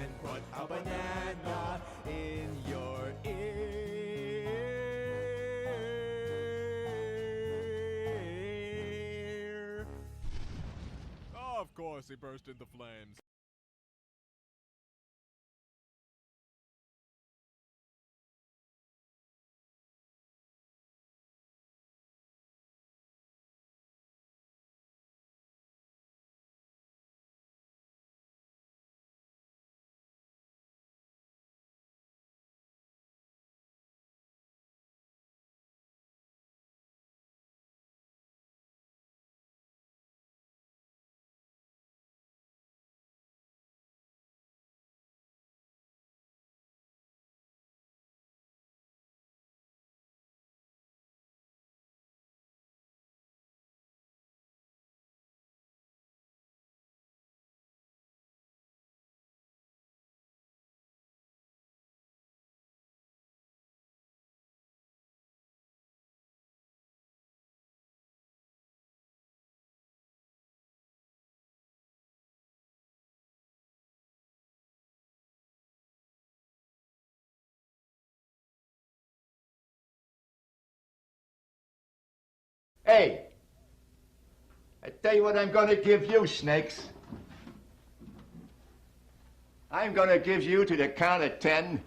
and put a banana in your ear. Of course he burst into flames. Hey, I tell you what I'm gonna give you, snakes. I'm gonna give you to the count of 10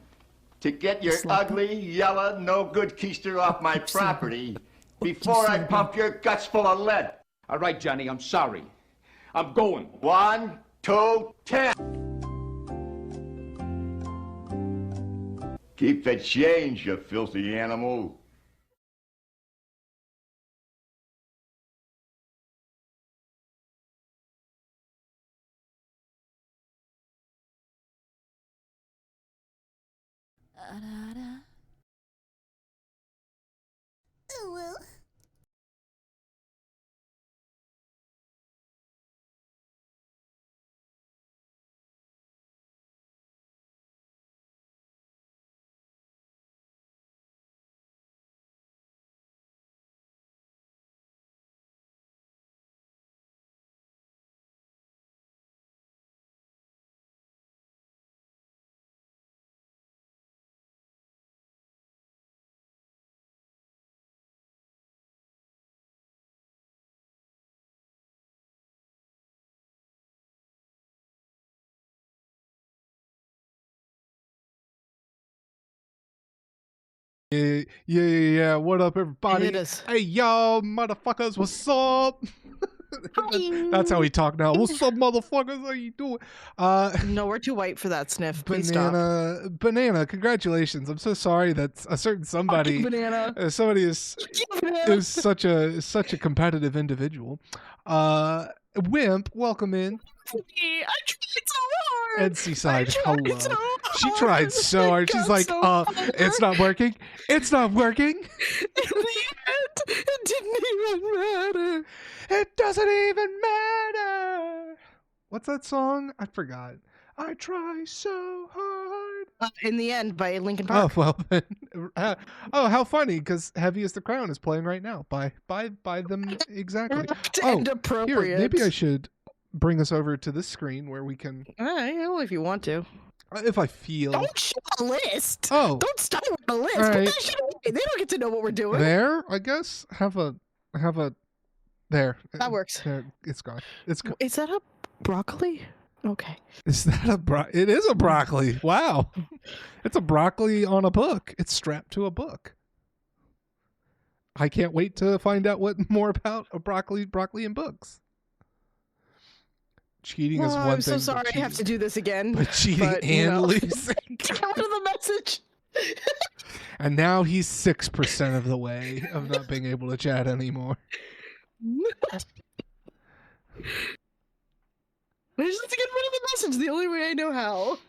to get your ugly, yellow, no-good keister off my property before I pump your guts full of lead. All right, Johnny, I'm sorry. I'm going. 1, 2, 10. Keep the change, you filthy animal. Oh well. Yeah. What up, everybody? Hit us. Hey, y'all, motherfuckers. What's up? That's how we talk now. What's up, motherfuckers? How you doing? No, we're too white for that sniff. Please stop. Banana. Congratulations. I'm so sorry that a certain somebody, Banana. somebody is such a competitive individual. Wimp, welcome in. I tried so hard. And Seaside, hello. So She hard. tried so hard. She's like, it's not working. It's not working. In the end, it didn't even matter. It doesn't even matter. What's that song? I forgot. I try so hard. In the end, by Linkin Oh, Park. well then. How funny, because Heavy as the Crown is playing right now by them exactly. And Here, appropriate. maybe I should bring us over to this screen where we can, Yeah, well, if you want to. if I feel. Don't show a list. Oh, Don't start with a list. All Put right. that shit away. They don't get to know what we're doing. there, I guess. Have a, there. That works. There, it's gone. It's gone. Is that a broccoli? Okay. Is that it is a broccoli. Wow. It's a broccoli on a book. It's strapped to a book. I can't wait to find out what more about a broccoli and books. Cheating is one I'm thing. so sorry I have to do this again. But cheating but, you and know. losing. Get rid of the message. And now he's 6% of the way of not being able to chat anymore. I just have to get rid of the message the only way I know how.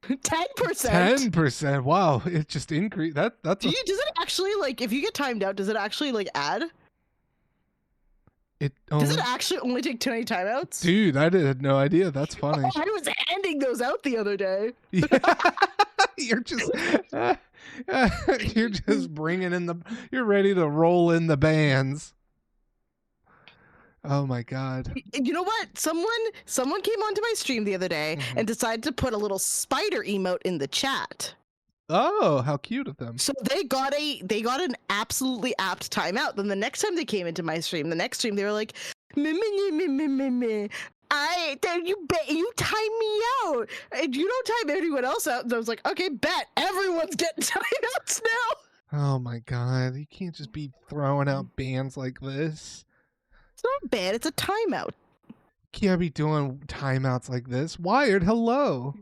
10%. 10%. Wow. It just increased. That's Does it actually, like, if you get timed out, does it actually, like, add? Does it actually only take 20 timeouts? Dude, I had no idea. That's funny. I was handing those out the other day. You're just you're just bringing in you're ready to roll in the bands. Oh my god. You know what? Someone came onto my stream the other day and decided to put a little spider emote in the chat. Oh, how cute of them. So they got an absolutely apt timeout. Then the next time they came into my stream, they were like, you time me out. And you don't time anyone else out. And I was like, okay, bet everyone's getting timeouts now. Oh my god. You can't just be throwing out bans like this. It's not bad. It's a timeout. Can't be doing timeouts like this. Wired, hello.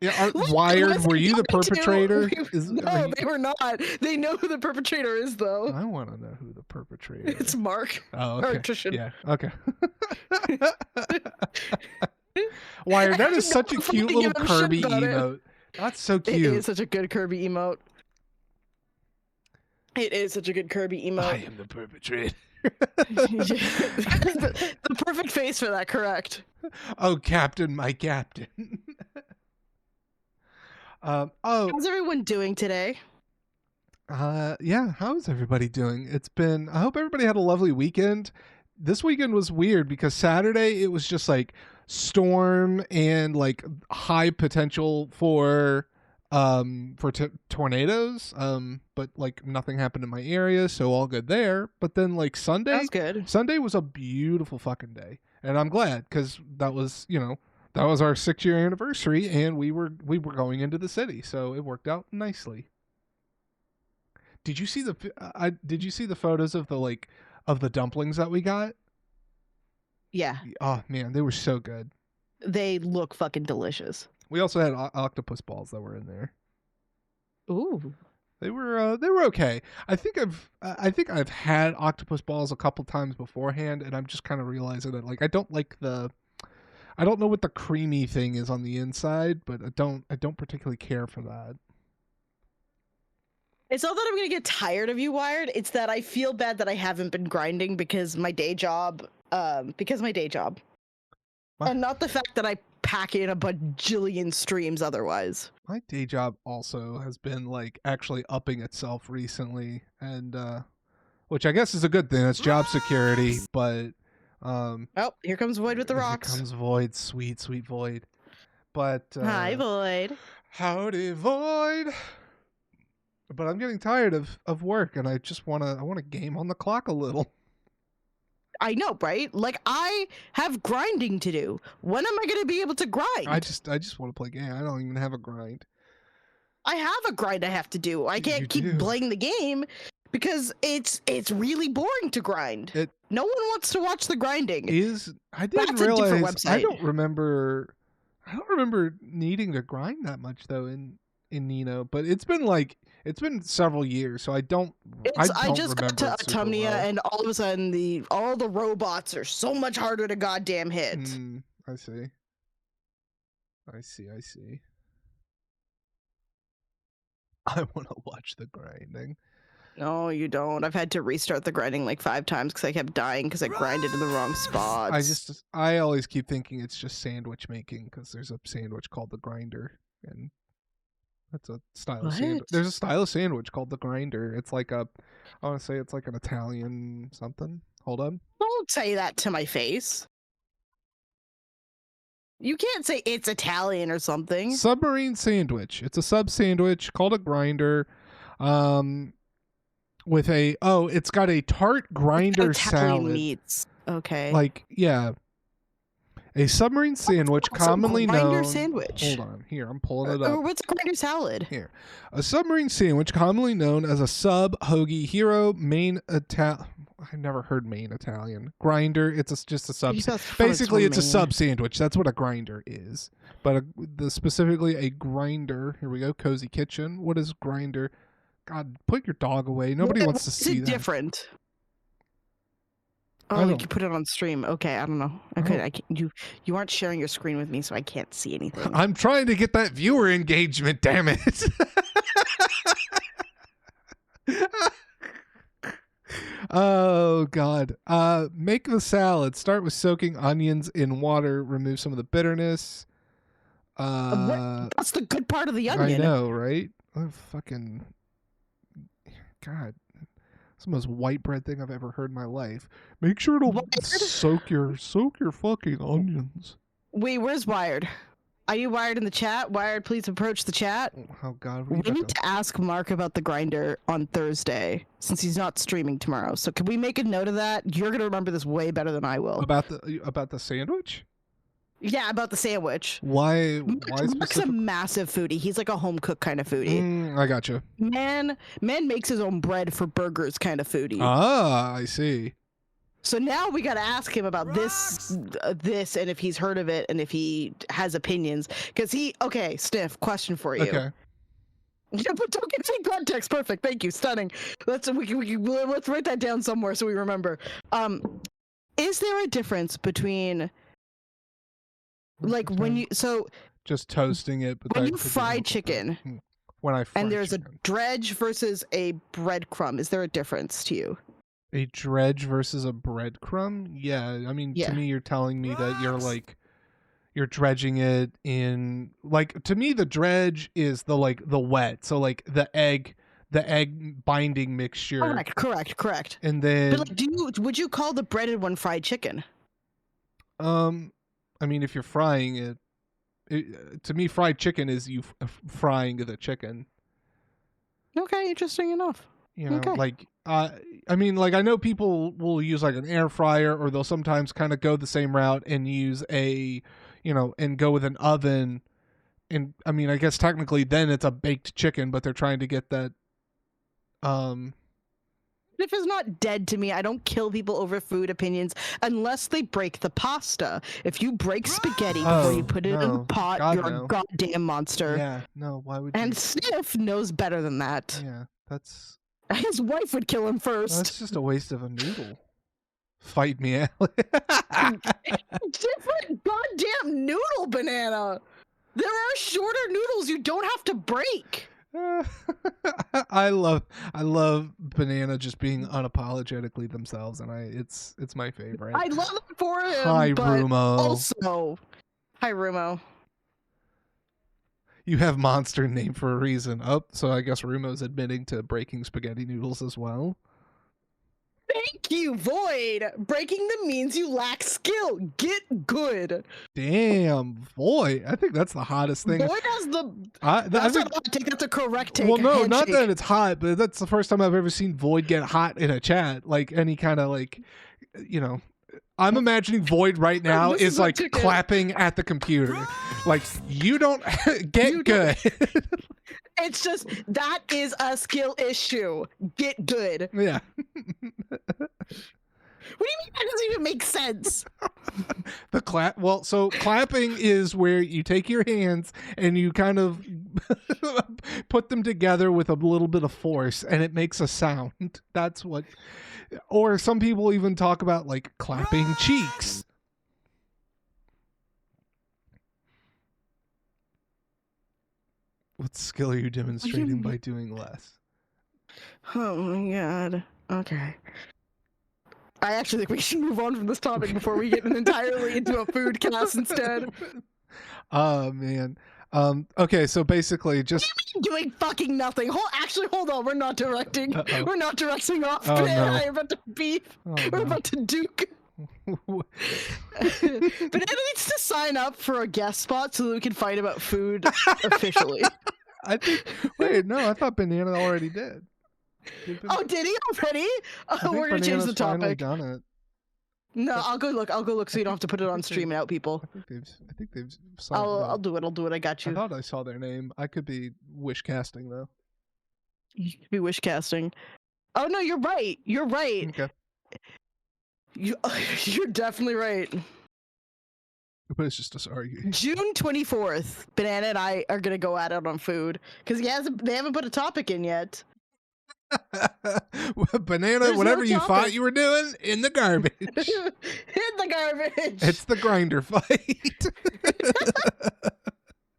Yeah, Wired, were you the perpetrator? No, they were not. They know who the perpetrator is, though. I want to know who the perpetrator is. It's Mark. Oh, Or okay. Trishan. Yeah, okay. Wired, that is such a Fucking cute little give a shit Kirby about it. emote. That's so It cute. is such a good Kirby emote. It is such a good Kirby I emote. am the perpetrator. the perfect face for that, correct? Oh, Captain, my Captain. Oh, How's everyone doing today? yeah, how's everybody doing? I hope everybody had a lovely weekend. This weekend was weird because Saturday it was just like storm and like high potential for tornadoes, but like nothing happened in my area, so all good there. But then like That's good. Sunday was a beautiful fucking day, and I'm glad because that was that was our 6-year anniversary, and we were going into the city, so it worked out nicely. Did you see the photos of the dumplings that we got? Yeah, Oh man, they were so good. they look fucking delicious. We also had octopus balls that were in there. Ooh. They were okay. I think I've had octopus balls a couple times beforehand, and I'm just kind of realizing that like I don't know what the creamy thing is on the inside, but I don't particularly care for that. It's not that I'm gonna get tired of you, Wired. It's that I feel bad that I haven't been grinding because my day job. What? And not the fact that I pack in a bajillion streams otherwise. My day job also has been like actually upping itself recently, and which I guess is a good thing. That's job security, but Oh, here comes Void with the here rocks. comes Void, sweet Void. But Hi, Void. howdy, Void. But I'm getting tired of work, and I wanna game on the clock a little. I know, right? Like, I have grinding to do. When am I going to be able to grind? I just want to play game. I don't even have a grind. I have a grind I have to do. I You can't keep do. playing the game because it's really boring to grind. No one wants to watch the grinding. I didn't That's a different realize. I website. don't remember needing to grind that much though in Nino, but it's been several years, so I don't I just got to remember it super Autumnia, well. and all of a sudden all the robots are so much harder to goddamn hit. I see. I want to watch the grinding. No, you don't. I've had to restart the grinding like 5 times because I kept dying because I grinded in the wrong spots. I always keep thinking it's just sandwich making because there's a sandwich called the grinder, and that's a style of sandwich. What? There's a style of sandwich called the grinder. It's like I want to say it's like an Italian something. Hold on. Don't say that to my face. You can't say it's Italian or something. Submarine sandwich. It's a sub sandwich called a grinder. With it's got a tart grinder Italian salad. meats. Okay. Like, yeah. A submarine sandwich What's a commonly grinder known. sandwich? Hold on. Here, I'm pulling it Or up. what's a grinder salad? Here. A submarine sandwich commonly known as a sub hoagie hero main I've never heard main Italian. Grinder, just a sub. You thought from Basically, it's a Maine. sub sandwich. That's what a grinder is. But specifically a grinder. Here we go. Cozy Kitchen. What is grinder? God, put your dog away. Nobody wants to see Is it that. different? I Oh, like don't- you put it on stream. Okay, I don't know. I Okay, don't- I can't, you aren't sharing your screen with me, so I can't see anything. I'm trying to get that viewer engagement, damn it. Oh god. Make the salad. Start with soaking onions in water, remove some of the bitterness. That's the good part of the I onion. know, right? Oh, fucking god. It's the most white bread thing I've ever heard in my life. Make sure to Wired? soak your fucking onions. Wait, where's Wired? Are you Wired in the chat? Wired, please approach the chat. Oh God, We need to ask Mark about the grinder on Thursday, since he's not streaming tomorrow. So can we make a note of that? You're gonna remember this way better than I will. about the sandwich. Yeah, about the sandwich. Why Mark's a specific? massive foodie. He's like a home cook kind of foodie. I got you. Man makes his own bread for burgers kind of foodie. Ah, I see. So now we got to ask him about this, and if he's heard of it, and if he has opinions. Because okay, Sniff, question for you. Okay. Yeah, but don't get any context. Perfect. Thank you. Stunning. Let's write that down somewhere so we remember. Is there a difference between, like, when you just toasting it, but when that you could be fry helpful. chicken, when I fry and there's chicken. a dredge versus a breadcrumb, is there a difference to you? A dredge versus a breadcrumb? Yeah, I mean, Yeah. to me, you're telling me that you're dredging it in, like, to me, the dredge is the wet, so like the egg binding mixture, Correct. and then But like, would you call the breaded one fried chicken? I mean, if you're frying it, to me, fried chicken is you frying the chicken. Okay, interesting enough. You know, Okay. like, I mean, like, I know people will use like an air fryer, or they'll sometimes kind of go the same route and use and go with an oven. And I mean, I guess technically then it's a baked chicken, but they're trying to get that. If it's not dead to me, I don't kill people over food opinions unless they break the pasta. If you break spaghetti before you put it in the no. pot, God, you're no. a goddamn monster. Yeah, no, why would you? And Sniff knows better than that. Yeah, that's His wife would kill him first. that's just a waste of a noodle. Fight me, Alex. Different goddamn noodle, Banana. There are shorter noodles you don't have to break. I love Banana just being unapologetically themselves, and it's my favorite. I love it for him. Hi, but Rumo. Also, hi, Rumo. You have monster name for a reason. Oh, so I guess Rumo's admitting to breaking spaghetti noodles as well. Thank you, Void. Breaking them means you lack skill. Get good. Damn, boy, I think that's the hottest thing. Void has the. I That's think, not a hot take. That's a correct take. well, no, not Handshake. that it's hot, but that's the first time I've ever seen Void get hot in a chat. Like any kind of I'm imagining Void right now This is is a like ticket. clapping at the computer, like you don't get You good. It's just that is a skill issue. Get good. Yeah. What do you mean that doesn't even make sense? The clap. Well, so clapping is where you take your hands and you kind of put them together with a little bit of force, and it makes a sound. That's what. Or some people even talk about like clapping cheeks. What skill are you demonstrating by doing less? Oh my god. Okay. I actually think we should move on from this topic before we get entirely into a food cast instead. Oh man. Okay, so basically just Doing fucking nothing. Hold on. We're not directing. Uh-oh. We're not directing off. Oh, Man, no. I'm about to beef. oh, We're no. about to duke. But Anna needs to sign up for a guest spot so that we can fight about food officially. I think. Wait, no, I thought Banana already did. Oh, did he already? I think We're gonna change the Banana's finally topic. done it. No, I'll go look so you don't have to put it on stream and out people. I think they've signed I'll up. do it. I got I you. thought I saw their name. I could be wish casting though. You could be wish casting. Oh no, you're right. You're right. Okay. You're definitely right. But it's just us arguing. June 24th, Banana and I are gonna go at it on food because they haven't put a topic in yet. Banana, There's whatever no you topic. thought you were doing, in the garbage. Hit the garbage. It's the grinder fight.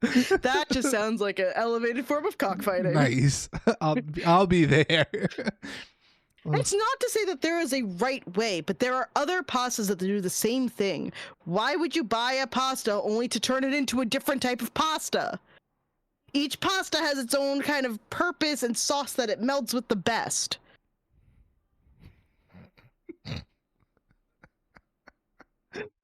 That just sounds like an elevated form of cockfighting. Nice. I'll be there. It's not to say that there is a right way, but there are other pastas that do the same thing. Why would you buy a pasta only to turn it into a different type of pasta? Each pasta has its own kind of purpose and sauce that it melts with the best.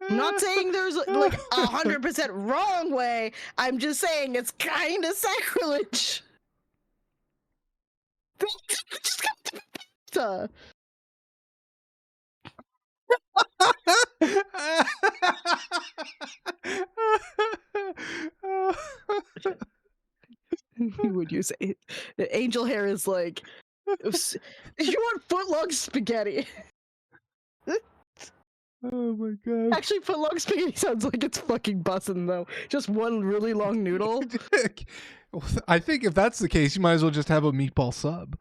I'm not saying there's like 100% wrong way. I'm just saying it's kind of sacrilege. Just got to be pizza. Would you say angel hair is like if you want footlong spaghetti? Oh my god. Actually, footlong spaghetti sounds like it's fucking bussin' though. Just one really long noodle. I think if that's the case, you might as well just have a meatball sub.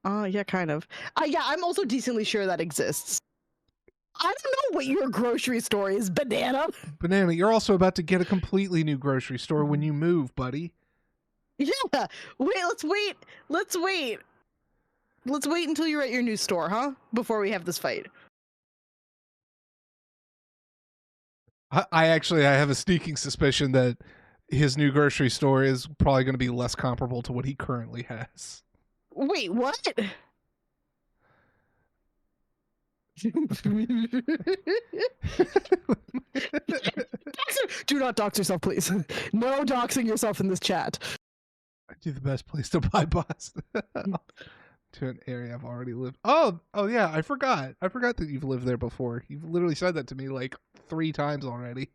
Yeah, kind of. Yeah, I'm also decently sure that exists. I don't know what your grocery store is, Banana. Banana, you're also about to get a completely new grocery store when you move, buddy. Yeah. Wait, let's wait. Let's wait. Let's wait until you're at your new store, huh? Before we have this fight. I have a sneaking suspicion that his new grocery store is probably going to be less comparable to what he currently has. Wait, what? Do not dox yourself, please. No doxing yourself in this chat. I do the best place to buy pasta. To an area I've already lived. Oh yeah, I forgot that you've lived there before. You've literally said that to me like 3 times already.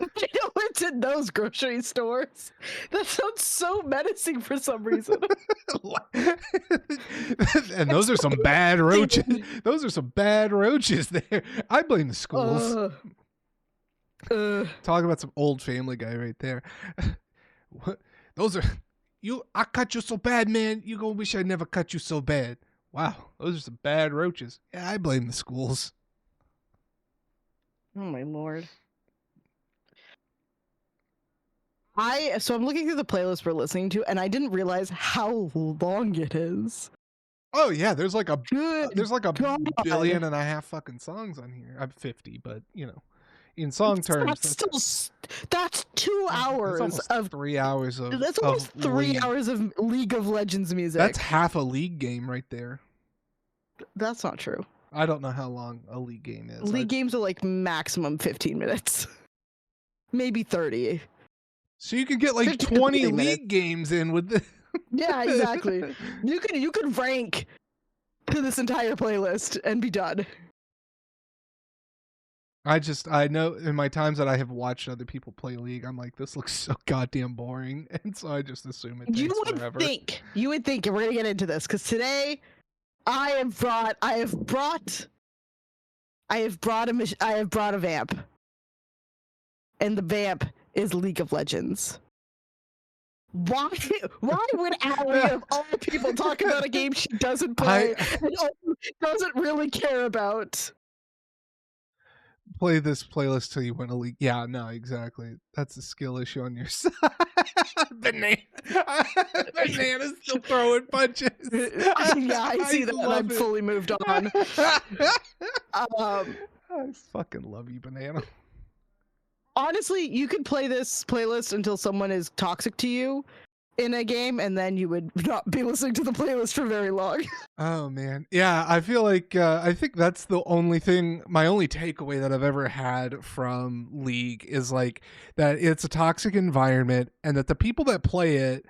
You know what's in those grocery stores? That sounds so menacing for some reason. And those are some bad roaches. Those are some bad roaches there. I blame the schools. Talk about some old Family Guy right there. What? Those are I cut you so bad, man. You gonna wish I never cut you so bad. Wow, those are some bad roaches. Yeah, I blame the schools. Oh my lord. So I'm looking through the playlist we're listening to, and I didn't realize how long it is. Oh yeah, there's like a Good God. billion and a half fucking songs on here. I'm 50, but you know, in song terms, that's 2 hours of 3 hours of. That's almost 3 hours of League of Legends music. That's half a League game right there. That's not true. I don't know how long a League game is. League games are like maximum 15 minutes, maybe 30. So you can get like 20 League games in with this. Yeah, exactly. You could rank this entire playlist and be done. I know in my times that I have watched other people play League, I'm like, this looks so goddamn boring, and so I just assume it takes forever. You would think, and we're gonna get into this because today I have brought a vamp, and the vamp is League of Legends. Why would Allie of all people talk about a game she doesn't play and doesn't really care about? Play this playlist till you win a league. Yeah, no, exactly. That's a skill issue on your side. Banana's still throwing punches. Yeah, I see that. I'm fully moved on. I fucking love you, Banana. Honestly, you could play this playlist until someone is toxic to you in a game, and then you would not be listening to the playlist for very long. Oh man, yeah, I feel like I think that's the only thing, my only takeaway that I've ever had from League is like that it's a toxic environment, and that the people that play it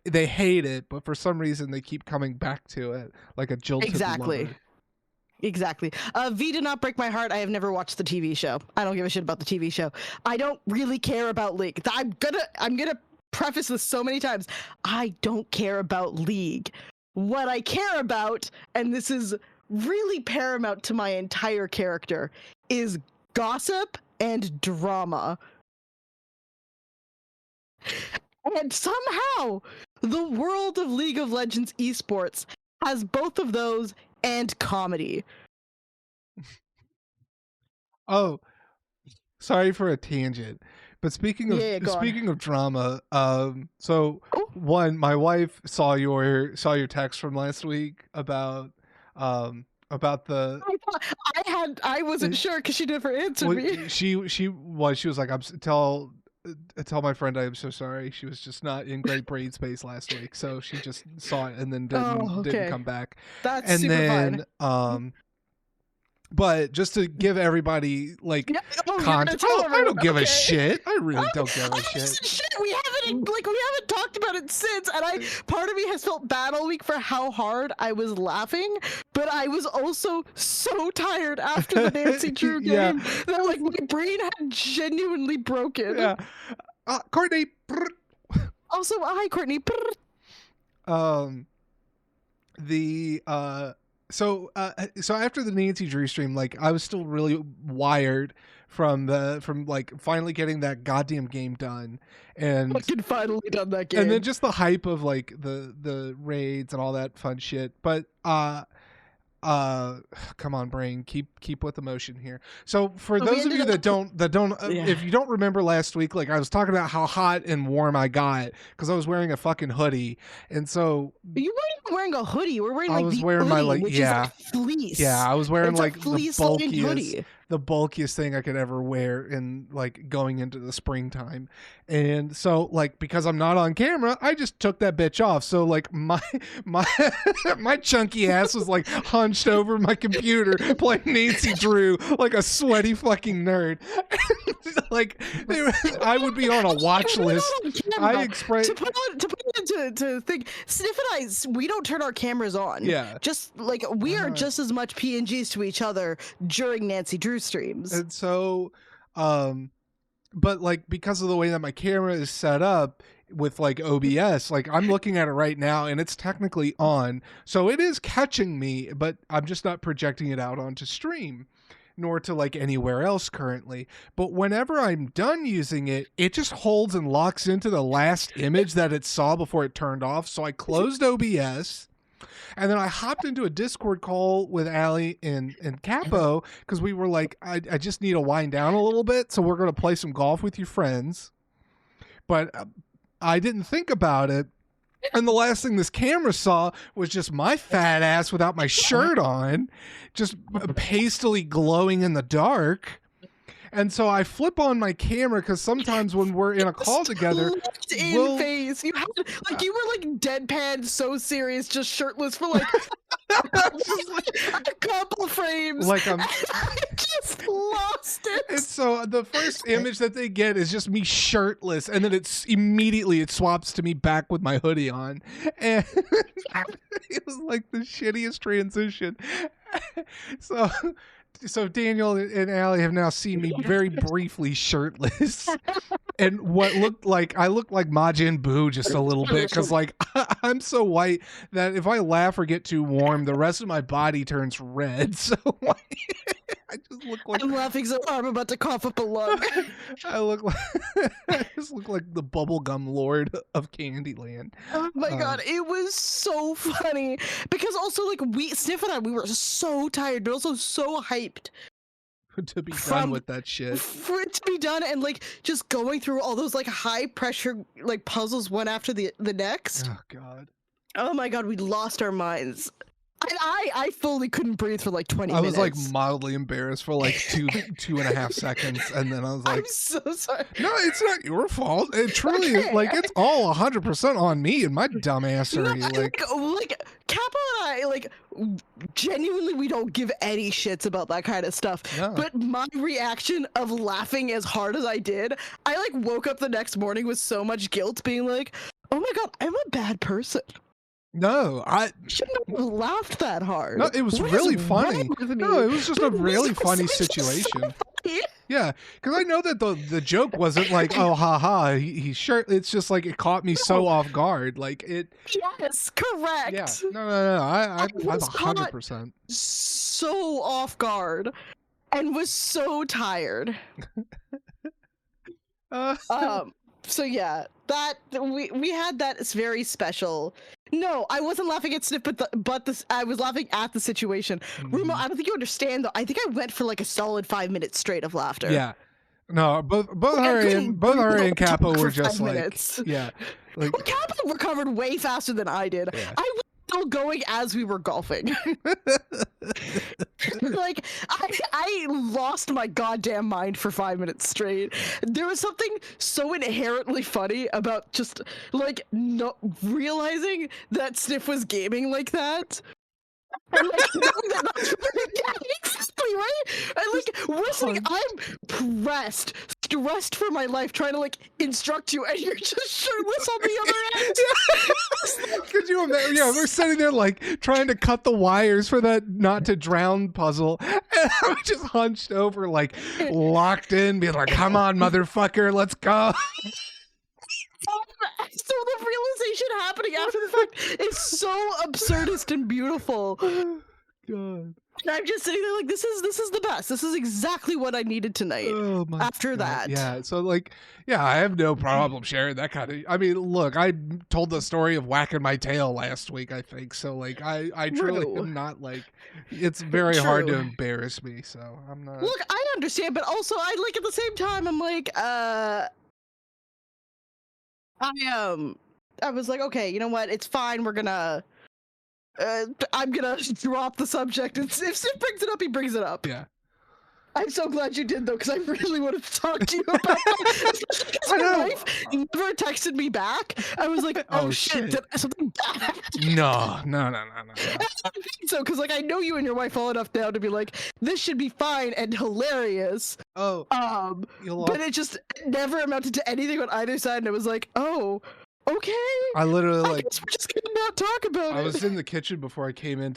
they hate it, but for some reason they keep coming back to it like a jilted lover. Exactly. V did not break my heart. I have never watched the TV show. I don't give a shit about the TV show. I don't really care about League. I'm gonna preface this so many times. I don't care about League. What I care about, and this is really paramount to my entire character, is gossip and drama. And somehow, the world of League of Legends esports has both of those and comedy. Oh, sorry for a tangent, but speaking of drama, so one, my wife saw your text from last week about the. I wasn't sure because she never answered me. She was like, tell my friend I am so sorry. She was just not in great brain space last week, so she just saw it and then didn't come back. That's And super then fine. but just to give everybody like Yeah, you're context, gonna tell I don't everyone, give a okay. shit. I really don't give a I shit. said, shit, we haven't talked about it since, and part of me has felt bad all week for how hard I was laughing, but I was also so tired after the Nancy Drew game Yeah. that like my brain had genuinely broken. Yeah. Courtney. Also, hi Courtney. So after the Nancy Drew stream, like I was still really wired from like finally getting that goddamn game done, and Fucking finally done that game. and then just the hype of like the raids and all that fun shit. But come on, brain, keep with emotion here. So for those of you that don't Yeah. if you don't remember last week, like I was talking about how hot and warm I got because I was wearing a fucking hoodie, and so You weren't even wearing a hoodie. You were wearing I like was the wearing my, hoodie, like, which yeah. is like fleece. yeah, I was wearing It's a like the fleece-lined bulkiest thing I could ever wear in like going into the springtime. And so like because I'm not on camera, I just took that bitch off. So like my my chunky ass was like hunched over my computer playing Nancy Drew like a sweaty fucking nerd. Like I would be on a watch We're not list. on camera. I express to put into think. Sniff and I, we don't turn our cameras on. Yeah. Just like we are just as much PNGs to each other during Nancy Drew streams. And so but like because of the way that my camera is set up with like OBS, like I'm looking at it right now and it's technically on, so it is catching me, but I'm just not projecting it out onto stream nor to like anywhere else currently. But whenever I'm done using it, it just holds and locks into the last image that it saw before it turned off. So I closed OBS. And then I hopped into a Discord call with Allie and Capo because we were like, I just need to wind down a little bit, so we're going to play some golf with your friends. But I didn't think about it. And the last thing this camera saw was just my fat ass without my shirt on, just pastily glowing in the dark. And so I flip on my camera because sometimes when we're in a call together, Looked in face. You had like you were like deadpan, so serious, just shirtless for like a couple frames. like I'm. I just lost it. And so the first image that they get is just me shirtless, and then it swaps to me back with my hoodie on, and it was like the shittiest transition. So Daniel and Allie have now seen me very briefly shirtless, and what looked like I looked like Majin Buu just a little bit because like I'm so white that if I laugh or get too warm, the rest of my body turns red. So I just look like I'm laughing so hard I'm about to cough up a lung. I just look like the bubblegum lord of Candyland. Oh my god, it was so funny because also like Sniff and I, we were so tired but also so hyped To be done From- with that shit. for it to be done and like just going through all those like high pressure like puzzles one after the next. Oh god. Oh my god, we lost our minds. I fully couldn't breathe for like 20 I minutes. was like mildly embarrassed for like two and a half seconds, and then I was I'm like, so sorry. "No, it's not your fault. It truly is. Okay. Like it's all 100% on me and my dumbassery." No, Like, like Kappa and I, like, genuinely, we don't give any shits about that kind of stuff. No. But my reaction of laughing as hard as I did, I like woke up the next morning with so much guilt, being like, "Oh my god, I'm a bad person. no, I Shouldn't have laughed that hard." no, it was What is really wrong funny. with me? No, it was just a But it was really just funny so situation. funny. Yeah, because I know that the joke wasn't like, "Oh, haha, he's sure." It's just like it caught me so off guard. Like it. Yes, correct. Yeah. No. I'm was 100%. So off guard and was so tired. So yeah, that we had that. It's very special. No, I wasn't laughing at Sniff, I was laughing at the situation. Rumo, I don't think you understand though. I think I went for like a solid 5 minutes straight of laughter. Yeah. No, both I Hari couldn't and Hari and talk Kappa for were just 5 like, minutes. yeah, like Well, Kappa recovered way faster than I did. Yeah. I was still going as we were golfing. Like I lost my goddamn mind for 5 minutes straight. There was something so inherently funny about just like not realizing that Sniff was gaming like that. And like knowing that that's yeah, exactly right. And like listening, I'm stressed for my life, trying to like instruct you, and you're just shirtless on the other end. Could you imagine? Yeah, we're sitting there like trying to cut the wires for that not to drown puzzle, and I'm just hunched over, like locked in, being like, "Come on, motherfucker, let's go." So the realization happening after the fact is so absurdist and beautiful. God. And I'm just sitting there like, this is the best. This is exactly what I needed tonight. Oh my After God. that. Yeah. So like, yeah, I have no problem sharing that kind of. I mean, look, I told the story of whacking my tail last week, I think. So like, I truly True. am not like. It's very hard to True. embarrass me. So I'm not. Look, I understand, but also I like at the same time I'm like, I was like, okay, you know what? It's fine. We're gonna I'm gonna drop the subject. If Sid brings it up, he brings it up. Yeah. I'm so glad you did though, because I really would have talked to you about that. I My know. wife never texted me back. I was like, oh, Oh, shit, shit. did something bad happen? No. So, because like I know you and your wife well enough now to be like, this should be fine and hilarious. Oh, you'll. But it just never amounted to anything on either side, and it was like, oh, okay. I literally I like. guess we're just gonna not talk about I it. was in the kitchen before I came in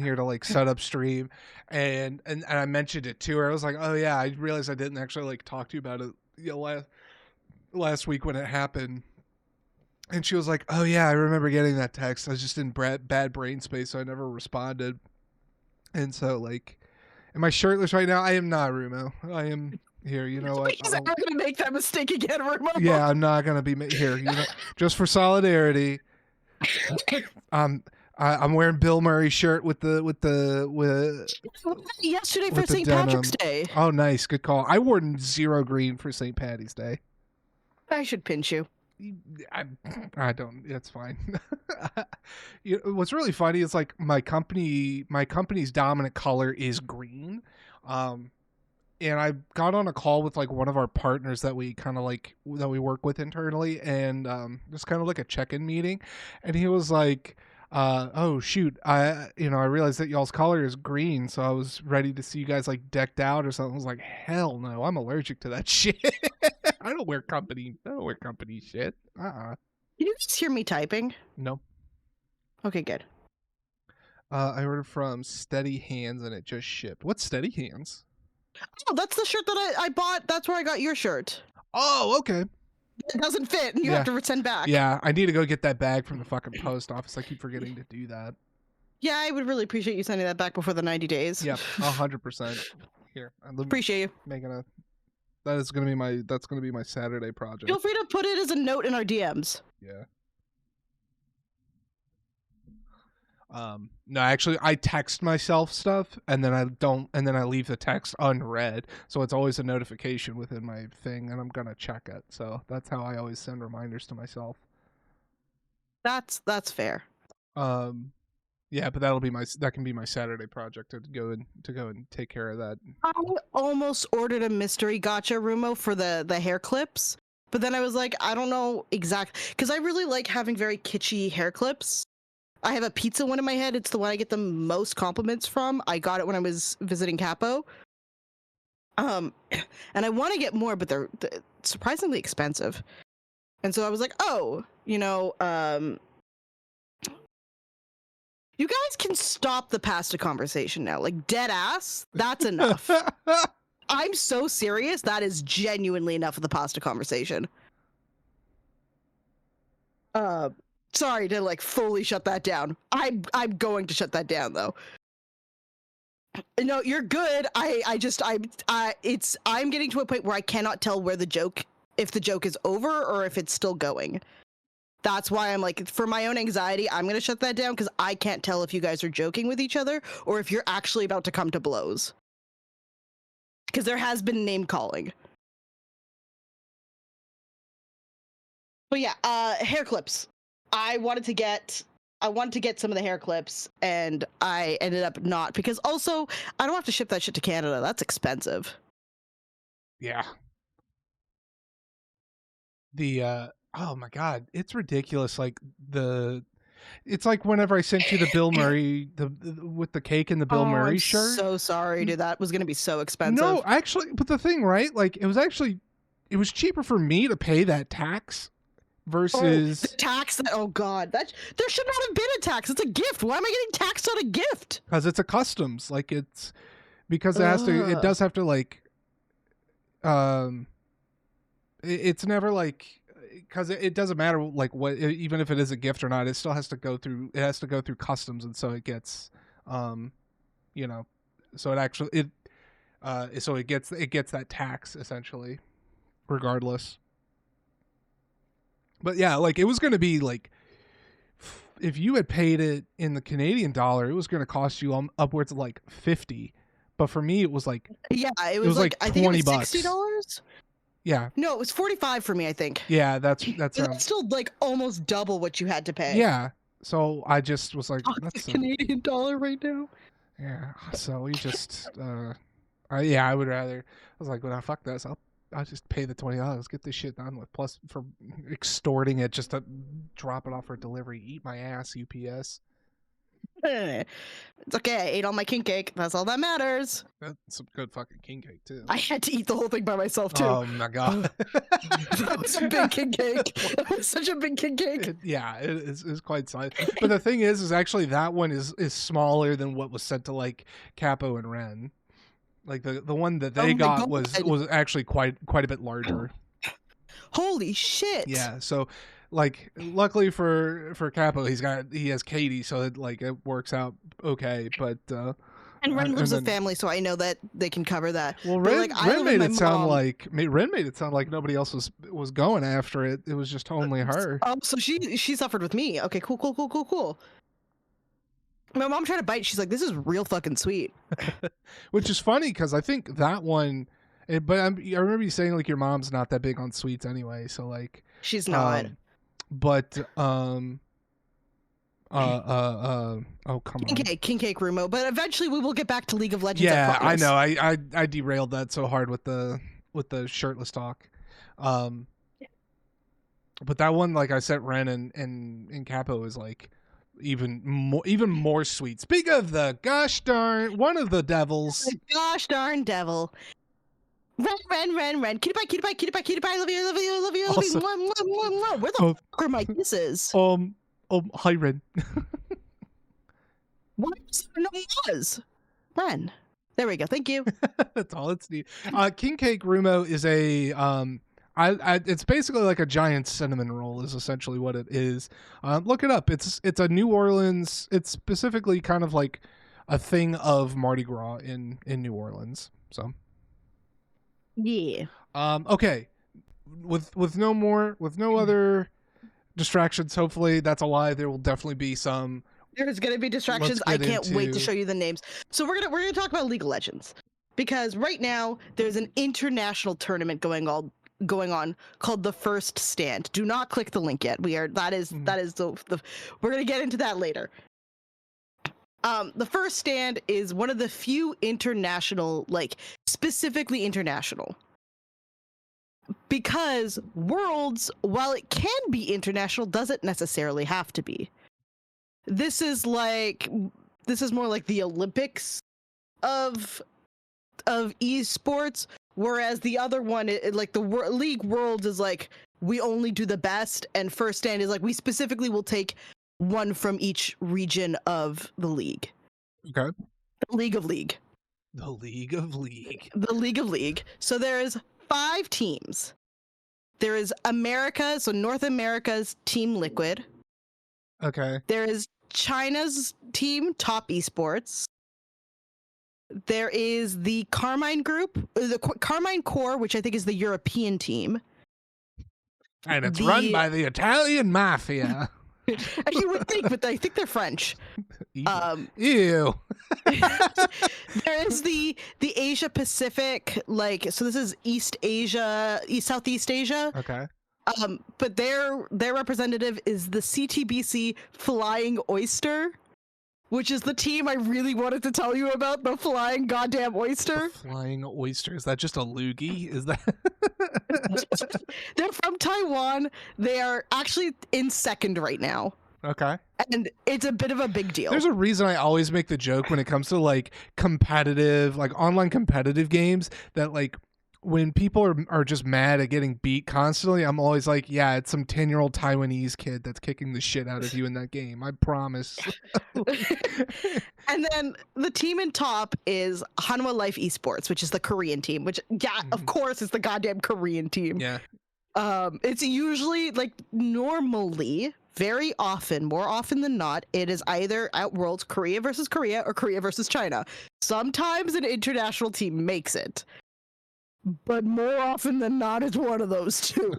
here to like set up stream, and I mentioned it to her. I was like, oh yeah, I realized I didn't actually like talk to you about it, you know, last week when it happened. And she was like, oh yeah, I remember getting that text. I was just in bad brain space, so I never responded. And so like, am I shirtless right now? I am not, Rumo. I am here. You know what? He's ever gonna make that mistake again, Remo. Yeah, I'm not gonna be here. You know, just for solidarity. I'm wearing Bill Murray's shirt with Yesterday for with the St. Patrick's denim. Day. Oh, nice, good call. I wore zero green for St. Patty's Day. I should pinch you. I don't. It's fine. What's really funny is like my company's dominant color is green. And I got on a call with like one of our partners that we kind of like that we work with internally, and just kind of like a check-in meeting, and he was like, oh shoot, I realized that y'all's color is green, so I was ready to see you guys like decked out or something. I was like, hell no, I'm allergic to that shit. I don't wear company shit. Can you just hear me typing? No. Okay, good. I ordered from Steady Hands and it just shipped. What's Steady Hands? Oh, that's the shirt that I bought. That's where I got your shirt. Oh, okay. It doesn't fit, and you Yeah. have to send back. Yeah, I need to go get that bag from the fucking post office. I keep forgetting to do that. Yeah, I would really appreciate you sending that back before the 90 days. Yep, 100%. Here, I'm Appreciate you. making a. That's gonna be my Saturday project. Feel free to put it as a note in our DMs. Yeah. No, actually, I text myself stuff, and then I leave the text unread, so it's always a notification within my thing, and I'm gonna check it. So that's how I always send reminders to myself. That's fair. Yeah, but that can be my Saturday project to go and take care of that. I almost ordered a mystery gotcha Rumo for the hair clips, but then I was like, I don't know exactly, because I really like having very kitschy hair clips. I have a pizza one in my head. It's the one I get the most compliments from. I got it when I was visiting Capo. And I want to get more, but they're surprisingly expensive. And so I was like, oh, you guys can stop the pasta conversation now. Like, dead ass, that's enough. I'm so serious. That is genuinely enough of the pasta conversation. Sorry to like fully shut that down. I'm going to shut that down though. No, you're good. I'm getting to a point where I cannot tell where if the joke is over or if it's still going. That's why I'm like, for my own anxiety, I'm going to shut that down because I can't tell if you guys are joking with each other or if you're actually about to come to blows. Because there has been name calling. But yeah, hair clips. I wanted to get I wanted to get some of the hair clips, and I ended up not, because also I don't have to ship that shit to Canada. That's expensive. Yeah. The oh my god, it's ridiculous. Like it's like whenever I sent you the Bill Murray with the cake and the Bill Murray I'm shirt. so sorry, dude. That was gonna be so expensive. No, actually, but the thing, right? Like it was cheaper for me to pay that tax versus the tax. Oh god, that there should not have been a tax. It's a gift. Why am I getting taxed on a gift? because it's a customs. Like it's because it does have to like it's never like because it doesn't matter like what even if it is a gift or not, it still has to go through customs, and so it gets you know, so it actually so it gets that tax essentially regardless. But yeah, like it was going to be like if you had paid it in the Canadian dollar, it was going to cost you upwards of like 50. But for me, it was like it was like I think it was $20. $60. Yeah. No, it was 45 for me, I think. Yeah, that's still like almost double what you had to pay. yeah. So I just was like, that's Canadian dollar right now. yeah. So we just I would rather. I was like, well, fuck this. I'll just pay the $20. Get this shit done with. Plus, for extorting it just to drop it off for delivery. Eat my ass, UPS. It's okay. I ate all my king cake. That's all that matters. That's some good fucking king cake too. I had to eat the whole thing by myself too. Oh my god. That was a big king cake. That was such a big king cake. Yeah, it is quite sized. But the thing is actually that one is smaller than what was sent to like Capo and Ren. Like the one that they got was actually quite a bit larger. Holy shit. Yeah, so like luckily for Capo, he has Katie, so it works out okay. But and Ren lives with family, so I know that they can cover that. Well, but, Ren made it sound like nobody else was going after it. It was just only her. Oh, so she suffered with me. Okay, cool. My mom tried to bite. She's like, "This is real fucking sweet." Which is funny because I think that one. But I remember you saying like your mom's not that big on sweets anyway, so like she's not. But oh come on, King Cake Rumo. But eventually we will get back to League of Legends. Yeah, I know. I derailed that so hard with the shirtless talk. But that one, like I said, Ren and Capo is like even more sweet. Speak of the gosh darn one of the devils. The gosh darn devil. Ren. Cutie pie. Love you. Also, Where the fuck are my kisses? Hi Ren. What was Ren? There we go. Thank you. That's all it's needed. King Cake Rumo is a it's basically like a giant cinnamon roll is essentially what it is. Look it up. It's a New Orleans. It's specifically kind of like a thing of Mardi Gras in New Orleans. So. Yeah. Okay. With no other distractions. Hopefully that's a lie. There will definitely be some. There's gonna be distractions. I can't wait to show you the names. So we're gonna talk about League of Legends because right now there's an international tournament going on called the First Stand. Do not click the link yet. That is the we're gonna get into that later. The First Stand is one of the few international, like specifically international, because Worlds, while it can be international, doesn't necessarily have to be. This is more like the Olympics of esports, whereas the other one, like the League Worlds, is like we only do the best, and First Stand is like we specifically will take one from each region of the league. Okay. The League of League. The League of League. The League of League. So there's 5 teams. There is America, so North America's Team Liquid. Okay. There is China's team, Top Esports. There is the Carmine Group, the Carmine Core, which I think is the European team. And it's run by the Italian Mafia. You would think, but I think they're French. Ew. There is the Asia Pacific, so this is Southeast Asia. Okay. But their representative is the CTBC Flying Oyster, which is the team I really wanted to tell you about. The Flying Goddamn Oyster. The Flying Oyster. Is that just a loogie? Is that? They're from Taiwan. They are actually in second right now. Okay. And it's a bit of a big deal. There's a reason I always make the joke when it comes to like competitive, like online competitive games, that like when people are just mad at getting beat constantly, I'm always like, yeah, it's some 10-year-old Taiwanese kid that's kicking the shit out of you in that game. I promise. And then the team in top is Hanwha Life Esports, which is the Korean team, which, yeah, of course, it's the goddamn Korean team. Yeah. It's usually, like, normally, very often, more often than not, it is either at Worlds Korea versus Korea or Korea versus China. Sometimes an international team makes it, but more often than not, it's one of those two.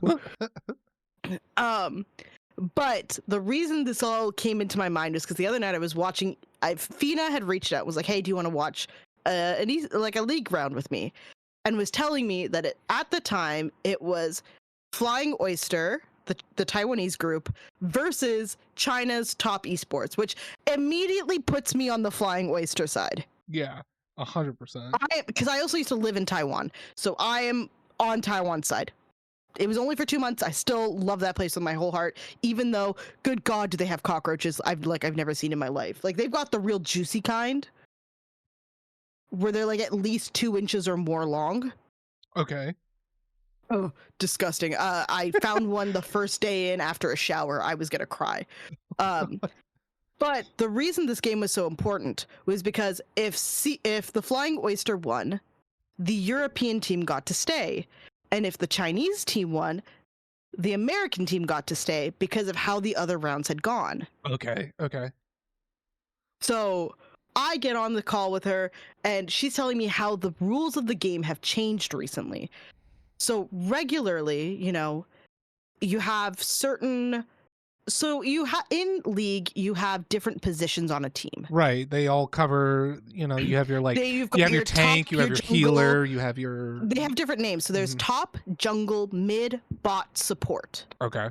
But the reason this all came into my mind is because the other night I was watching. Fina had reached out, was like, "Hey, do you want to watch a league round with me?" And was telling me that at the time it was Flying Oyster, the Taiwanese group, versus China's Top Esports, which immediately puts me on the Flying Oyster side. Yeah, 100%. Because I also used to live in Taiwan, so I am on Taiwan's side. It was only for 2 months. I still love that place with my whole heart, even though, good God, do they have cockroaches I've never seen in my life. Like, they've got the real juicy kind, where they're like at least 2 inches or more long. Okay. Oh, disgusting. I found one the first day in after a shower. I was gonna cry. But the reason this game was so important was because if the Flying Oyster won, the European team got to stay. And if the Chinese team won, the American team got to stay because of how the other rounds had gone. Okay. So I get on the call with her, and she's telling me how the rules of the game have changed recently. So regularly, you have certain... So in League, you have different positions on a team. Right. They all cover, you have your you have your tank, you have your healer, you have your... They have different names. So there's top, jungle, mid, bot, support. Okay.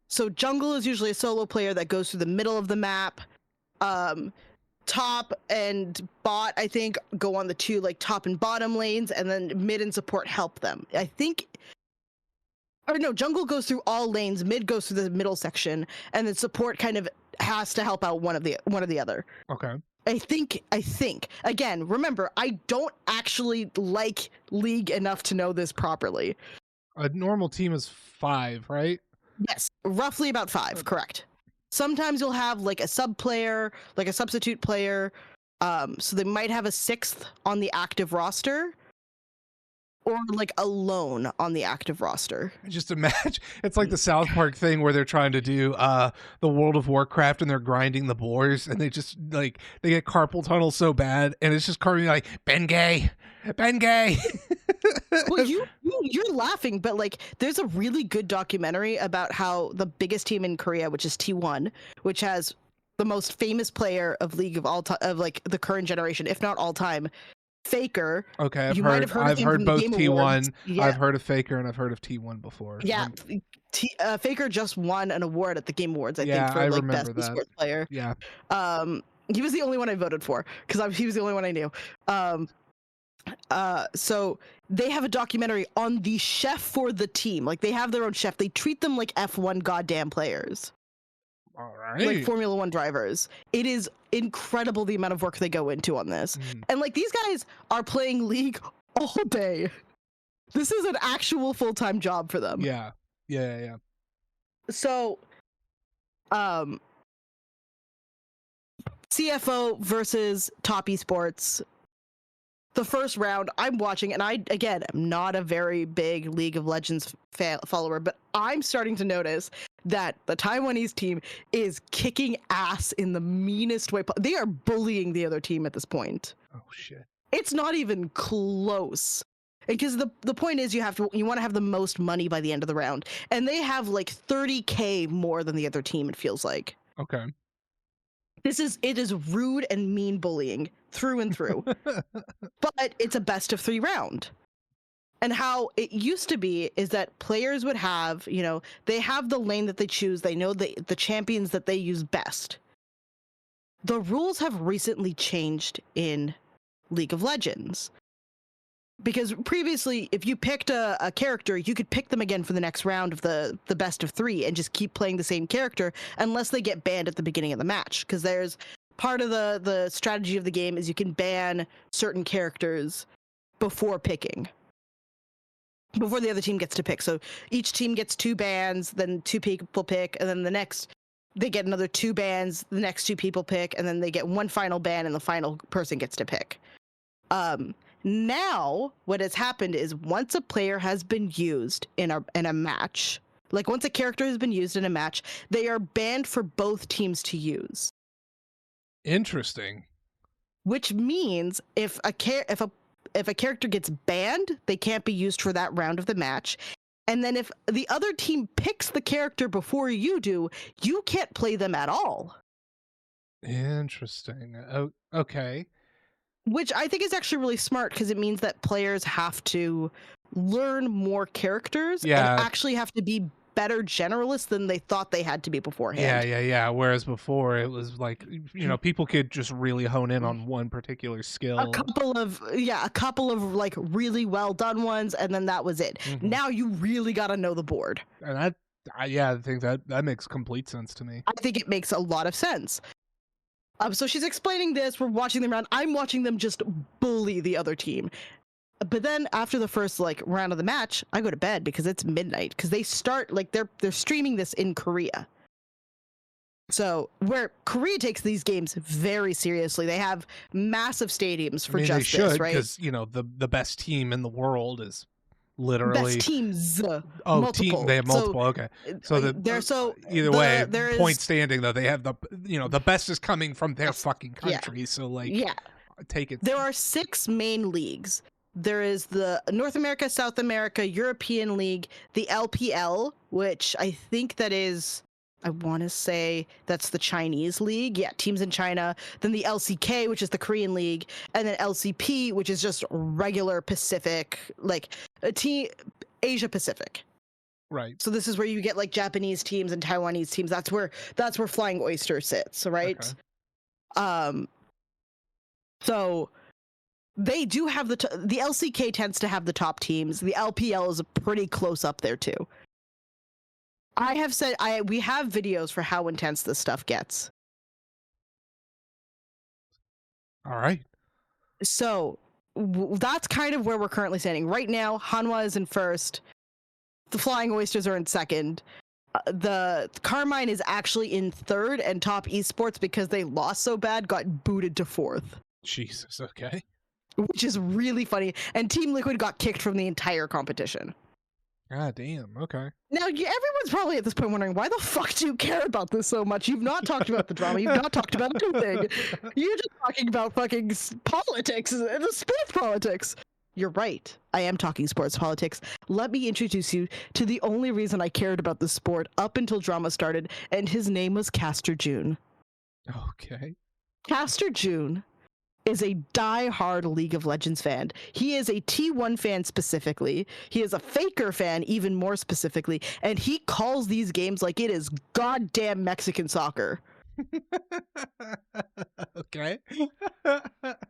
So jungle is usually a solo player that goes through the middle of the map. Top and bot, I think, go on the two like top and bottom lanes, and then mid and support help them. I think... Or no, jungle goes through all lanes, mid goes through the middle section, and then support kind of has to help out one or the other. Okay. I think. Again, remember, I don't actually like League enough to know this properly. A normal team is 5, right? Yes, roughly about 5, correct. Sometimes you'll have like a sub player, like a substitute player. So they might have a 6th on the active roster, or like alone on the active roster. Just imagine, it's like the South Park thing where they're trying to do the World of Warcraft and they're grinding the boars, and they just like they get carpal tunnel so bad, and it's just carving like Ben Gay. Well, you're laughing, but like there's a really good documentary about how the biggest team in Korea, which is T1, which has the most famous player of League of all time, of like the current generation, if not all time, Faker. Okay, I've heard both T1. Yeah. I've heard of Faker and I've heard of T1 before. Yeah, Faker just won an award at the Game Awards, I think, for I like remember best that. esports player. Yeah. He was the only one I voted for because he was the only one I knew. So they have a documentary on the chef for the team. Like, they have their own chef. They treat them like F1 goddamn players. All right. Like Formula 1 drivers. It is incredible the amount of work they go into on this. And like, these guys are playing League all day. This is an actual full-time job for them. Yeah. So, CFO versus Top Esports. The first round I'm watching, and I, again, am not a very big League of Legends follower, but I'm starting to notice that the Taiwanese team is kicking ass in the meanest way. They are bullying the other team at this point. Oh, shit. It's not even close. Because the point is you want to have the most money by the end of the round. And they have like 30K more than the other team, it feels like. Okay. It is rude and mean bullying through and through. But it's a best of 3 round. And how it used to be is that players would have, they have the lane that they choose. They know the champions that they use best. The rules have recently changed in League of Legends. Because previously, if you picked a character, you could pick them again for the next round of the best of 3 and just keep playing the same character unless they get banned at the beginning of the match. Because there's part of the strategy of the game is you can ban certain characters before picking. Before the other team gets to pick. So each team gets 2 bans, then 2 people pick, and then the next they get another 2 bans, the next 2 people pick, and then they get 1 final ban and the final person gets to pick. Now what has happened is once a player has been used in a match, like once a character has been used in a match, they are banned for both teams to use. Interesting. Which means if a character gets banned, they can't be used for that round of the match. And then if the other team picks the character before you do, you can't play them at all. Interesting. Oh, okay. Which I think is actually really smart because it means that players have to learn more characters and actually have to be better generalists than they thought they had to be beforehand. Yeah. Whereas before it was like, people could just really hone in on one particular skill. A couple of like really well done ones, and then that was it. Mm-hmm. Now you really got to know the board. And I think that makes complete sense to me. I think it makes a lot of sense. So she's explaining this. We're watching them around. I'm watching them just bully the other team. But then after the first round of the match, I go to bed because it's midnight. Because they start they're streaming this in Korea. So where Korea takes these games very seriously, they have massive stadiums for they should, this, right? Because the best team in the world is literally best teams. Multiple. They have multiple. Okay, so either way, point standing though, they have the best is coming from their fucking country. Yeah. So take it. There are 6 main leagues. There is the North America, South America, European League, the LPL, which I think I want to say that's the Chinese league. Yeah, teams in China. Then the LCK, which is the Korean league. And then LCP, which is just regular Pacific, Asia Pacific. Right. So this is where you get Japanese teams and Taiwanese teams. That's where Flying Oyster sits, right? Okay. So they do have the LCK tends to have the top teams. The LPL is pretty close up there too. I have said we have videos for how intense this stuff gets. All right. So that's kind of where we're currently standing right now. Hanwha is in first. The Flying Oysters are in second. The Carmine is actually in third, and Top Esports, because they lost so bad, got booted to fourth. Jesus. Okay. Which is really funny. And Team Liquid got kicked from the entire competition. God damn. Okay. Now, everyone's probably at this point wondering, why the fuck do you care about this so much? You've not talked about the drama. You've not talked about anything. You're just talking about fucking politics, the sports politics. You're right. I am talking sports politics. Let me introduce you to the only reason I cared about the sport up until drama started, and his name was Caster June. Okay. Caster June is a die-hard League of Legends fan. He is a T1 fan specifically. He is a Faker fan even more specifically, and he calls these games like it is goddamn Mexican soccer. Okay. And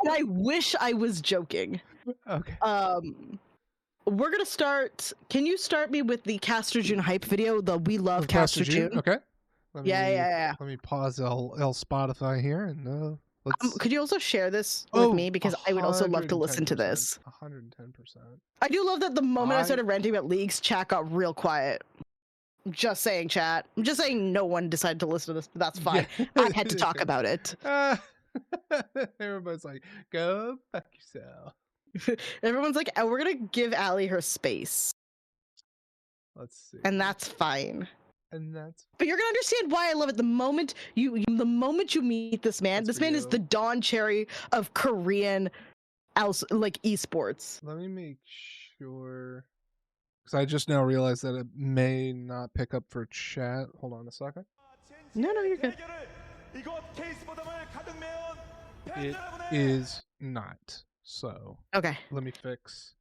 I wish I was joking. Okay. We're gonna start. Can you start me with the Caster June hype video? The We Love Caster June. Okay. Yeah. Let me pause L Spotify here and could you also share this with me, because I would also love to listen to this. 110%. I do love that the moment I started ranting about leagues, chat got real quiet. Just saying, chat. I'm just saying no one decided to listen to this, but that's fine. Yeah. I had to talk about it. Everybody's like, go fuck yourself. Everyone's like, oh, we're gonna give Allie her space. Let's see. And that's fine. But you're gonna understand why I love it. The moment you meet this man, this man is the Don Cherry of Korean esports. Let me make sure, because I just now realized that it may not pick up for chat. Hold on a second. No, you're good. It is not. So okay. Let me fix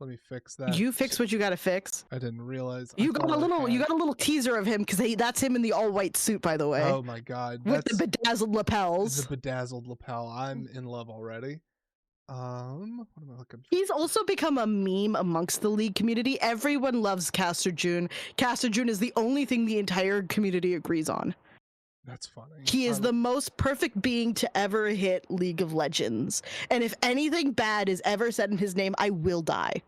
Let me fix that. You fix what you gotta fix. I didn't realize. I You got thought a I little. You had- got a little teaser of him because that's him in the all white suit, by the way, Oh my god. with That's the bedazzled lapels. the bedazzled lapel. I'm in love already. What am I looking for? He's also become a meme amongst the League community. Everyone loves Caster June. Caster June is the only thing the entire community agrees on. That's funny. He is the most perfect being to ever hit League of Legends. And if anything bad is ever said in his name, I will die.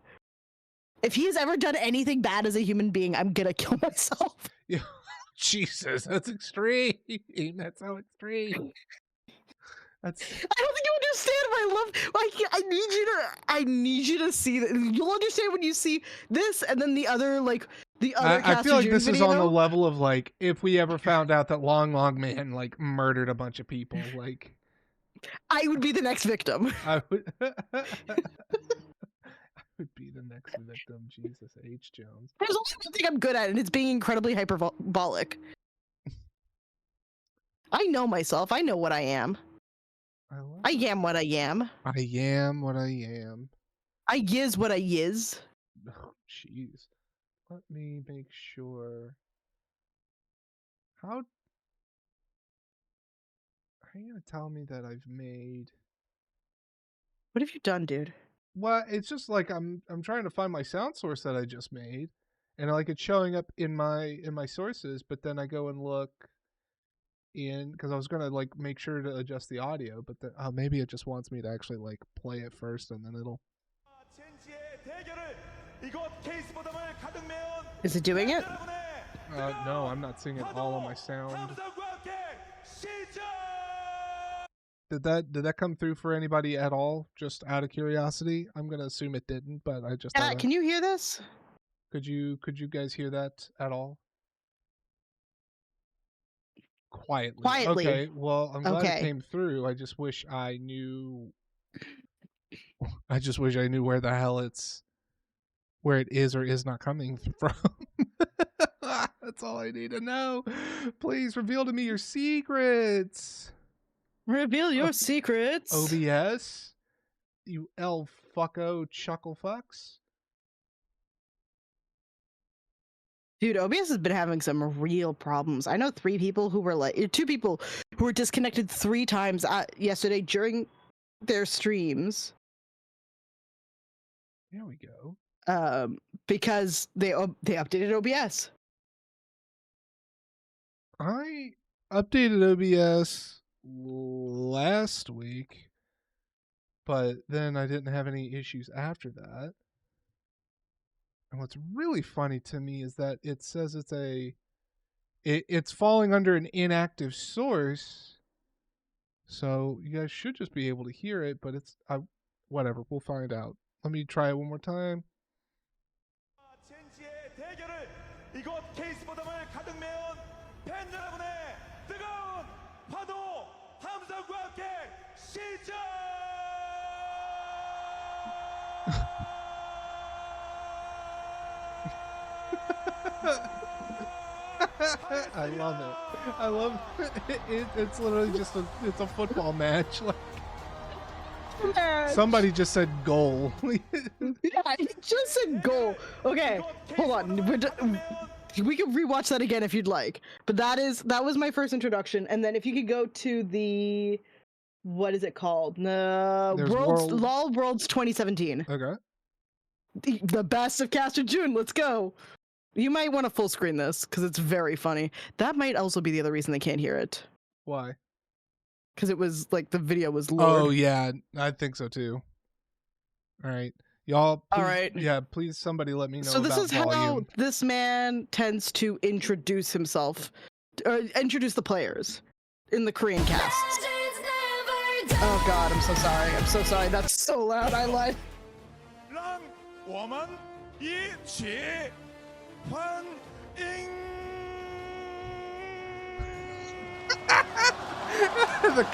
If he has ever done anything bad as a human being, I'm gonna kill myself. Jesus, that's extreme. That's so extreme. That's I don't think you understand what I love. I need you to see that. You'll understand when you see this and then the other I Caster feel like June this is video. on the level of like if we ever found out that Long Man like murdered a bunch of people, like I would be the next victim. I would I would be the next victim. Jesus H. Jones. There's only one thing I'm good at, and it's being incredibly hyperbolic. I know myself. I know what I am. I am what I am. I am what I am. I yiz what I yiz. Oh, jeez. Let me make sure. How are you gonna tell me that I've made? What have you done, dude? Well, it's just like I'm trying to find my sound source that I just made, and like it's showing up in my sources, but then I go and look in because I was gonna like make sure to adjust the audio, but then maybe it just wants me to actually like play it first, and then it'll. Is it doing it? No, I'm not seeing it all on my sound. Did that come through for anybody at all? Just out of curiosity, I'm gonna assume it didn't, but I just. thought Can you hear this? Could you guys hear that at all? Quietly. Quietly. Okay. Well, I'm glad it Okay. came through. I just wish I knew. I just wish I knew where the hell where it is or is not coming from. That's all I need to know. Please reveal to me your secrets. Reveal your secrets. OBS, you fucko chuckle fucks. Dude, OBS has been having some real problems. I know two people who were disconnected 3 times yesterday during their streams. There we go. Because they updated OBS. I updated OBS last week, but then I didn't have any issues after that. And what's really funny to me is that it says it's falling under an inactive source. So you guys should just be able to hear it, but it's whatever, we'll find out. Let me try it one more time. I love it. I love it. It's literally just it's a football match. Like somebody just said goal. Yeah, it just said goal. Okay, hold on. We can rewatch that again if you'd like. But that was my first introduction. And then if you could go to the what is it called? LOL Worlds 2017. Okay. The best of Caster June. Let's go. You might want to full screen this because it's very funny. That might also be the other reason they can't hear it. Why? Because it was like the video was lowered. Oh yeah, I think so too. All right, y'all. Please, All right. Yeah, please somebody let me know. So this about is how volume. this man tends to introduce himself, or introduce the players in the Korean casts. Oh God, I'm so sorry. I'm so sorry. That's so loud. I lied. 让我们一起欢迎 The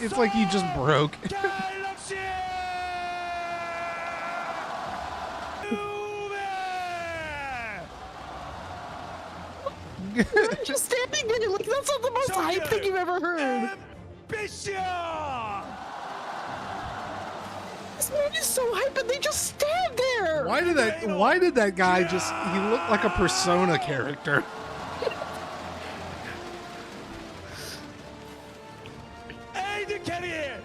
it's like he just broke. 갤럭시 I'm just standing there like that's not the most hype thing you've ever heard. 앰비션. This man is so hype, and they just stand there. Why did that guy just? He looked like a Persona character. Hey, the carrier!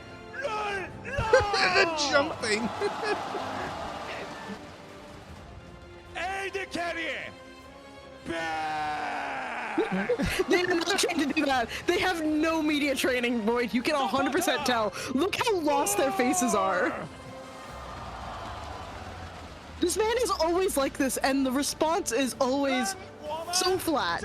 Run! The jumping. Hey, the carrier! They have not trained to do that. They have no media training, Void. You can 100% tell. Look how lost their faces are. This man is always like this, and the response is always so flat.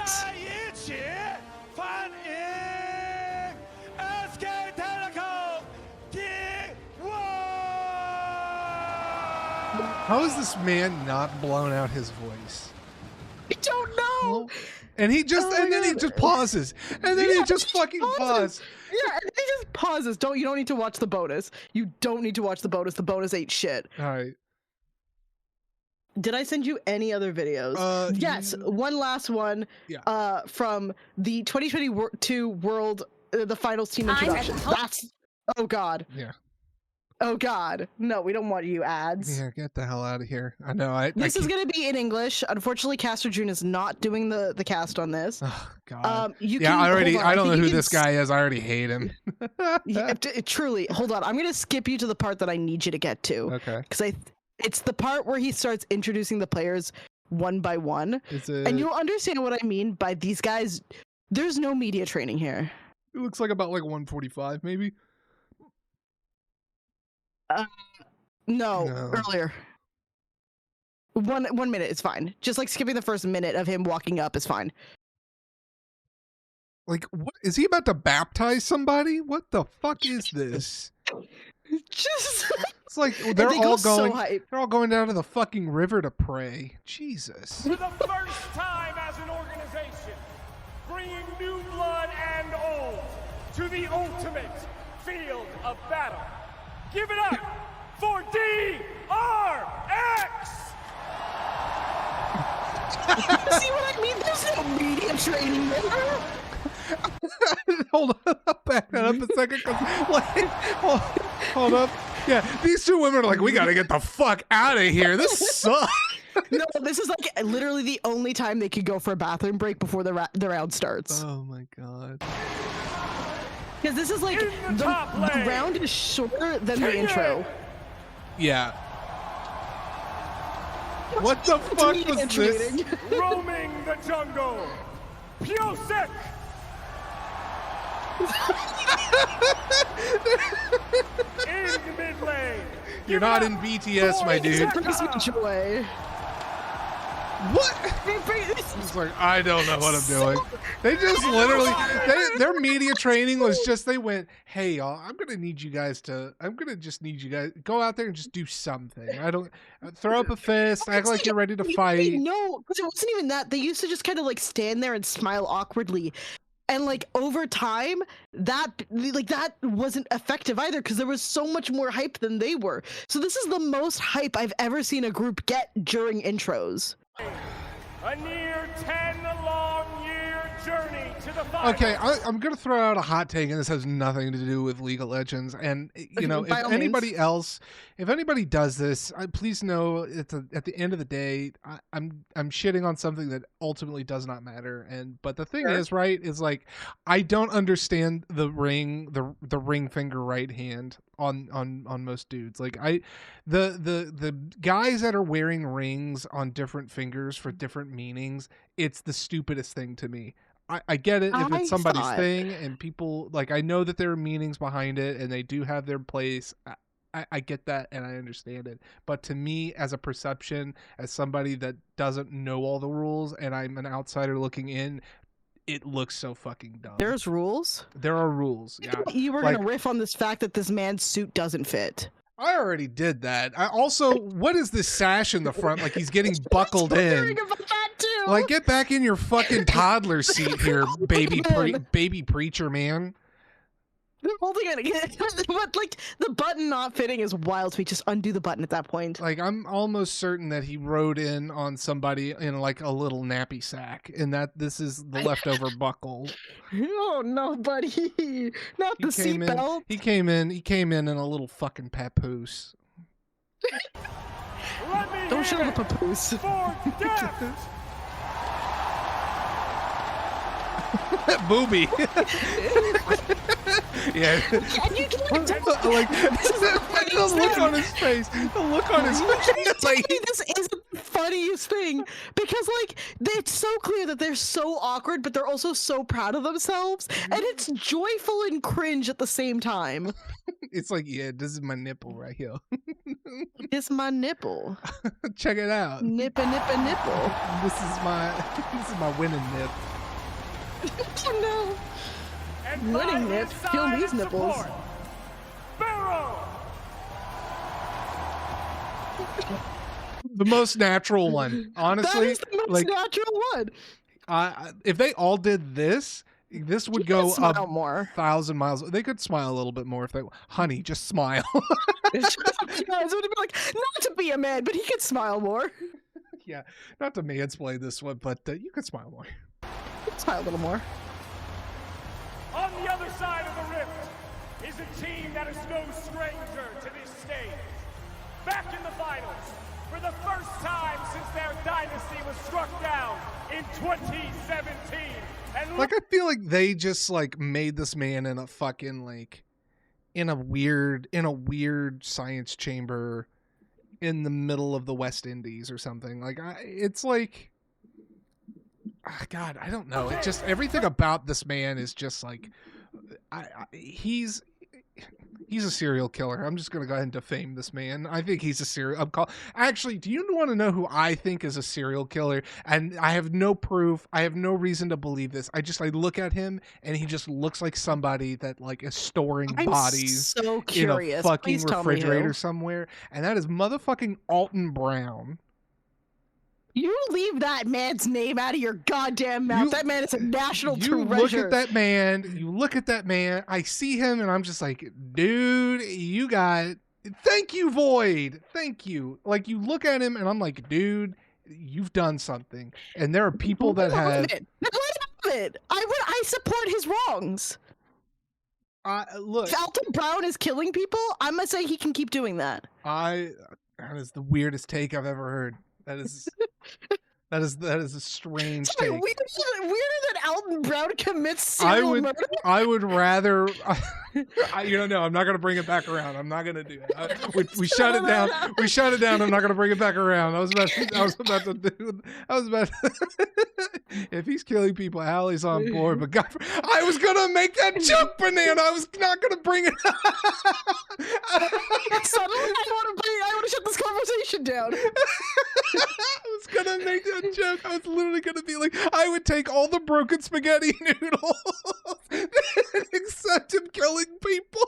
How is this man not blown out his voice? I don't know. And he just, and then he just pauses, and then he just fucking pauses. Yeah, and he just pauses. You don't need to watch the bonus. You don't need to watch the bonus. The bonus ain't shit. All right. Did I send you any other videos? Yes, one last one. Yeah. From the 2022 World, the finals team introduction. That's. Oh God. Yeah. Oh God. No, we don't want you ads. Yeah, get the hell out of here. I know. This is gonna be in English. Unfortunately, Caster June is not doing the cast on this. Oh God. I I don't know who this guy is. I already hate him. Yeah, truly. Hold on. I'm gonna skip you to the part that I need you to get to. Okay. Because it's the part where he starts introducing the players one by one, and you'll understand what I mean by these guys. There's no media training here. It looks like about like 145, maybe. No, earlier. 1 minute is fine. Just like skipping the first minute of him walking up is fine. Like, what is he about to baptize somebody? What the fuck is this? Just it's like they're all going. So they're all going down to the fucking river to pray. Jesus. For the first time as an organization, bringing new blood and old to the ultimate field of battle. Give it up for DRX! See what I mean? There's no media training there. Hold on, I'll back that up a second. Like, hold up. Yeah, these two women are like, we gotta get the fuck out of here. This sucks. No, this is like literally the only time they could go for a bathroom break before the round starts. Oh my God. Because this is like the round is shorter than the intro. Yeah. What the fuck was this? Roaming the jungle, Pyosek! In the mid lane. You're not in BTS, my dude. It brings me joy. What? It's like, I don't know what I'm doing. They just literally, their media training was just, they went, hey y'all, I'm gonna just need you guys, go out there and just do something. Throw up a fist, act like you're ready to fight. No, because it wasn't even that. They used to just kind of like stand there and smile awkwardly. And like over time, that wasn't effective either because there was so much more hype than they were. So this is the most hype I've ever seen a group get during intros. A near 10-long-year journey to the final. Okay, I'm gonna throw out a hot take, and this has nothing to do with League of Legends. And you know, if anybody does this, please know at the end of the day, I'm shitting on something that ultimately does not matter. But the thing is, right, is like I don't understand the ring finger right hand on most dudes. Like the guys that are wearing rings on different fingers for different meanings, it's the stupidest thing to me. I get it if it's somebody's thing and people like, I know that there are meanings behind it and they do have their place. I get that and I understand it. But to me, as a perception, as somebody that doesn't know all the rules and I'm an outsider looking in, it looks so fucking dumb. There's rules? There are rules, yeah. You were going to riff on this fact that this man's suit doesn't fit. I already did that. What is this sash in the front? Like he's getting buckled in. About that too. Like, get back in your fucking toddler seat here, baby preacher man. They're holding it again. But like the button not fitting is wild to me. Just undo the button at that point. Like I'm almost certain that he rode in on somebody in like a little nappy sack, and that this is the leftover buckle. Oh no, buddy! Not the seatbelt. He came in in a little fucking papoose. Let me Don't show hear the it papoose. for Deft. Booby. Yeah. And you can't Like the look on his face. The look on his face. It's like this is the funniest thing because like it's so clear that they're so awkward but they're also so proud of themselves and it's joyful and cringe at the same time. it's like, yeah, this is my nipple right here. It's my nipple. Check it out. Nipple. This is my winning nip. Oh no. And Winning by nip. his Kill side these of nipples. support, Barrow. The most natural one, honestly. That is the most like, natural one. if they all did this would You go can smile a more. 1,000 miles. They could smile a little bit more if they. Honey, just smile. Yeah, it would be like not to be a man, but he could smile more. Yeah, not to mansplain this one, but you could smile more. Smile a little more. On the other side of the rift is a team that is no stranger to this stage. Back in the finals for the first time since their dynasty was struck down in 2017. And Like I feel like they just like made this man in a fucking like in a weird science chamber in the middle of the West Indies or something. Like it's like God, I don't know. It just everything about this man is just like he's a serial killer. I'm just gonna go ahead and defame this man. I think he's a serial. Actually, do you want to know who I think is a serial killer? And I have no proof. I have no reason to believe this. I look at him and he just looks like somebody that like is storing I'm bodies so in curious. a fucking Please tell me refrigerator who. somewhere. And that is motherfucking Alton Brown. You leave that man's name out of your goddamn mouth. That man is a national You treasure. look at that man. You look at that man. I see him, and I'm just like, dude, you got. Thank you, Void. Thank you. Like you look at him, and I'm like, dude, you've done something. And there are people that have. I support his wrongs. Look, If Alton Brown is killing people, I'm gonna say he can keep doing that. that is the weirdest take I've ever heard. That is. That is a strange Wait, take. weirder than Alton Brown commits serial murder? I would rather. No, I'm not gonna bring it back around. I'm not gonna do it. We shut it down. We shut it down. I'm not gonna bring it back around. I was about to do. If he's killing people, Allie's on board. But God, I was gonna make that joke, Banana. I was not gonna bring it. Suddenly, I want to shut this conversation down. I was gonna make that joke. I was literally gonna be like, I would take all the broken spaghetti noodles except him killing people.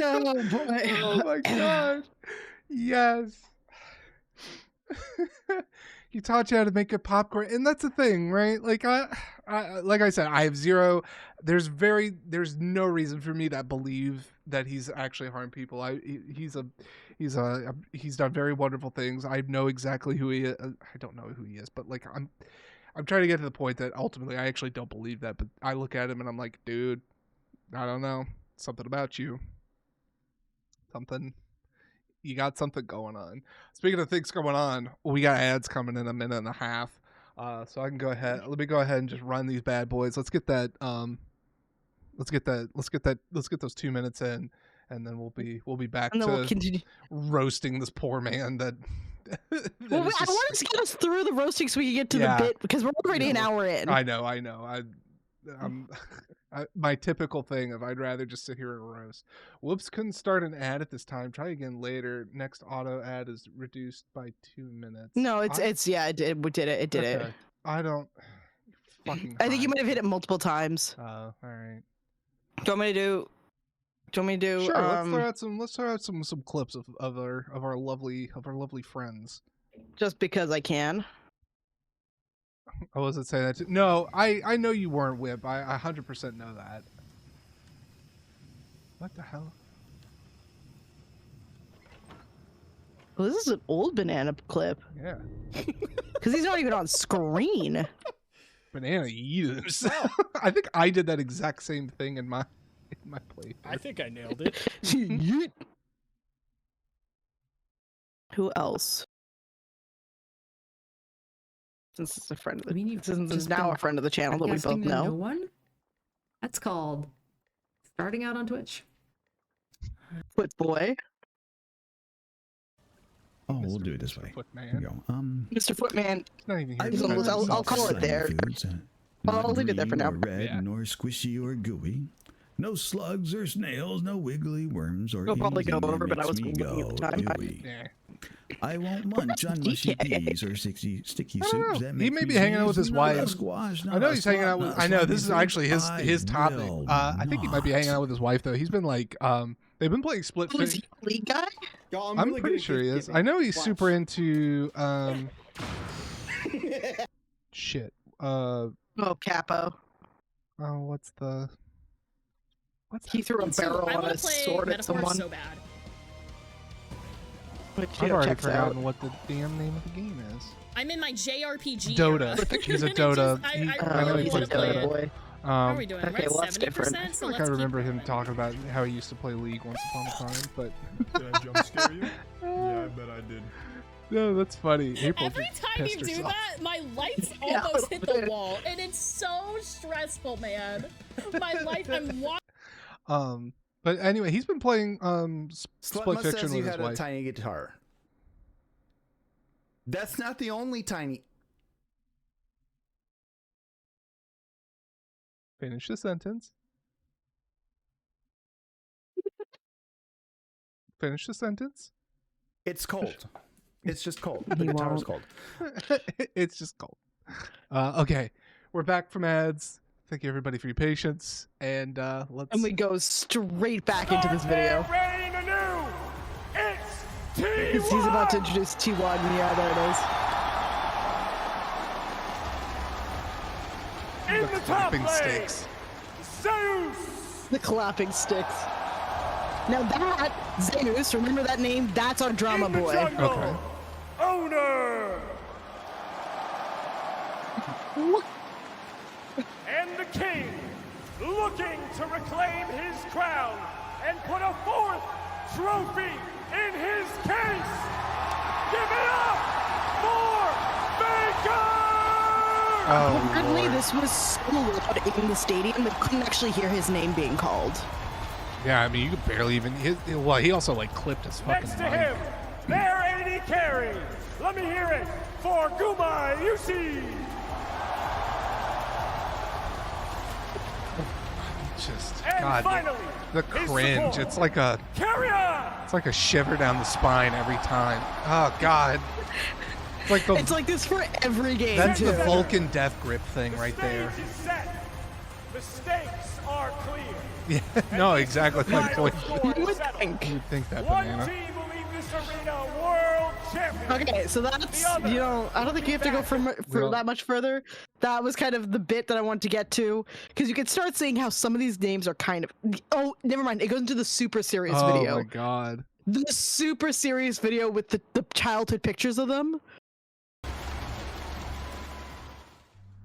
Oh boy. Oh my god. Yes. He taught you how to make a popcorn, and that's the thing, right? Like like I said, I have zero. There's no reason for me to believe that he's actually harmed people. He's done very wonderful things. I know exactly who he is. I don't know who he is, but like I'm trying to get to the point that ultimately I actually don't believe that. But I look at him and I'm like, dude, I don't know, something about you, something. You got something going on. Speaking of things going on, we got ads coming in a minute and a half. So I can go ahead. Let me go ahead and just run these bad boys. Let's get that. Let's get those 2 minutes in, and then we'll be back And then to we'll continue. roasting this poor man. That. Well, I want to get us through the roasting so we can get to the bit because we're already an hour in. I know. My typical thing of I'd rather just sit here and roast. Whoops, couldn't start an ad at this time. Try again later. Next auto ad is reduced by 2 minutes. No, it did. We did it. It did it. I don't. Fucking. I think you might have hit it multiple times. All right. Do you want me to do? Sure. Let's throw out some clips of our lovely friends. Just because I can. I wasn't saying that. No, I know you weren't Whip. I 100% know that. What the hell? Well, this is an old banana clip. Yeah. Because he's not even on screen. Banana yeeted himself. I think I did that exact same thing in my play. I think I nailed it. Yeet. Who else? Since it's a friend of the, I mean, you've since it's just now been a friend of the channel that we both podcasting to No know. one? That's called starting out on Twitch. Foot boy, Oh, we'll do it this way. Here we Footman. go. Mr. Footman. He's not even I here. He's to on defend the- I'll himself. call it there. Foods, I'll not leave it there for green now. Or red, Yeah. nor squishy or gooey. No slugs or snails, no wiggly worms or We'll probably go anything that over, but I makes was me looking at the go time. ooey. Yeah. I won't munch on mushy DK. peas or sticky I don't soups. know. That He make may me be hanging out with sneeze. his Not a wife. squash, I not know a he's hanging out squat, with. not I know slimy this is soup. actually I his topic. will I think he might be hanging not. out with his wife though. He's been like they've been playing split. Who is he, a league guy? Yo, I'm really pretty good at sure he gift is. giving. I know he's Watch. super into shit. Oh, Capo. Oh, what's He threw a barrel I on want a to play sword at Metaphor someone. so bad. Which, I've already checks forgotten out. what the damn name of the game is. I'm in my JRPG. Dota. era. He's a And it Dota. just- He- I know he really plays want to play Dota. it. Boy. How are Um, we doing? Okay, We're at well, that's 70%, different. so I let's think I keep remember him going. talking about how he used to play League once upon a time, but Did I jump scare you? Yeah, I bet I did. no, that's funny. April Every just time you pissed do herself. that, my lights Yeah, almost hit the literally. wall, and it's so stressful, man. My life, I'm But anyway, he's been playing Split Slutma Fiction says you with his had a wife. tiny guitar. That's not the only tiny. Finish the sentence. Finish the sentence. It's cold. It's just cold. The He guitar is won't. cold. It's just cold. Okay, we're back from ads. Thank you everybody for your patience, and let's. And we go straight back into this video. Reign anew. It's T1. He's about to introduce T1. Yeah, there it is. in the top clapping lane. sticks. Zeus. The clapping sticks. Now that, Zeus, remember that name? That's our drama in the boy. jungle. Okay. Owner. And the king, looking to reclaim his crown and put a fourth trophy in his case. Give it up for Faker! Oh, Apparently, Lord. this was so loud in the stadium that couldn't actually hear his name being called. Yeah, I mean, you could barely even. Well, he also like clipped his fucking Next to mic. him, their AD carry. Let me hear it for Gumai Yusi. Just And God, finally, the his cringe. support. It's like a Carrier. shiver down the spine every time. Oh God. It's like the It's like this for every game, that's too. the Vulcan death grip thing The right stage there. is set. The stakes are clear. Yeah, no, exactly. My Final point. score You is would settled. think. You'd think that One banana. team will leave this arena world champion. Okay, so that's, you know, I don't think you have to go for Well- that much further. That was kind of the bit that I wanted to get to, because you can start seeing how some of these names are kind of. Oh, never mind. It goes into the super serious Oh video. my God. The super serious video with the childhood pictures of them.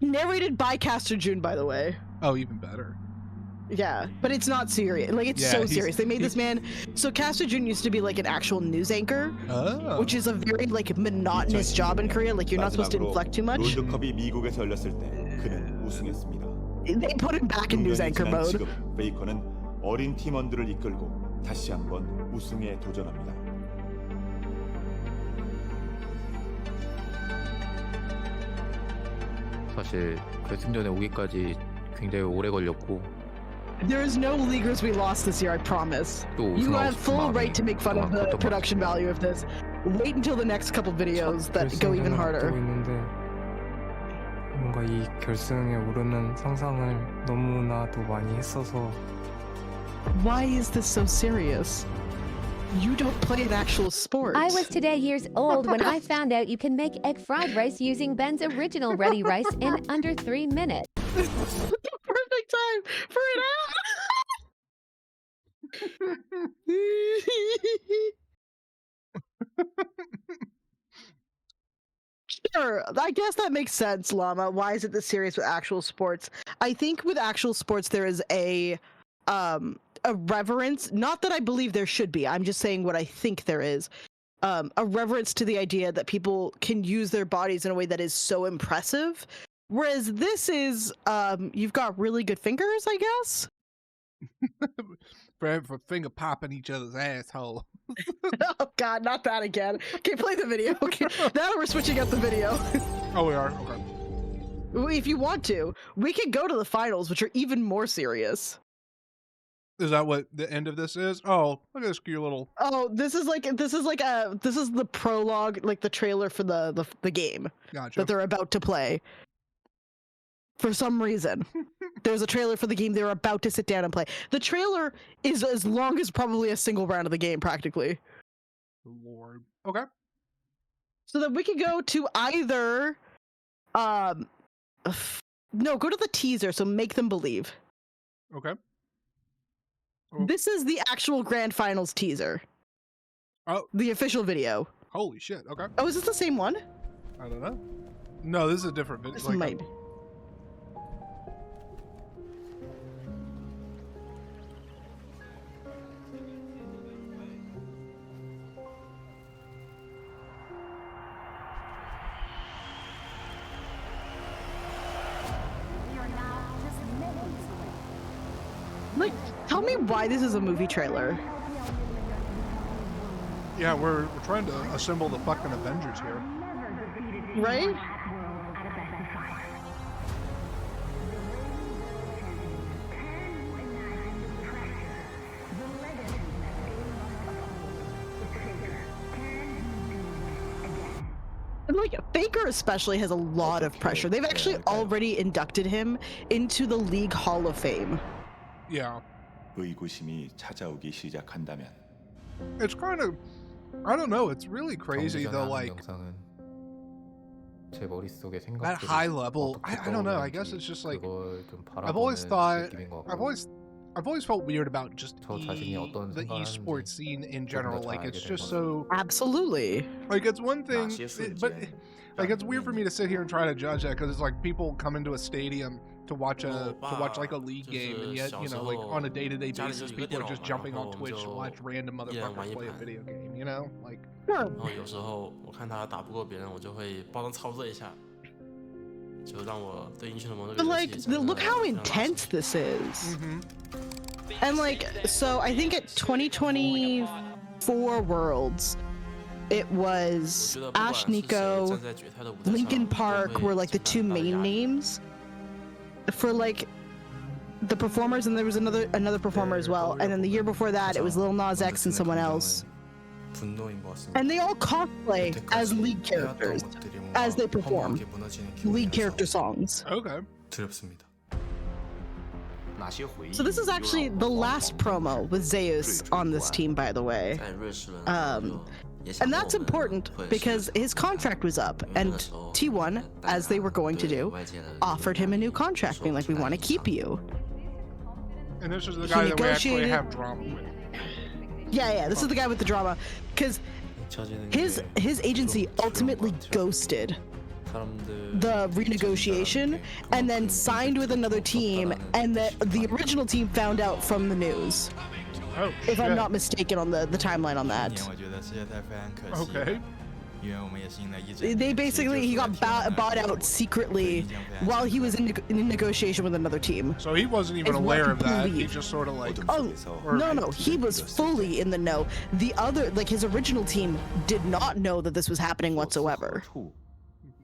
Narrated by Castor June, by the way. Oh, even better. Yeah, but it's not serious. Like, it's Yeah, so he's- serious. They made this man. So Castor June used to be like an actual news anchor, Oh. which is a very like monotonous job in Korea. Like, you're not supposed to inflect too much. 롤드컵이 미국에서 열렸을 때 그는 우승했습니다. They put him back in news 6년이 anchor 지난 mode. 지금 베이커는 어린 팀원들을 이끌고 다시 한번 우승에 도전합니다. 사실 결승전에 오기까지 굉장히 오래 걸렸고 There is no leaguers we lost this year, I promise. 또 You 우승하고 have 싶은 full 마음이 right to make fun of the 그만큼 production value of this. Wait until the next couple videos that go even harder. 있는데 뭔가 이 결승에 오르는 상상을 너무나도 많이 했어서 Why is this so serious? You don't play an actual sport. I was today years old when I found out you can make egg fried rice using Ben's original ready rice in under 3 minutes. This is the perfect time for an Sure, I guess that makes sense, Llama. Why is it this serious with actual sports? I think with actual sports there is a reverence. Not that I believe there should be. I'm just saying what I think there is. A reverence to the idea that people can use their bodies in a way that is so impressive. Whereas this is, you've got really good fingers, I guess. for finger popping each other's asshole. Oh God, not that again. Okay, play the video. Okay, now we're switching up the video. Oh, we are? Okay. If you want to, we can go to the finals, which are even more serious. Is that what the end of this is? Oh, look at this cute little. Oh, this is the prologue, like the trailer for the game Gotcha. that they're about to play. For some reason, there's a trailer for the game they're about to sit down and play. The trailer is as long as probably a single round of the game, practically. Lord. Okay. So then we can go to either, no, go to the teaser. So Make Them Believe. Okay. This is the actual grand finals teaser. Oh. The official video. Holy shit. Okay. Oh, is this the same one? I don't know. No, this is a different video. This might be. Like, tell me why this is a movie trailer. Yeah, we're trying to assemble the fucking Avengers here. Right? And like Faker especially has a lot of pressure. They've actually already inducted him into the League Hall of Fame. Yeah. 의구심이 찾아오기 시작한다면. It's kind of, I don't know, it's really crazy though, like that high level, I don't know, I guess it's just like, I've always thought, I've always felt weird about just the esports scene in general. Like it's just so absolutely like it's one thing, but like it's weird for me to sit here and try to judge that because it's like people come into a stadium to watch like a league game, and yet you know like on a day-to-day basis people are just jumping on Twitch to watch random motherfuckers play a video game. You know, like. 然后有时候我看他打不过别人，我就会帮他操作一下。 But like, look how intense this is. And like, so I think at 2024 Worlds, it was Ash Nico, Linkin Park were like the two main names for like the performers, and there was another performer as well. And then the year before that, it was Lil Nas X and someone else. And they all cosplay as lead characters as they perform lead character songs. Okay. So this is actually the last promo with Zeus on this team, by the way. And that's important because his contract was up, and T1, as they were going to do, offered him a new contract, being like, we want to keep you. And this is the guy that we actually have drama with. Yeah, this is the guy with the drama, because his agency ultimately ghosted the renegotiation and then signed with another team, and the original team found out from the news. Oh, if I'm not mistaken on the timeline on that. Okay. They basically, he got bought out secretly while he was in negotiation with another team. So he wasn't even aware of that. He just sort of like. Oh no, he was fully in the know. The other, like his original team, did not know that this was happening whatsoever.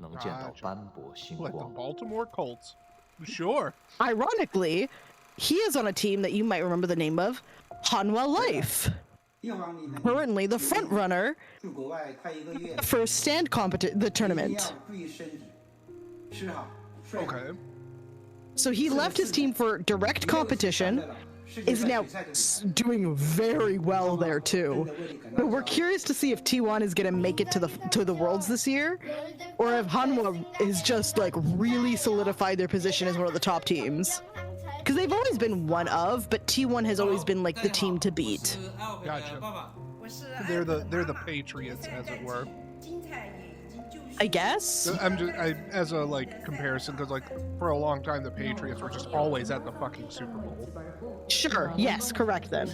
Gotcha. Like the Baltimore Colts. Sure. Ironically, he is on a team that you might remember the name of, Hanwha Life. Currently the front runner for stand the tournament. Okay. So he left his team for direct competition, is now doing very well there too. But we're curious to see if T1 is gonna make it to the Worlds this year, or if Hanwha is just like really solidified their position as one of the top teams. Because they've always been one of, but T1 has always been like the team to beat. Gotcha. They're the Patriots, as it were. I guess. As a like comparison, because like for a long time the Patriots were just always at the fucking Super Bowl. Sure. Yes. Correct then.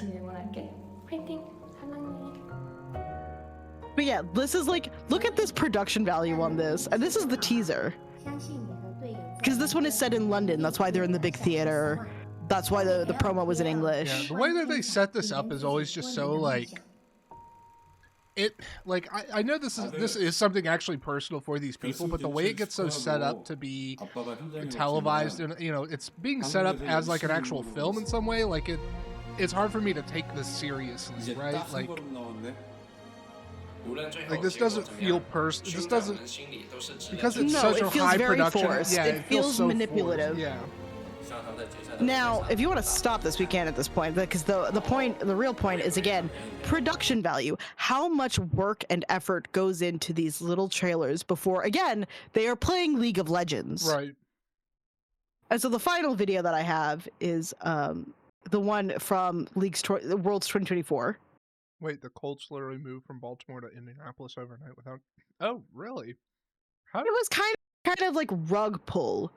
But yeah, this is like, look at this production value on this, and this is the teaser. Because this one is set in London. That's why they're in the big theater. That's why the promo was in English. Yeah, the way that they set this up is always just so like. I know this is something actually personal for these people, but the way it gets so set up to be televised, and it's being set up as like an actual film in some way. Like it's hard for me to take this seriously, right? Like this doesn't feel personal. This doesn't, because it's such a high production. Forced. Yeah, it feels so manipulative. Forced. Yeah. Now, if you want to stop this, we can at this point, because the real point is, again, production value. How much work and effort goes into these little trailers before, again, they are playing League of Legends. Right. And so the final video that I have is the one from World's 2024. Wait, the Colts literally moved from Baltimore to Indianapolis overnight without... Oh, really? It was kind of like rug pull.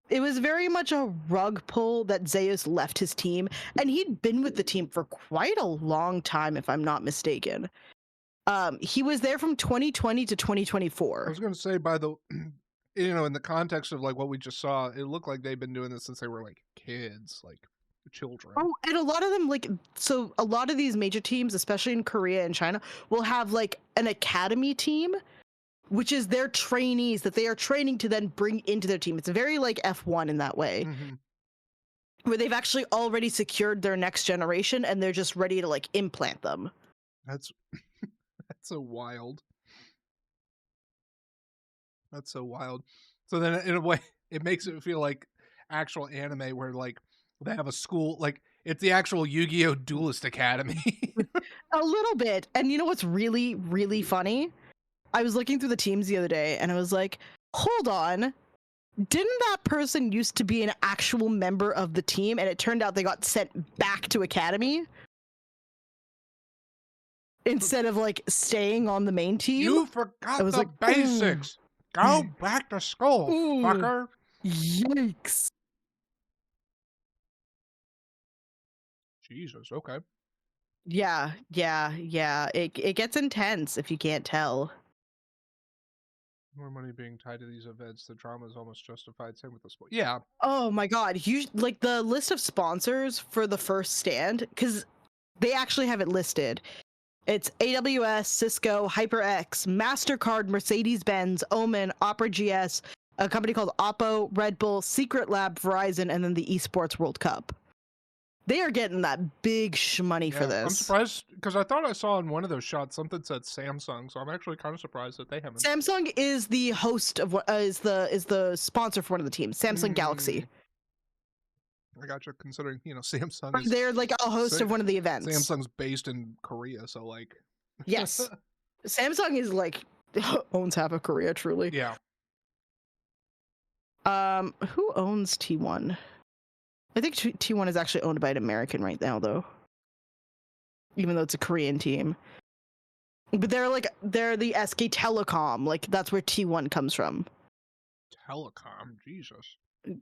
It was very much a rug pull that Zeus left his team, and he'd been with the team for quite a long time, if I'm not mistaken. He was there from 2020 to 2024. I was going to say, by the, in the context of like what we just saw, it looked like they've been doing this since they were like kids, like children. Oh, and a lot of them, so a lot of these major teams, especially in Korea and China, will have like an academy team, which is their trainees that they are training to then bring into their team. It's very like F1 in that way, where they've actually already secured their next generation and they're just ready to like implant them. That's so wild. That's so wild. So then in a way, it makes it feel like actual anime where like they have a school, like it's the actual Yu-Gi-Oh! Duelist Academy. A little bit. And you know what's really, really funny? I was looking through the teams the other day and I was like, hold on. Didn't that person used to be an actual member of the team and it turned out they got sent back to Academy? Instead of like staying on the main team? You forgot the basics. Go back to school, fucker. Yikes. Jesus, okay. Yeah. It gets intense if you can't tell. More money being tied to these events, the drama is almost justified. Same with the sport. Yeah. Oh my god, like the list of sponsors for the first stand, because they actually have it listed. It's AWS, Cisco, HyperX, MasterCard, Mercedes-Benz, Omen, Opera GS, a company called Oppo, Red Bull, Secret Lab, Verizon, and then the Esports World Cup. They are getting that big shmoney for this. I'm surprised because I thought I saw in one of those shots something said Samsung, so I'm actually kind of surprised that they haven't. Samsung is the host of what is the sponsor for one of the teams, Samsung Galaxy. I got you. Considering Samsung is, they're like a host of one of the events. Samsung's based in Korea, so like yes, Samsung is like owns half of Korea, truly. Yeah. Who owns T1? I think T1 is actually owned by an American right now, though. Even though it's a Korean team. But they're the SK Telecom. Like, that's where T1 comes from. Telecom? Jesus.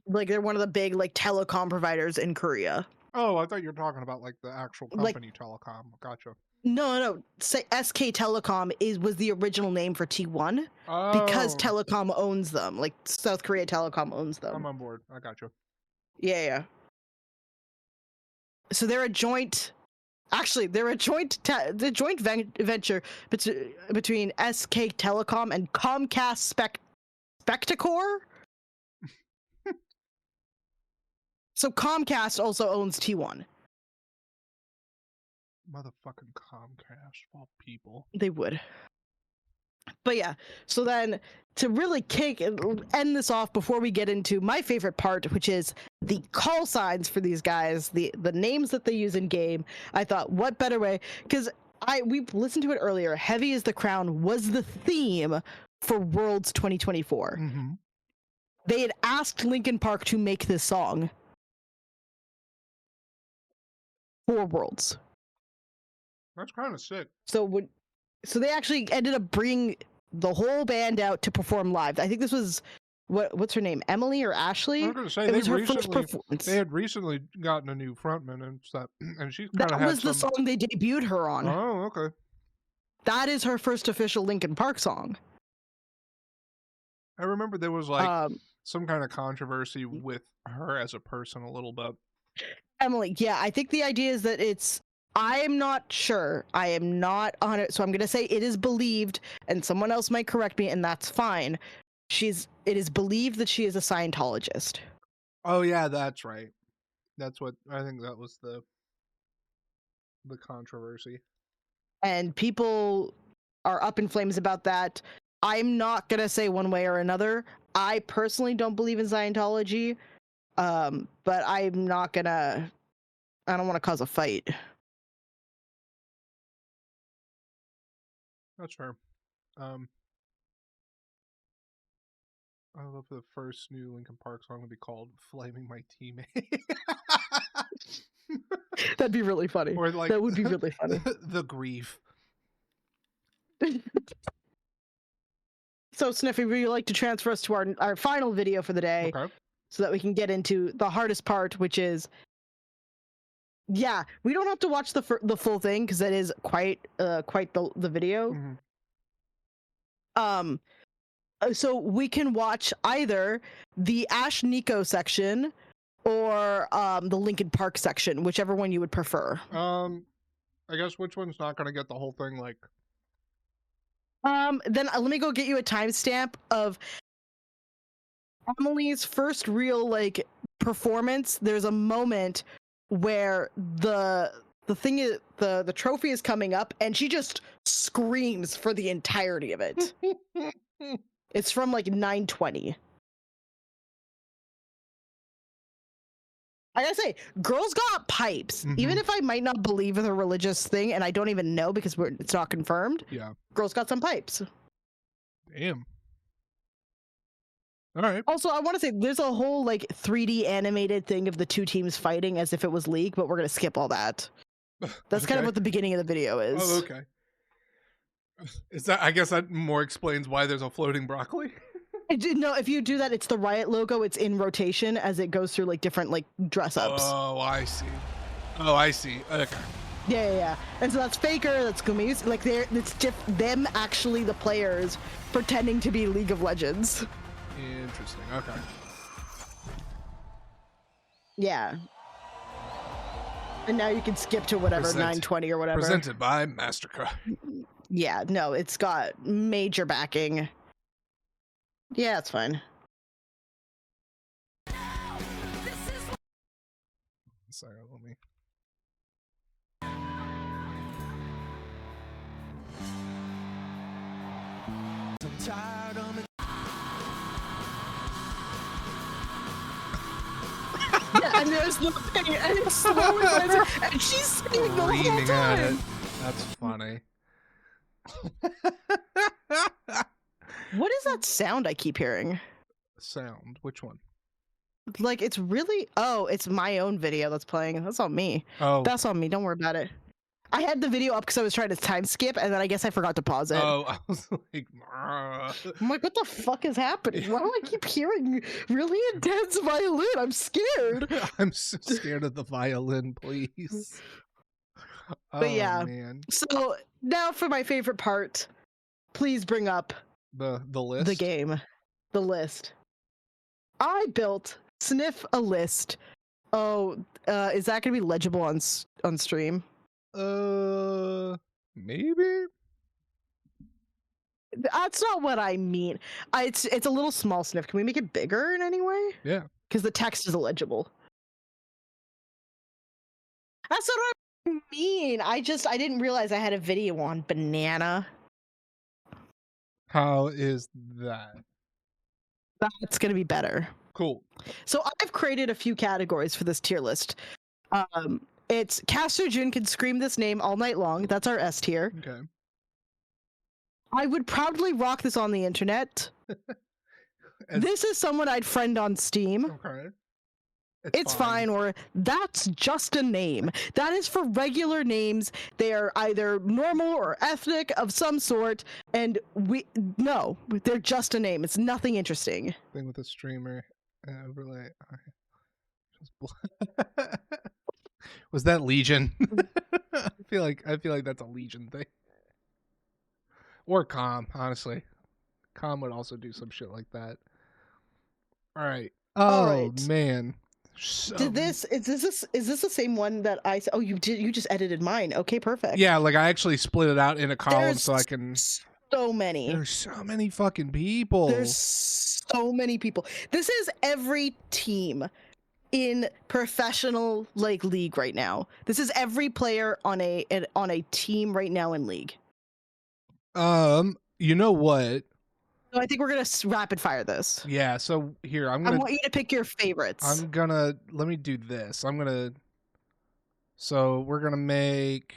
Like, they're one of the big, like, telecom providers in Korea. Oh, I thought you were talking about, like, the actual company Telecom. Gotcha. No. SK Telecom was the original name for T1. Oh. Because Telecom owns them. Like, South Korea Telecom owns them. I'm on board. I gotcha. Yeah. So they're a joint. Actually, they're a joint venture between SK Telecom and Comcast Spectacor. So Comcast also owns T1. Motherfucking Comcast, of all people. They would. But yeah, so then to really end this off before we get into my favorite part, which is the call signs for these guys, the names that they use in game, I thought, what better way? Because we listened to it earlier. Heavy is the Crown was the theme for Worlds 2024. Mm-hmm. They had asked Linkin Park to make this song for Worlds. That's kind of sick. So they actually ended up bringing the whole band out to perform live. I think this was what's her name, Emily or Ashley? I was gonna say it was her first performance. They had recently gotten a new frontman and stuff, and she's kind of That had was the some... song they debuted her on. Oh, okay. That is her first official Linkin Park song. I remember there was like some kind of controversy with her as a person a little bit. Emily, yeah, I think the idea is that I am not sure. I am not on it, so I'm going to say it is believed, and someone else might correct me, and that's fine. It is believed that she is a Scientologist. Oh yeah, that's right. That's what I think. That was the controversy. And people are up in flames about that. I'm not going to say one way or another. I personally don't believe in Scientology, but I'm not going to... I don't want to cause a fight. That's fair. I love the first new Linkin Park song would be called "Flaming My Teammate." That'd be really funny. Or like, that would be really funny. The grief. So, Sniffy, would you like to transfer us to our final video for the day, so that we can get into the hardest part, which is, yeah, we don't have to watch the full thing because that is quite the video. Mm-hmm. So we can watch either the Ash Nico section or the Linkin Park section, whichever one you would prefer. I guess which one's not gonna get the whole thing, like... Then let me go get you a timestamp of Emily's first real like performance. There's a moment where the thing is the trophy is coming up and she just screams for the entirety of it. It's from like 9:20. I gotta say, girls got pipes. Mm-hmm. Even if I might not believe in the religious thing, and I don't even know because it's not confirmed. Yeah. Girls got some pipes. Damn. All right. Also, I want to say there's a whole like 3D animated thing of the two teams fighting as if it was League, but we're gonna skip all that. That's kind of what the beginning of the video is. Oh, okay. Is that? I guess that more explains why there's a floating broccoli. No, if you do that, it's the Riot logo. It's in rotation as it goes through like different like dress ups. Oh, I see. Oh, I see. Okay. Yeah. And so that's Faker. That's Gumi. Like it's just them actually the players pretending to be League of Legends. Interesting. Okay. Yeah. And now you can skip to whatever 9:20 or whatever. Presented by MasterCard. Yeah. No, it's got major backing. Yeah, it's fine. Sorry, let me. Yeah, and there's the thing, and it's slowly rising, and she's singing the whole Screaming at it. time. That's funny. What is that sound I keep hearing? Sound? Which one? Like, it's really... Oh, it's my own video that's playing. That's on me. Oh. That's on me. Don't worry about it. I had the video up because I was trying to time skip, and then I guess I forgot to pause it. Oh, I was like... I'm like, what the fuck is happening? Why do I keep hearing really intense violin? I'm scared. I'm so scared of the violin, please. But yeah. Man. So, now for my favorite part. Please bring up... The list? The game. The list. I built Sniff a list. Oh, is that going to be legible on stream? Maybe? That's not what I mean. It's a little small, Sniff. Can we make it bigger in any way? Yeah. Because the text is illegible. That's not what I mean. I didn't realize I had a video on banana. How is that? That's going to be better. Cool. So I've created a few categories for this tier list. It's Caster Jun can scream this name all night long. That's our S tier. Okay. I would proudly rock this on the internet. This is someone I'd friend on Steam. Okay. It's fine, or that's just a name. That is for regular names. They are either normal or ethnic of some sort, and they're just a name. It's nothing interesting. Thing with a streamer overlay. Was that Legion? I feel like that's a Legion thing. Or Com, honestly. Com would also do some shit like that. All right. Oh man. So... Is this the same one that I? Oh, you just edited mine. Okay, perfect. Yeah, like I actually split it out in a column so I can. So many. There's so many fucking people. There's so many people. This is every team in professional league right now. This is every player on a team right now in league. You know what? So I think we're gonna rapid fire this. Yeah. So here I want you to pick your favorites. Let me do this. So we're gonna make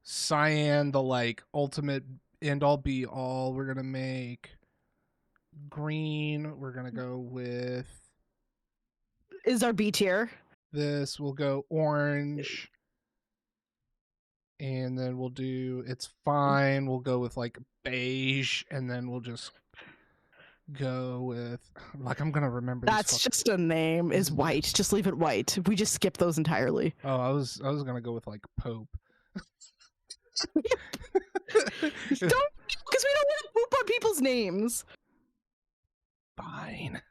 Cyan the ultimate end all be all. We're gonna make green. We're gonna go with. Is our B tier? This will go orange. And then we'll do it's fine. We'll go with beige, and then we'll just go with I'm gonna remember. That's just a name. Is white. Just leave it white. We just skip those entirely. Oh, I was gonna go with Pope. Because we don't want to poop on people's names. Fine.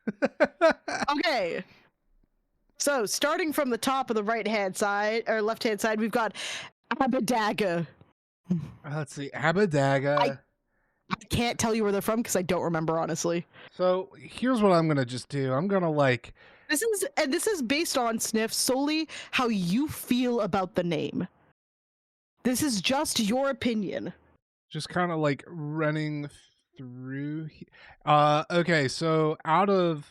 Okay. So starting from the top of the right-hand side or left-hand side, we've got Abbedagge. Let's see, Abbedagge. I can't tell you where they're from because I don't remember, honestly. So here's what I'm gonna just do. I'm gonna This is based on Sniff solely how you feel about the name. This is just your opinion. Just kind of running through. Okay, so out of.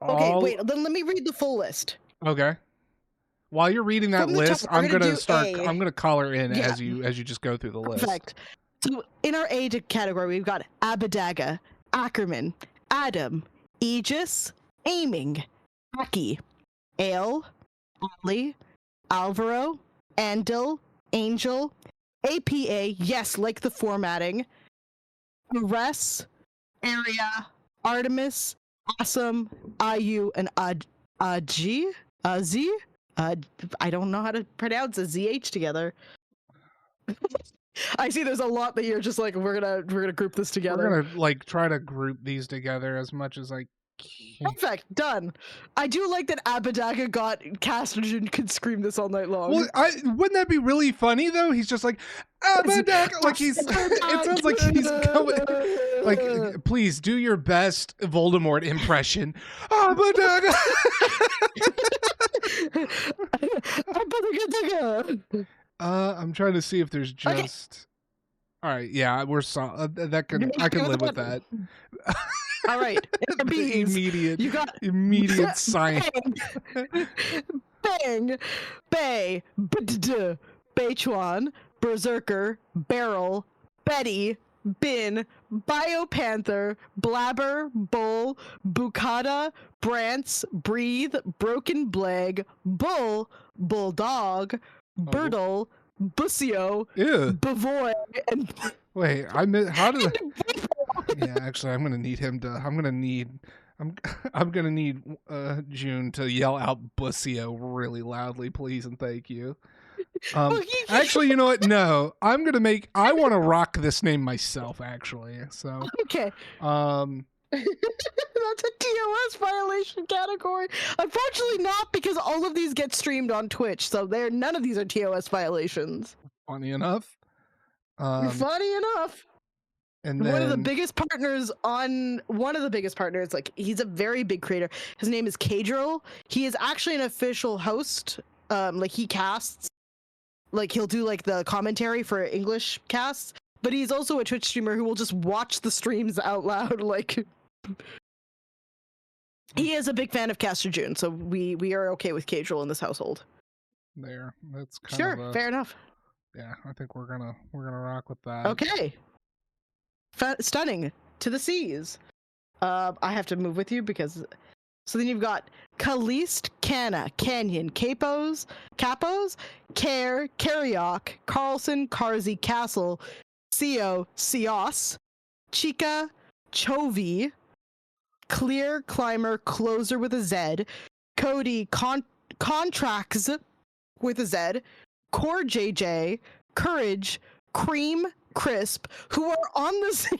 Okay, wait. Then let me read the full list. Okay. While you're reading that list, I'm gonna start. A. I'm gonna color in as you just go through the list. Perfect. So in our A category, we've got Abbedagge, Ackerman, Adam, Aegis, Aiming, Aki, Ale, Ali, Alvaro, Andil, Angel, APA. Yes, like the formatting. Res, Area, Artemis, Awesome, IU, and Aji. I don't know how to pronounce a ZH together. I see there's a lot that you're just we're gonna group this together. We're gonna try to group these together as much as I can. Perfect, done. I do like that Abbedagge got Castrogen could scream this all night long. Well, wouldn't that be really funny though? He's just Abbedagge, it sounds like he's going please do your best Voldemort impression. Abbedagge. I'm trying to see if there's just. All right, yeah, we're I can live with that. All right, immediate. You got immediate science. Bang, Bay, Beichuan, Berserker, Barrel, Betty, Bin, Biopanther, Blabber, Bull, Bukata, Brance, Breathe, Broken Bleg, Bull, Bulldog, Birdle, Bussio, Bavoy, and wait, how did yeah, actually I'm gonna need June to yell out Bussio really loudly, please and thank you. Actually, you know what? No, I want to rock this name myself, actually. So okay. That's a TOS violation category. Unfortunately not, because all of these get streamed on Twitch, so none of these are TOS violations. Funny enough. Funny enough. And then... one of the biggest partners, he's a very big creator. His name is Kadril. He is actually an official host. He casts, he'll do the commentary for English casts, but he's also a Twitch streamer who will just watch the streams out loud. He is a big fan of Castor June, so we are okay with Kadril in this household. That's kind sure, fair enough. Yeah, I think we're gonna rock with that. Okay. Stunning to the seas. I have to move with you because So then you've got Kalist, Canna, Canyon, Capos, Care, Carrioc, Carlson, Carzy, Castle, Cio, Cios, Chica, Chovy, Clear, Climber, Closer with a Z, Cody, Contracts with a Z, Core JJ, Courage, Cream, Crisp, who are on the same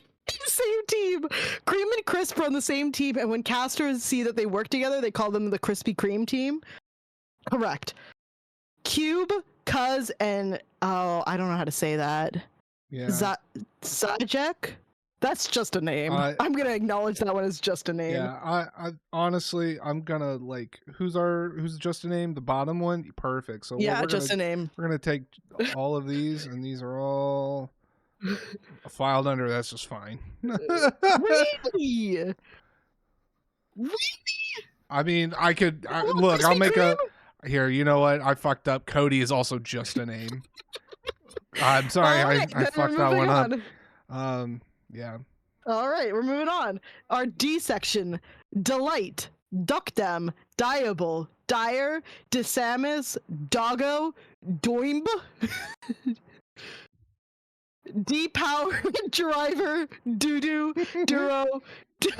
team. Cream and Crisp are on the same team, and when casters see that they work together, they call them the Krispy Kreme team. Correct. Cube, Cuz, and I don't know how to say that. Yeah. Zajek? That's just a name. I'm gonna acknowledge that one as just a name. Yeah, I honestly, I'm gonna like, who's just a name? The bottom one, perfect. So yeah, just a name. We're gonna take all of these, and these are all filed under. That's just fine. Really? I mean, I could look. I'll make a here. You know what? I fucked up. Cody is also just a name. I'm sorry. Right, I fucked that one up. Yeah. All right, we're moving on. Our D section: Delight, Duckdam, Diable, Dire, Desamus, Doggo, Doimb, D-Power, Driver, Doodoo, Duro.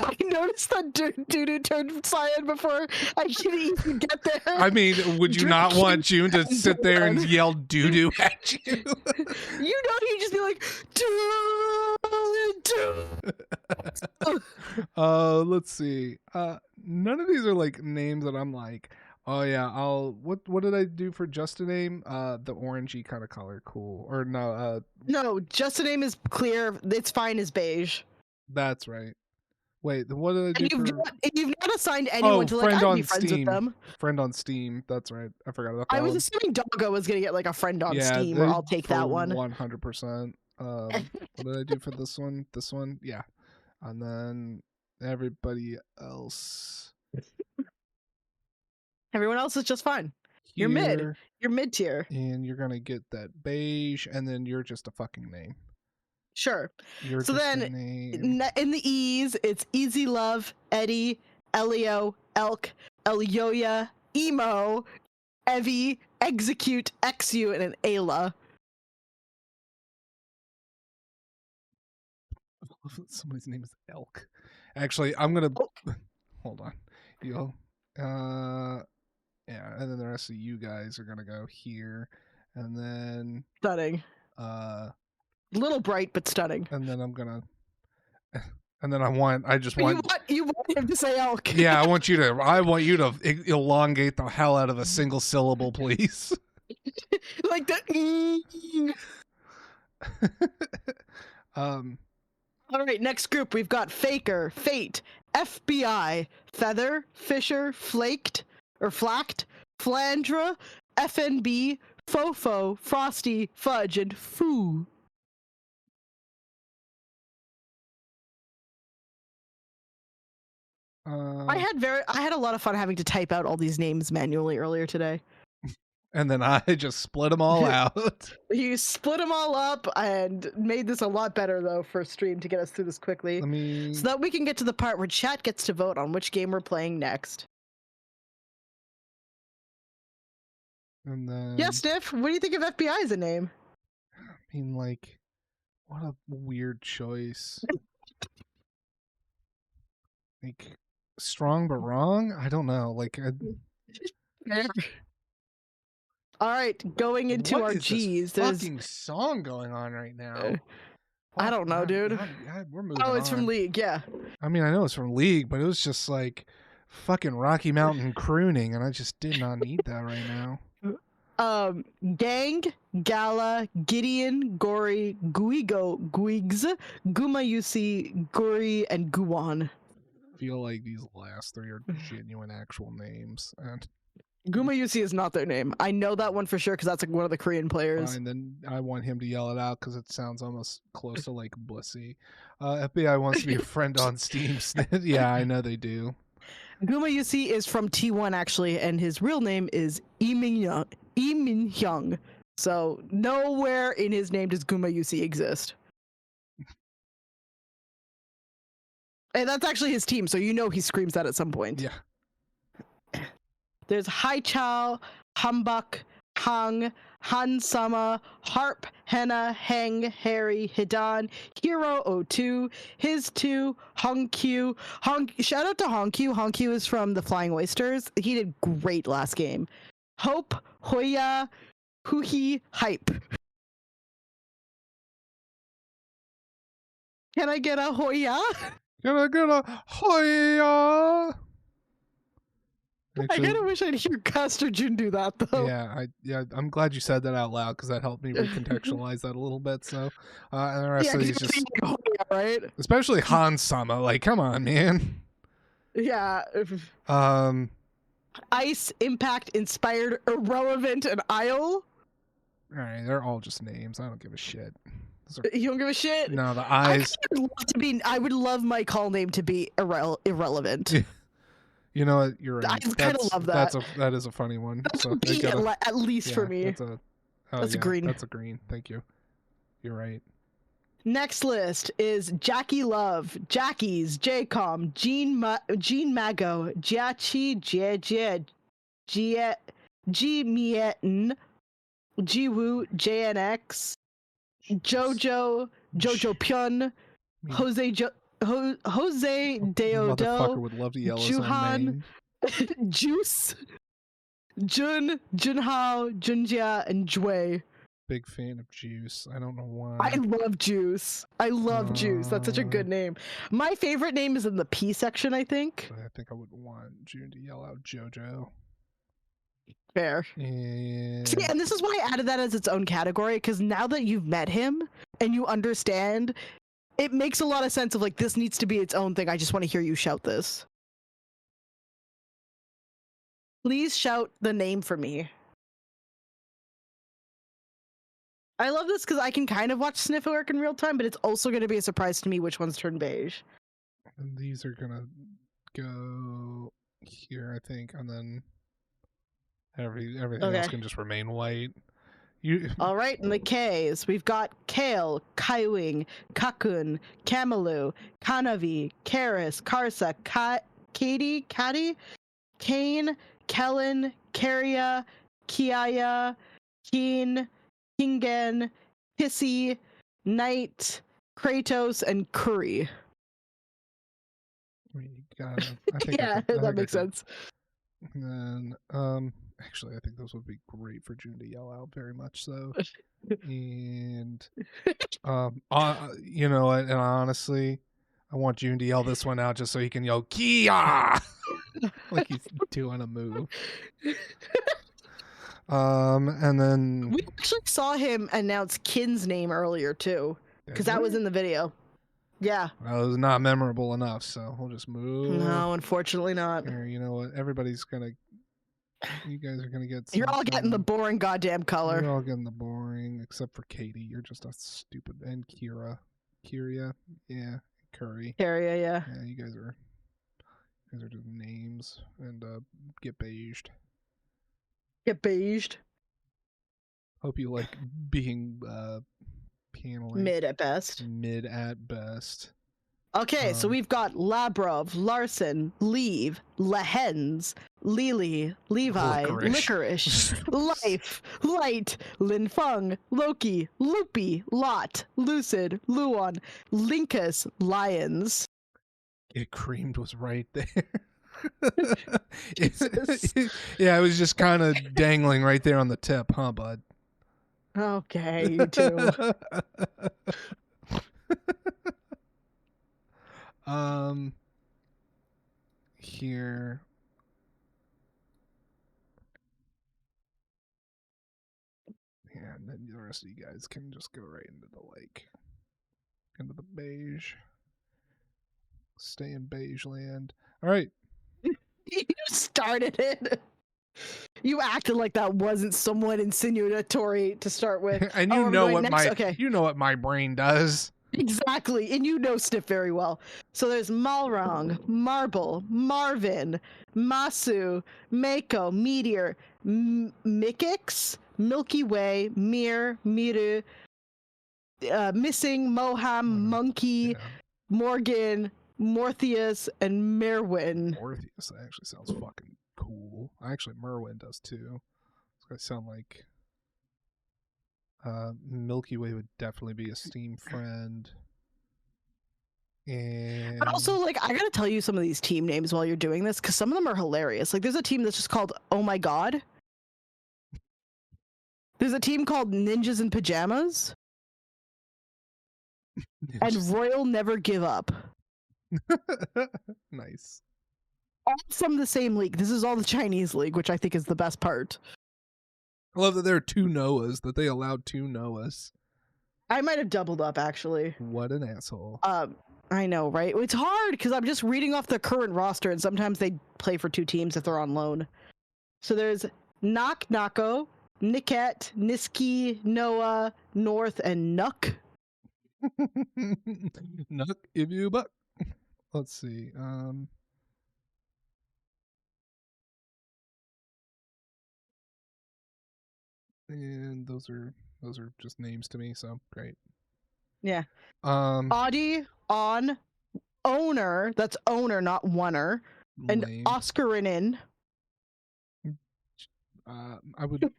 I noticed that Doodoo turned cyan before I could even get there. I mean, would you not want June to sit there and yell doo-doo at you? You know, he'd just be like, doo. Let's see. None of these are like names that I'm like, oh yeah, what did I do for just a name? The orangey kind of color, cool. Or no, no, just a name is clear. It's fine as beige. That's right. Wait, what did I do? You've not assigned anyone to like I'd be friends with them. Friend on Steam. That's right. I forgot about that. I was assuming Doggo was gonna get like a friend on Steam, or I'll take that one. 100%. What did I do for this one? This one, yeah. And then everybody else. Everyone else is just fine. You're mid. You're mid tier. And you're gonna get that beige, and then you're just a fucking name. Sure. You're so then in the E's, it's Easy Love, Eddie, Elio, Elk, Elioya, Emo, Evie, Execute, Exu, and an Ayla. Somebody's name is Elk. Actually, I'm gonna hold on. Yeah, and then the rest of you guys are gonna go here, and then stunning. Little bright but stunning. And then I'm gonna, and then I just want you want him to say Elk. Yeah, I want you to elongate the hell out of a single syllable, please. Like the. All right, next group we've got Faker, Fate, FBI, Feather, Fisher, Flaked or Flacked, Flandra, FNB, Fofo, Frosty, Fudge, and Foo. I had a lot of fun having to type out all these names manually earlier today. And then I just split them all out. You split them all up and made this a lot better, though, for stream to get us through this quickly. So that we can get to the part where chat gets to vote on which game we're playing next. And then... Yeah, Sniff, what do you think of FBI as a name? I mean, like, what a weird choice. Like, strong but wrong? I don't know. Like... All right, going into our G's. There's fucking song going on right now. I don't know, dude. We're moving Oh, it's on. from League, yeah. I mean, I know it's from League, but it was just like fucking Rocky Mountain crooning, and I just did not need that right now. Gang, Gala, Gideon, Gory, Guigo, Guigs, Gumayusi, Guri, and Guwan. I feel like these last three are genuine actual names, and Gumayusi is not their name. I know that one for sure because that's like one of the Korean players. fine, then I want him to yell it out because it sounds almost close to like Bussy. FBI wants to be a friend on Steam. Yeah, I know they do. Gumayusi is from T1 actually, and his real name is Lee Min Hyung. So nowhere in his name does Gumayusi exist. And that's actually his team, so you know he screams that at some point. Yeah. There's Haichao, Humbuk, Hung, Hansama, Harp, Henna, Heng, Harry, Hidan, Hero 02, His 2, Hongq. Shout out to Hongq. Hongq is from the Flying Oysters. He did great last game. Hope, Hoya, Huhi, Hype. Can I get a Hoya? Can I get a Hoya? I kind of wish I'd hear Caster Jun do that though. Yeah, I'm glad you said that out loud because that helped me recontextualize that a little bit. So, and the rest of these just, Hoya, right? especially Hansama, like, come on, man. Yeah. Ice, Impact, Inspired, Irrelevant, and Isle. All right, they're all just names. I don't give a shit. You don't give a shit? No, the eyes. I would love my call name to be irrelevant. You know what? You're right. I kind of love that. That is a funny one. So at least for me. That's a green. That's a green. Thank you. You're right. Next list is Jackie Love, Jackie's, JCOM, Jean Mago, Jiachi, Jie, Ji Mietin, Jiwoo, JNX, Jojo Pyun, Jose Deodo, motherfucker would love to yell his own name. Juice, Junhao, Junjia, and Jue. Big fan of Juice. I don't know why. I love Juice. I love Juice. That's such a good name. My favorite name is in the P section, I think. I think I would want June to yell out JoJo. Fair. And... See, and this is why I added that as its own category, because now that you've met him and you understand, it makes a lot of sense of like, this needs to be its own thing. I just want to hear you shout this. Please shout the name for me. I love this because I can kind of watch Sniff work in real time, but it's also going to be a surprise to me which ones turn beige. And these are going to go here, I think, and then everything else can just remain white. All right, in the Ks, we've got Kale, Kaiwing, Kakun, Kamalu, Kanavi, Karis, Karsa, Katie, Kane, Kellen, Karia, Kiaya, Keen, Kingen, Pissy, Knight, Kratos, and Curry. That makes sense. And then, actually, I think those would be great for June to yell out, very much so. And, you know what? And honestly, I want June to yell this one out just so he can yell Kia, like he's doing a move. And then we actually saw him announce Kin's name earlier too, because that was in the video. Yeah. Well, it was not memorable enough, so we'll just move. No, unfortunately not. Here, you know what? Everybody's gonna. You guys are gonna get. You're all getting the boring goddamn color. You're all getting the boring, except for Katie. You're just a stupid. And Kyria, yeah, Curry. Kyria, yeah. Yeah, you guys are just names, and get beiged. Get beiged. Hope you like being paneling. Mid at best. Okay, so we've got Labrov, Larson, Leave, Lehens, Lily, Levi, Licorice, Life, Light, Lin Feng, Loki, Loopy, Lot, Lucid, Luon, Linkus, Lions. It creamed was right there. Yeah, it was just kind of dangling right there on the tip, huh, bud? Okay, you too. Here. Yeah, and then the rest of you guys can just go right into the beige. Stay in beige land. All right. You started it. You acted like that wasn't somewhat insinuatory to start with. And you know what my brain does. Exactly, and you know Sniff very well. So there's Malrong, Marble, Marvin, Masu, Mako, Meteor, Mikix, Milky Way, Mir, Miru, Missing, Moham, Monkey, Morgan, Morpheus, and Merwin. Morpheus actually sounds fucking cool. Actually, Merwin does too. It's gonna sound like Milky Way would definitely be a Steam friend. And But also, like, I gotta tell you some of these team names while you're doing this, because some of them are hilarious. Like, there's a team that's just called Oh My God. There's a team called Ninjas in Pajamas. And Royal Never Give Up. Nice. All from the same league. This is all the Chinese league, which I think is the best part. I love that there are 2 Noahs, that they allowed 2 Noahs. I might have doubled up, actually. What an asshole. I know, right? It's hard because I'm just reading off the current roster, and sometimes they play for 2 teams if they're on loan. So there's Knock Nako, Niket, Niski, Noah, North, and Nuck. Nuck if you buck. Let's see. And those are just names to me, so great. Yeah. Audi, On, Owner, that's Owner, not Oneer, and lame. Oscarinin. I would.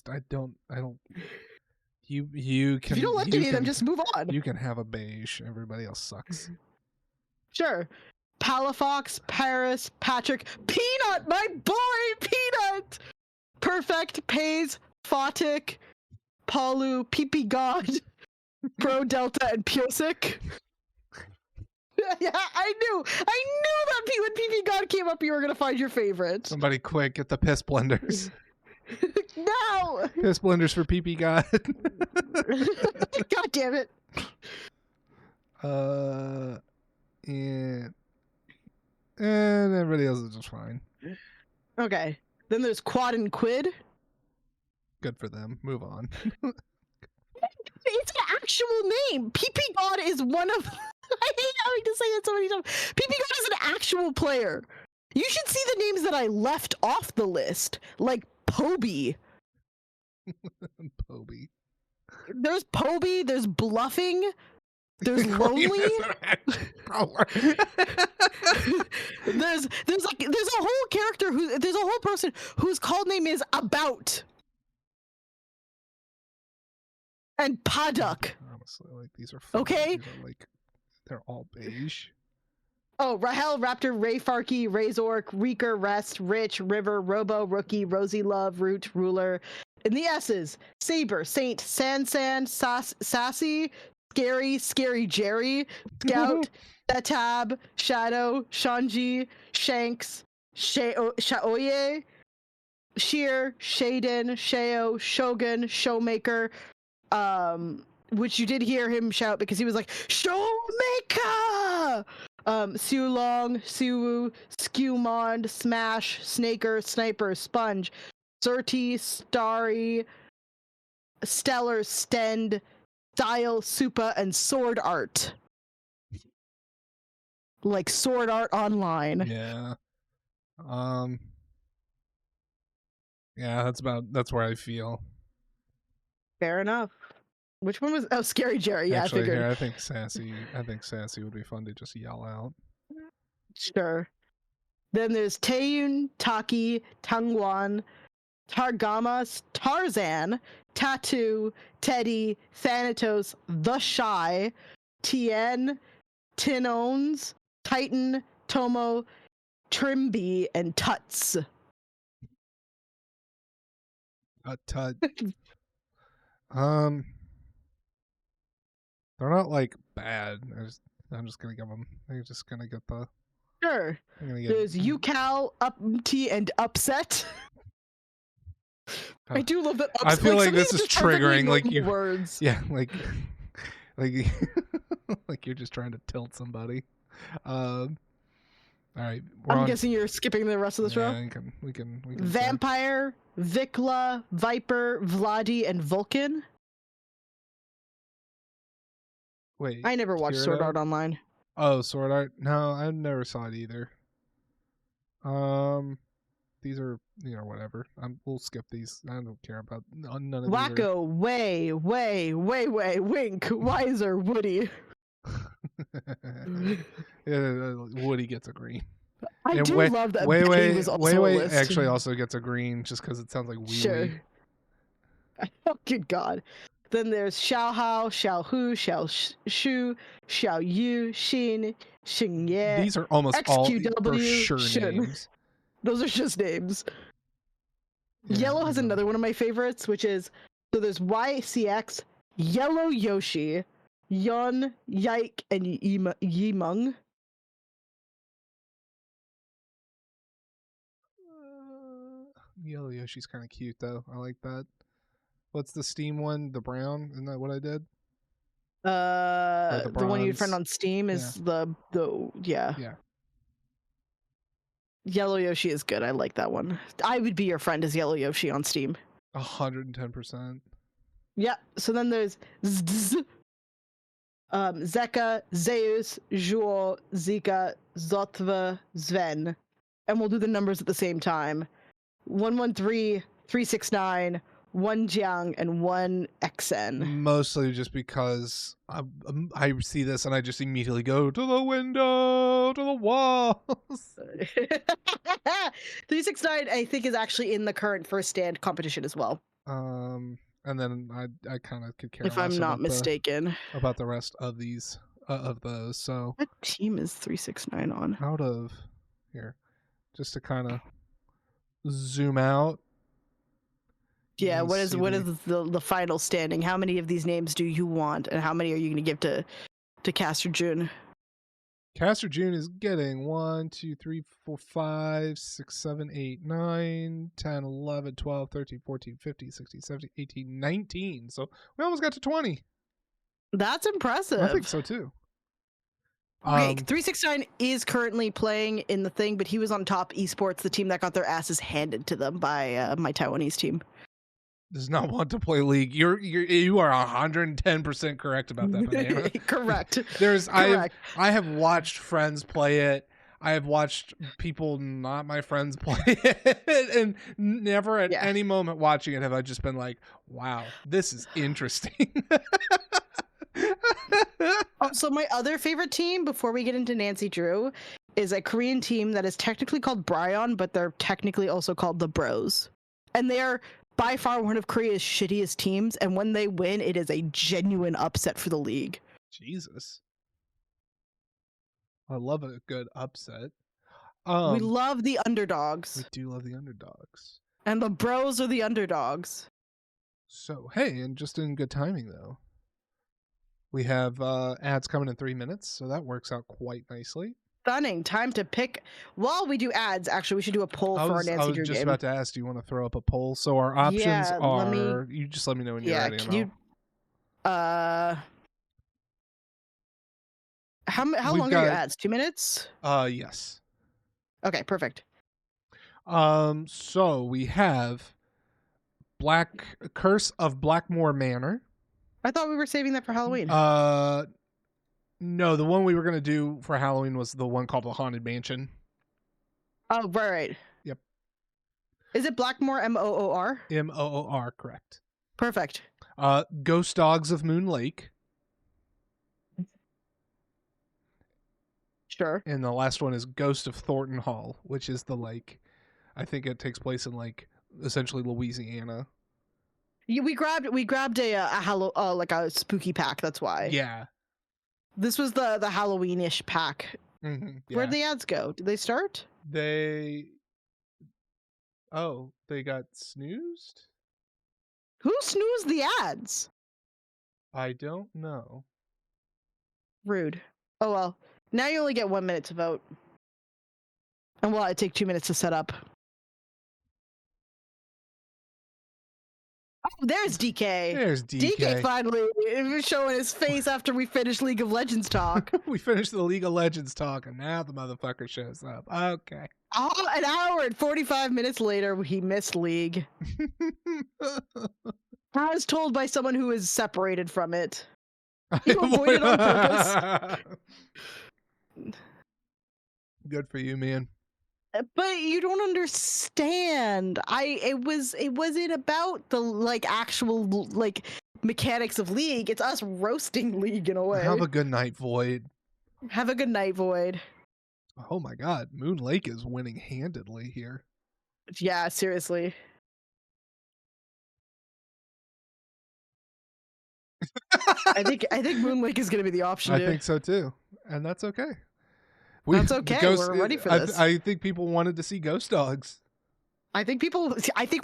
I don't. You can. If you don't like any of them, just move on. You can have a beige. Everybody else sucks. Sure. Palafox, Paris, Patrick, Peanut, my boy, Peanut. Perfect, Pays, Photic, Palu, PP God, Pro Delta, and Piosic. Yeah, I knew that when PP God came up, you were gonna find your favorite. Somebody quick, get the piss blenders. No! Piss blenders for PP God. God damn it. And everybody else is just fine. Okay. Then there's Quad and Quid. Good for them. Move on. It's an actual name. PP God is one of... I hate having to say it so many times. PP God is an actual player. You should see the names that I left off the list. Like Poby. Poby. There's Poby, there's Bluffing, there's Lonely. there's a whole character there's a whole person whose call name is About. And Paddock. Honestly, like these are okay. These are, like, they're all beige. Oh, Rahel, Raptor, Ray Farkey, Razork, Reeker, Rest, Rich, River, Robo, Rookie, Rosie Love, Root, Ruler. In the S's, Saber, Saint, Sansan, Sassy, Scary, Scary Jerry, Scout, Tab, Shadow, Shanji, Shanks, Shaoye, Sheer, Shaden, Shao, Shogun, Showmaker, which you did hear him shout because he was like, Showmaker! Siu Long, Siwu, Skewmond, Smash, Snaker, Sniper, Sponge, Surti, Starry, Stellar, Stend, Style, Supa, and Sword Art. Like Sword Art Online. Yeah. Yeah, that's where I feel. Fair enough. Which one was? Oh, Scary Jerry. Yeah, actually, I figured. Here, I think Sassy would be fun to just yell out. Sure. Then there's Taeyun, Taki, Tangwan, Targamas, Tarzan, Tattoo, Teddy, Thanatos, The Shy, Tien, Tinones, Titan, Tomo, Trimby, and Tuts. Tut. They're not like bad. I'm just gonna give them. They're just gonna get the. Sure. There's Ucal, Upty, and Upset. I do love that. I feel like this is triggering. Like you. Words. Yeah, like like you're just trying to tilt somebody. All right. I'm guessing you're skipping the rest of this row. We can. Vampire, Vikla, Viper, Vladi, and Vulcan. Wait. I never watched Sword Art Online. Oh, Sword Art? No, I never saw it either. These are, whatever. We'll skip these. I don't care about none of these. Wacko, Way, Wink, Wiser, Woody. Yeah, Woody gets a green. I And do love that Wei Betty Wei was also a Wei list. actually also gets a green just because it sounds like wee Sure. wee. Oh, good God. Then there's Xiao Hao, Xiao Hu, Xiao Shu, Xiao Yu, Xin, Xing Ye. These are almost all for XQW, sure Shen. names. Those are just names. Yeah, Yellow has another one of my favorites, which is so there's YCX, Yellow Yoshi, Yun, Yike, and Yimeng. Yellow Yoshi's kind of cute though. I like that. What's the Steam one? The brown? Isn't that what I did? The one you bronze. find on Steam is the yeah. Yeah. Yellow Yoshi is good. I like that one. I would be your friend as Yellow Yoshi on Steam. 110%. Yeah. So then there's Zeka, Zeus, Zhuo, Zika, Zotva, Sven. And we'll do the numbers at the same time. 113, 369, 1 Jiang, and 1 XN. Mostly just because I see this and I just immediately go to the window, to the walls. 369, I think, is actually in the current first stand competition as well. And then I kind of could care If less I'm not about mistaken. about the rest of these of those. So what team is 369 on? Out of here, just to kind of zoom out. Yeah, what is see the final standing? How many of these names do you want, and how many are you going to give to Caster June? Caster June is getting 1, 2, 3, 4, 5, 6, 7, 8, 9, 10, 11, 12, 13, 14, 15, 16, 17, 18, 19. So we almost got to 20. That's impressive. I think so too. Okay, 369 is currently playing in the thing, but he was on Top Esports, the team that got their asses handed to them by my Taiwanese team. Does not want to play League. You are 110% correct about that, Banana. Correct. I have watched friends play it. I have watched people not my friends play it, and never at any moment watching it have I just been like, "Wow, this is interesting." So my other favorite team, before we get into Nancy Drew, is a Korean team that is technically called Bryon, but they're technically also called the Bros, and they are by far one of Korea's shittiest teams, and when they win, it is a genuine upset for the league. Jesus. I love a good upset. We love the underdogs. We do love the underdogs. And the Bros are the underdogs. So, hey, and just in good timing, though. We have ads coming in 3 minutes, so that works out quite nicely. Stunning. Time to pick. While we do ads, actually, we should do a poll for our Nancy Drew game. I was just about to ask, do you want to throw up a poll? So our options are... You just let me know when you're ready. Can you... How long are your ads? 2 minutes? Yes. Okay, perfect. So we have Curse of Blackmore Manor. I thought we were saving that for Halloween. No, the one we were going to do for Halloween was the one called The Haunted Mansion. Oh, right. Yep. Is it Blackmore, M-O-O-R? M-O-O-R, correct. Perfect. Ghost Dogs of Moon Lake. Sure. And the last one is Ghost of Thornton Hall, which is I think it takes place in essentially Louisiana. Yeah, we grabbed a like a spooky pack. That's why. Yeah. This was the Halloween-ish pack. Mm-hmm, yeah. Where'd the ads go? Did they start? They got snoozed? Who snoozed the ads? I don't know. Rude. Oh well. Now you only get 1 minute to vote. And will it take 2 minutes to set up? Oh, there's DK. There's DK. DK finally showing his face after we finished League of Legends talk. We finished the League of Legends talk, and now the motherfucker shows up. Okay. Oh, an hour and 45 minutes later, he missed League. I was told by someone who is separated from it. You avoided on purpose. Good for you, man. But you don't understand. It wasn't about the actual mechanics of League. It's us roasting League in a way. Have a good night, Void. Have a good night, Void. Oh my God, Moon Lake is winning handedly here. Yeah, seriously. I think Moon Lake is going to be the option. I dude. think so too, and that's okay. That's okay. We're ready for this. I think people wanted to see Ghost Dogs. I think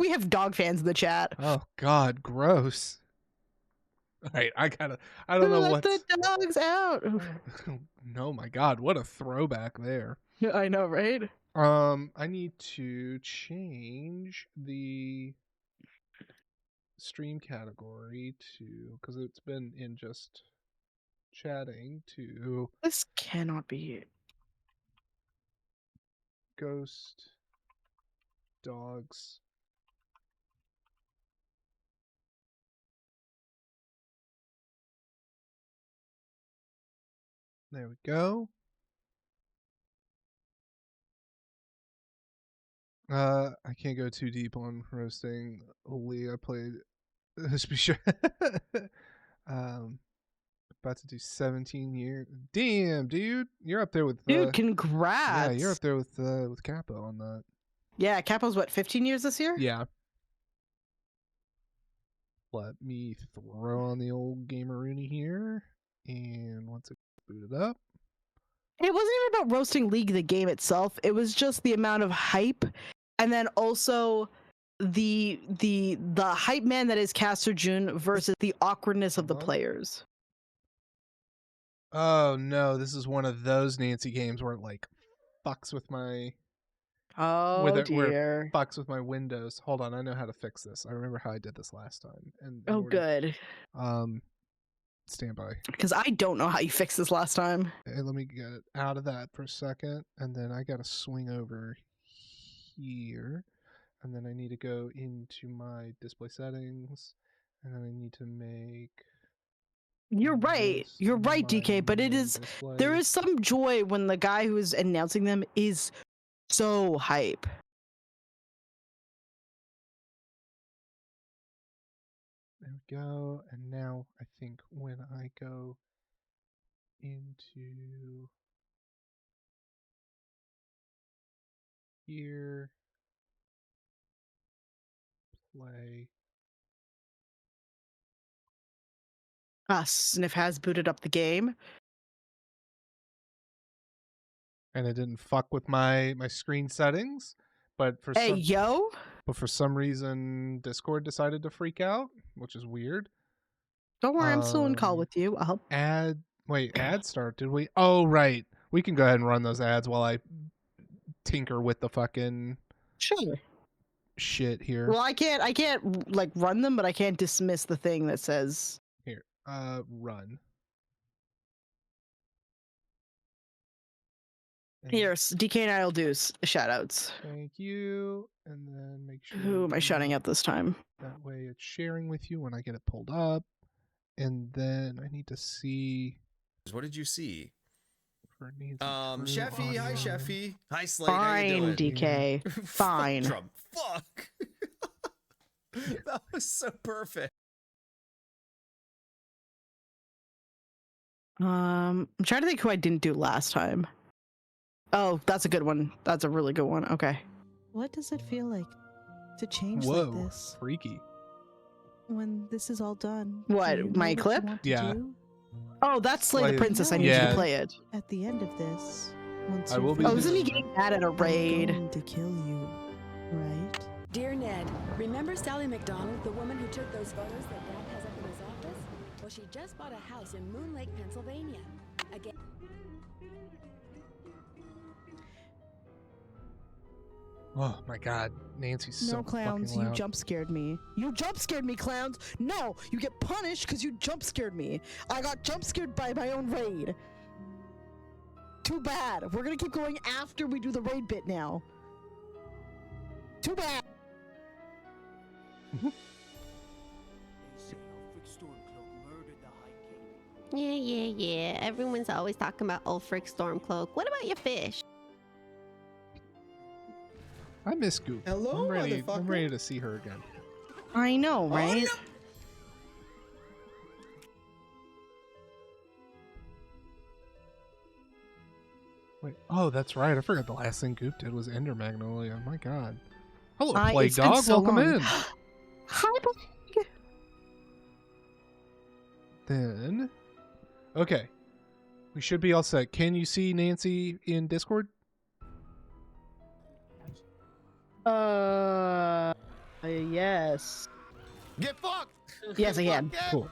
we have dog fans in the chat. Oh God, gross. All right, I don't know Let what. the dogs out. No, my God, what a throwback there. I know, right? I need to change the stream category to, because it's been in just chatting, to This cannot be it. Ghost Dogs. There we go. I can't go too deep on roasting Lee. I played about to do 17 years. Damn, dude, you're up there with Dude, congrats. Yeah, you're up there with Capo on that. Yeah, Capo's what, 15 years this year? Yeah. Let me throw on the old Gamerooney here, and once it's booted up. It wasn't even about roasting League the game itself. It was just the amount of hype, and then also the hype man that is Caster June versus the awkwardness of the players. Oh no, this is one of those Nancy games where it like fucks with my where it fucks with my windows. Hold on, I know how to fix this. I remember how I did this last time. And good. Stand by. Because I don't know how you fixed this last time. Hey, let me get it out of that for a second, and then I gotta swing over here, and then I need to go into my display settings, and then I need to make. You're right, DK. But there is some joy when the guy who is announcing them is so hype. There we go. And now I think when I go into here, play. Sniff has booted up the game. And it didn't fuck with my screen settings, but for some reason Discord decided to freak out, which is weird. Don't worry, I'm still in call with you. I'll help. Ad start, did we? Oh right. We can go ahead and run those ads while I tinker with the fucking shit here. Well, I can't like run them, but I can't dismiss the thing that says here. Run. Here's DK and I'll do shoutouts. Thank you. And then make sure. Who am I shouting at this time? That way it's sharing with you when I get it pulled up. And then I need to see. What did you see? Sheffy, hi Sheffy. Hi Slate. Fine, DK. Fine. Fuck. That was so perfect. I'm trying to think who I didn't do last time. Oh, that's a good one. That's a really good one. Okay. What does it feel like to change Whoa, like this? Freaky. When this is all done. What, my clip? Yeah. Oh, that's Slay the Princess. I need you to play it. At the end of this, once I will be. Oh, isn't he getting mad at a raid? I'm going to kill you, right? Dear Ned, remember Sally McDonald, the woman who took those photos that Dad has up in his office? Well, she just bought a house in Moon Lake, Pennsylvania. Again. Oh my God, Nancy's so No, clowns, fucking you loud. jump scared me. You jump scared me, clowns. No, you get punished because you jump scared me. I got jump scared by my own raid. Too bad. We're gonna keep going after we do the raid bit now. Too bad. Yeah. Everyone's always talking about old Frick Stormcloak. What about your fish? I miss Goop. Hello, I'm motherfucker. ready to see her again. I know, right? Wait. Oh, that's right. I forgot the last thing Goop did was Ender Magnolia. My God. Hello, Hi, Plague it's been Dog. so Welcome long. in. Hi, Plague. Then, okay, we should be all set. Can you see Nancy in Discord? Yes. Get fucked! Yes, I can. Cool.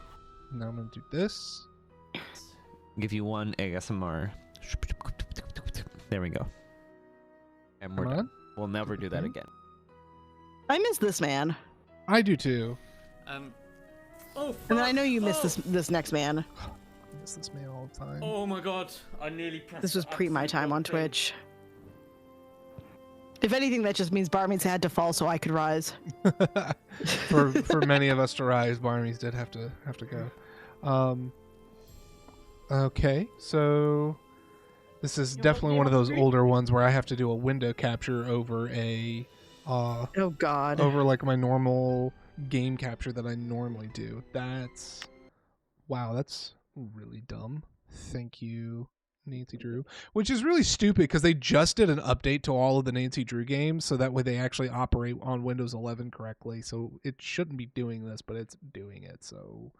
Now I'm gonna do this. Give you one ASMR. There we go. And we're Come done. on. We'll never do that again. I miss this man. I do too. Oh, And then I know you miss this next man. I miss this man all the time. Oh my god, I nearly pressed This was the pre my absolute time wrong on thing. Twitch. If anything, that just means Barmeans had to fall so I could rise. for many of us to rise, Barmies did have to go. Okay, so this is definitely one of those older ones where I have to do a window capture over a oh god, over like my normal game capture that I normally do. That's wow, that's really dumb. Thank you, Nancy Drew. Which is really stupid because they just did an update to all of the Nancy Drew games so that way they actually operate on Windows 11 correctly. So it shouldn't be doing this, but it's doing it. So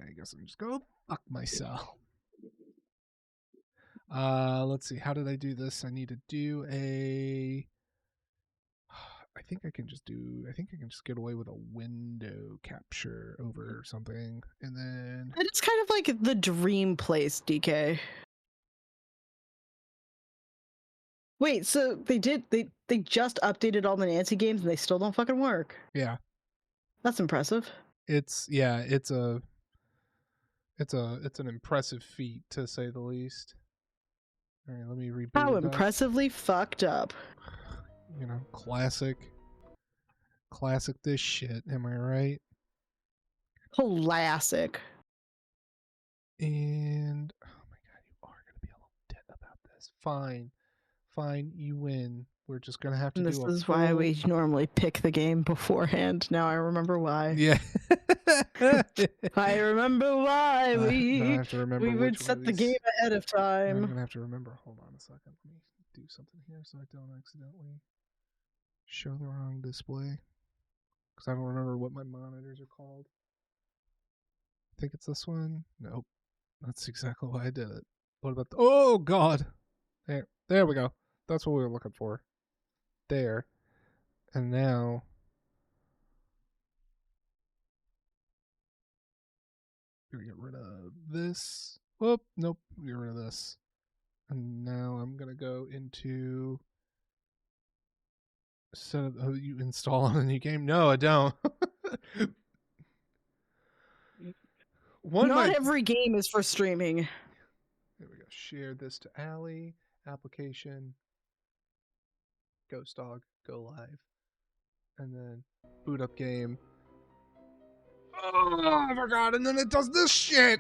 I guess I'm just gonna fuck myself. Let's see. How did I do this? I need to do a. I think I can just get away with a window capture over something, and then it's kind of like the dream place, DK. Wait, so they just updated all the Nancy games and they still don't fucking work? yeah, That's impressive. it's an impressive feat to say the least. All right, let me reboot. How it up. impressively fucked up. You know, classic this shit. Am I right? Classic. And oh my god, you are gonna be a little tit about this. Fine, you win. We're just gonna have to And this do. is why we normally pick the game beforehand. Now I remember why. Yeah. I remember why Now I have to remember we which would one set of the these- game ahead of I'm time. gonna have to remember. Hold on a second. Let me do something here so I don't accidentally show the wrong display. Because I don't remember what my monitors are called. I think it's this one. Nope. That's exactly why I did it. What about the... Oh, God. There we go. That's what we were looking for. There. And now... Gonna get rid of this. Whoop. Nope. Get rid of this. And now I'm going to go into... So, oh, you install on a new game? No, I don't. Not every game is for streaming. There we go. Share this to Allie. Application. Ghost Dog. Go live. And then boot up game. Oh, I forgot. And then it does this shit.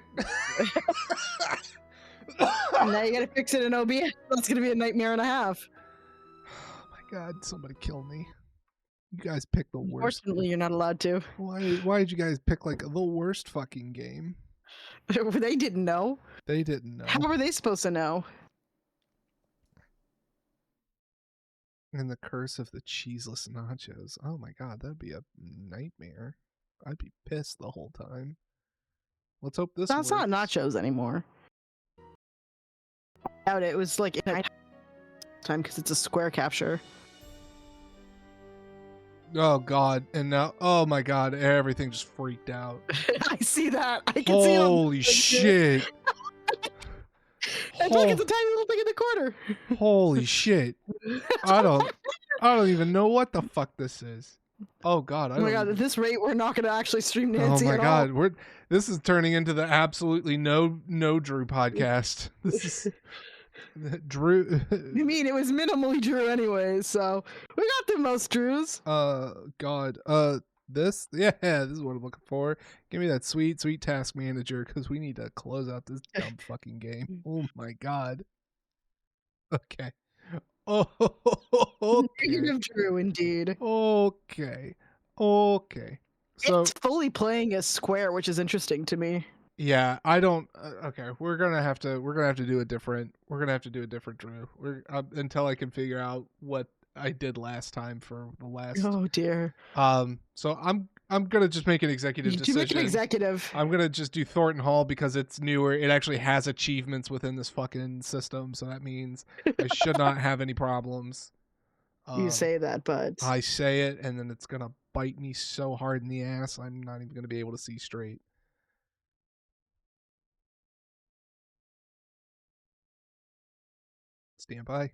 Now you gotta fix it in OBS. That's gonna be a nightmare and a half. God, somebody kill me. You guys picked the worst. Unfortunately, you're not allowed to. Why did you guys pick like the worst fucking game? They didn't know. They didn't know. How were they supposed to know? And the curse of the cheeseless nachos. Oh my god, that'd be a nightmare. I'd be pissed the whole time. Let's hope this That's works. not nachos anymore. I doubt it was like in time because it's a square capture. Oh god, and now, oh my god, everything just freaked out. I see that. I can see it. Holy shit. It's like it's a tiny little thing in the corner. Holy shit. I don't even know what the fuck this is. Oh god, Oh my god, at this rate, we're not gonna actually stream Nancy Oh my at god, all. this is turning into the absolutely no Drew podcast. This is Drew. I mean, it was minimally Drew anyway, so we got the most Drews. God. This is what I'm looking for. Give me that sweet task manager because we need to close out this dumb fucking game. Oh my god. Okay. Oh, okay. Negative Drew, indeed. Okay. So it's fully playing as square, which is interesting to me. Yeah, I don't. Okay, we're gonna have to do a different. We're gonna have to do a different Drew. Until I can figure out what I did last time for the last. Oh dear. So I'm gonna just make an executive You decision. make an executive. I'm gonna just do Thornton Hall because it's newer. It actually has achievements within this fucking system, so that means I should not have any problems. You say that, but I say it, and then it's gonna bite me so hard in the ass. I'm not even gonna be able to see straight. Stand by.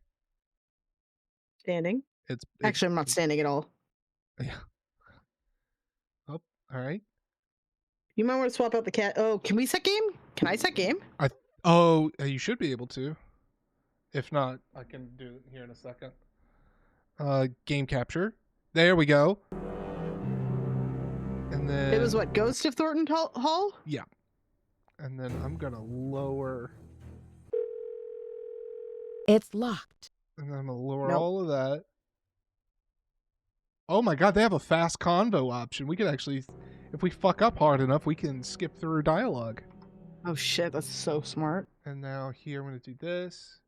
Standing. It's Actually, I'm not standing at all. Yeah. Oh, all right. You might want to swap out the cat. Oh, can we set game? Can I set game? You should be able to. If not, I can do it here in a second. Game capture. There we go. And then It was what, Ghost of Thornton Hall? Yeah. And then I'm gonna lower. It's locked. And then I'm gonna lower all of that. Oh my god, they have a fast convo option. We could actually, if we fuck up hard enough, we can skip through dialogue. Oh shit, that's so smart. And now here I'm gonna do this.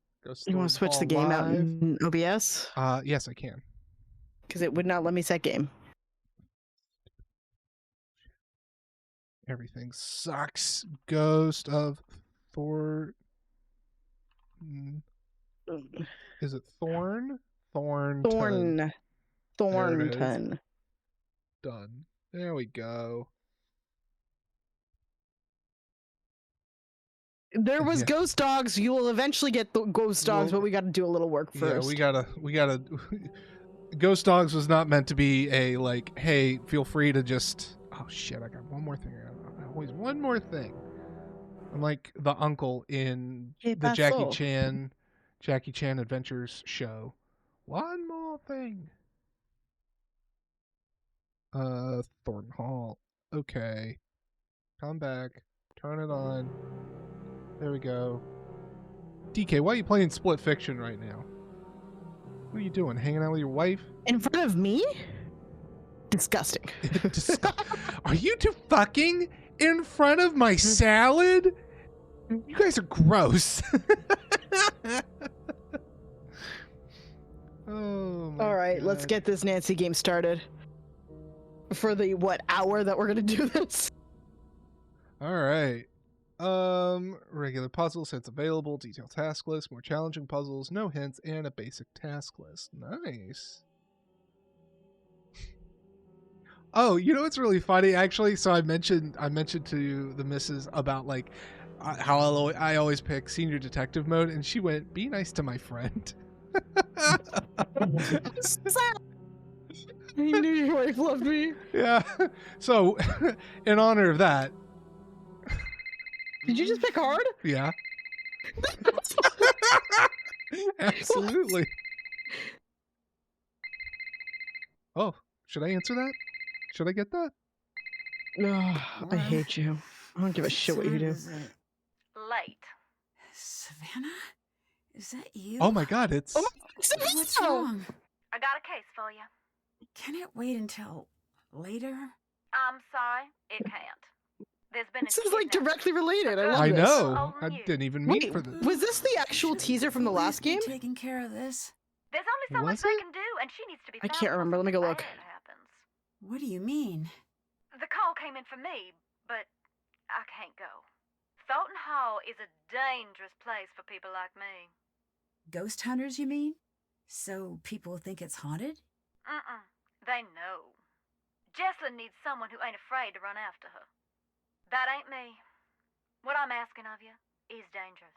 You want to switch the game out in OBS? Yes, I can. Because it would not let me set game. Everything sucks. Ghost of Thornton. Is it Thorn? Thornton. Thornton. Done. There we go. There was Ghost Dogs. You will eventually get the Ghost Dogs, but we got to do a little work first. Yeah, we gotta. Ghost Dogs was not meant to be a like, hey, feel free to just. Oh shit! I got one more thing. Always one more thing. I'm like the uncle in the Jackie Chan Adventures show. One more thing. Thornton Hall. Okay. Come back. Turn it on. There we go. DK, why are you playing Split Fiction right now? What are you doing? Hanging out with your wife? In front of me? Disgusting. Are you two fucking in front of my salad? You guys are gross. Oh my All right, God. let's get this Nancy game started. For the hour that we're gonna do this? All right. Regular puzzles, hints available, detailed task list, more challenging puzzles, no hints, and a basic task list. Nice. Oh, you know what's really funny actually? So I mentioned to the missus about like how I always pick senior detective mode, and she went, "Be nice to my friend." You knew your wife loved me. Yeah. So, in honor of that. Did you just pick hard? Yeah. Absolutely. Oh, should I answer that? Should I get that? I hate you. I don't give a shit what you do. Late. Savannah? Is that you? Oh my god, it's... What's wrong? I got a case for you. Can it wait until later? I'm sorry, it can't. There's been This is like directly related. I love I this. know. I didn't even mean for this. Was this the actual teaser from the last game? Taking care of this. There's only so Was much they can do, and she needs to be I found can't remember. Let me go before look. something bad happens. What do you mean? The call came in for me, but I can't go. Thornton Hall is a dangerous place for people like me. Ghost hunters, you mean? So people think it's haunted? They know. Jesslyn needs someone who ain't afraid to run after her. That ain't me. What I'm asking of you is dangerous.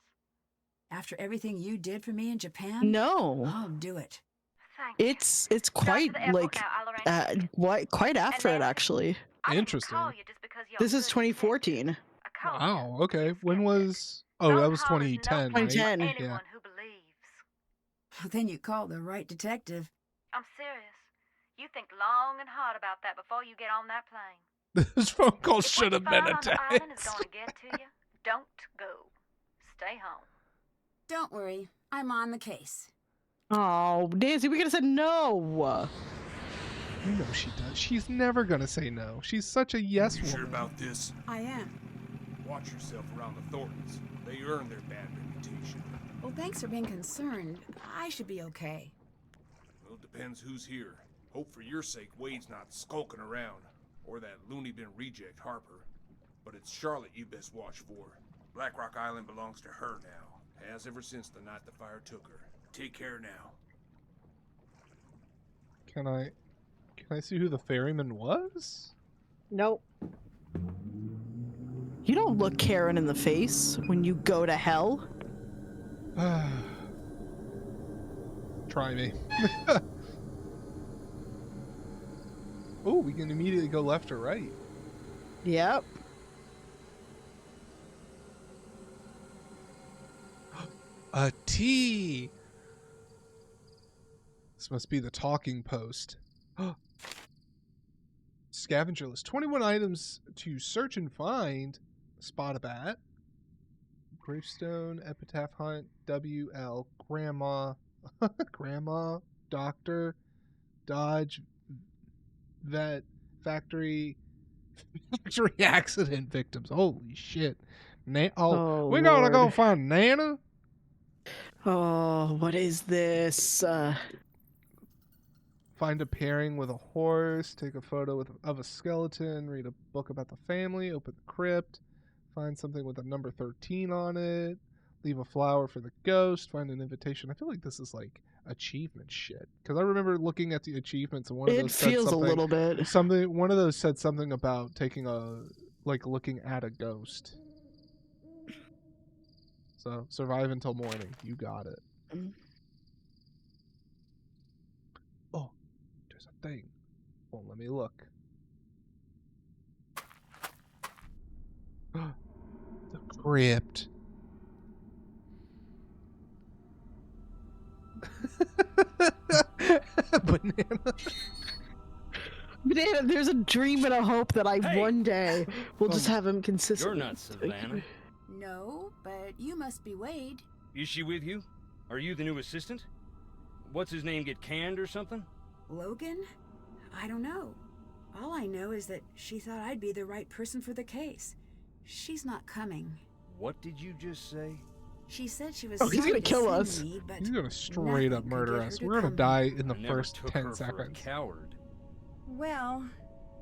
After everything you did for me in Japan? No. I'll do it. Thank you. It's quite like quite after it actually. Interesting. This is 2014. Wow. Okay. When was? Oh, that was 2010. Right? 2010. Yeah. Well, then you called the right detective. I'm serious. You think long and hard about that before you get on that plane. This phone call should have been a What you find on the island is text. going to get to you. Don't go. Stay home. Don't worry, I'm on the case. Oh, Nancy, we could have said no. You know she does. She's never gonna say no. She's such a yes You sure woman. about this? I am. Watch yourself around the Thorntons. They earn their bad reputation. Well, thanks for being concerned. I should be okay. Well, it depends who's here. Hope for your sake Wade's not skulking around. Or that loony bin reject Harper. But it's Charlotte you best watch for. Black Rock Island belongs to her now. Has ever since the night the fire took her. Take care now. Can I see who the ferryman was? Nope. You don't look Karen in the face when you go to hell. Try me. Oh, we can immediately go left or right. Yep. A T. This must be the talking post. Scavenger list. 21 items to search and find. Spot a bat. Gravestone, epitaph hunt, WL, grandma, grandma, doctor, Dodge, vet, factory accident victims. Holy shit. Oh, we gotta go find Nana. Oh, what is this? Find a pairing with a horse, take a photo of a skeleton, read a book about the family, open the crypt, find something with a number 13 on it, leave a flower for the ghost, find an invitation. I feel like this is like achievement shit. Because I remember looking at the achievements and one of those said feels a little bit. One of those said something about taking looking at a ghost. So, survive until morning. You got it. Oh, there's a thing. Won't let me look. The crypt. Banana. Banana, there's a dream and a hope that one day will just have him consistent. You're not Savannah. No, but you must be Wade. Is she with you? Are you the new assistant? What's his name, get canned or something? Logan? I don't know. All I know is that she thought I'd be the right person for the case. She's not coming. What did you just say? She said she was he's sorry gonna to kill see us. me, but He's gonna straight up murder us. We're gonna die in the first 10 seconds. Coward. Well,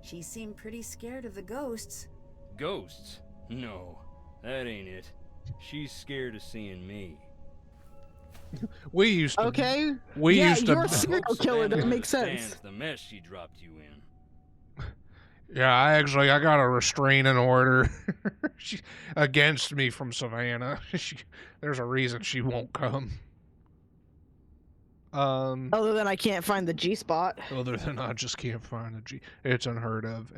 she seemed pretty scared of the ghosts. Ghosts? No, that ain't it. She's scared of seeing me. We used to. Okay. We used to. You're a serial killer. That makes sense. The mess she dropped you in. Yeah, I got a restraining order against me from Savannah. There's a reason she won't come. Other than I can't find the G spot. Other than I just can't find the G. It's unheard of.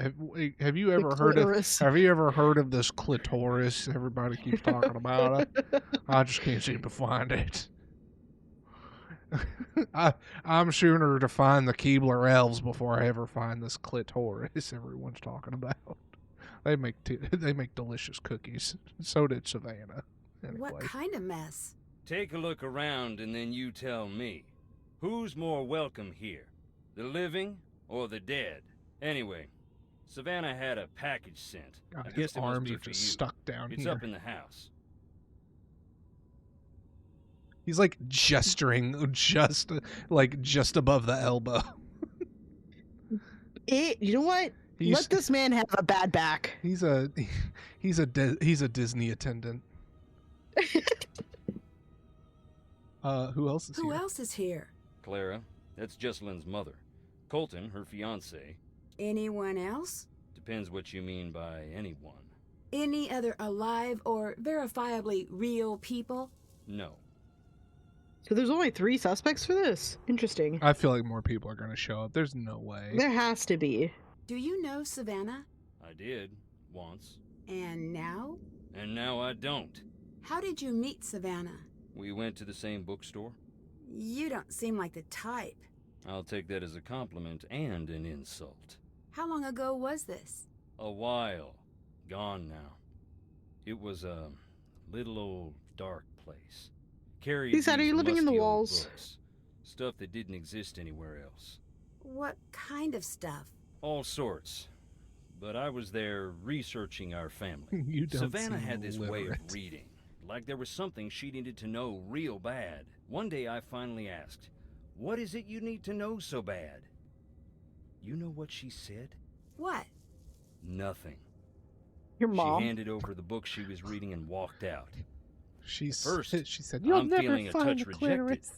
Have you ever heard of? Have you ever heard of this clitoris? Everybody keeps talking about it. I just can't seem to find it. I'm sooner to find the Keebler elves before I ever find this clitoris everyone's talking about. They make delicious cookies. So did Savannah. Anyway. What kind of mess? Take a look around and then you tell me. Who's more welcome here? The living or the dead? Anyway, Savannah had a package sent. God, I guess his it must arms be are for just you. stuck down It's here. up in the house. He's like gesturing just above the elbow. You know what? Let this man have a bad back. He's a Disney attendant. Who else is here? Who else is here? Clara, that's Jesselyn's mother. Colton, her fiance. Anyone else? Depends what you mean by anyone. Any other alive or verifiably real people? No. So there's only 3 suspects for this? Interesting. I feel like more people are going to show up. There's no way. There has to be. Do you know Savannah? I did, once. And now? And now I don't. How did you meet Savannah? We went to the same bookstore. You don't seem like the type. I'll take that as a compliment and an insult. How long ago was this? A while. Gone now. It was a little old dark place. Carried He said, "Are these you living in the musty old walls?" books. Stuff that didn't exist anywhere else. What kind of stuff? All sorts. but I was there researching our family. You don't Savannah seem had this way of literate. reading, like there was something she needed to know real bad. One day I finally asked, "What is it you need to know so bad?" You know what she said? What? Nothing. Your mom. She handed over the book she was reading and walked out. She First, said, "You'll I'm never feeling a find touch the rejected. clitoris."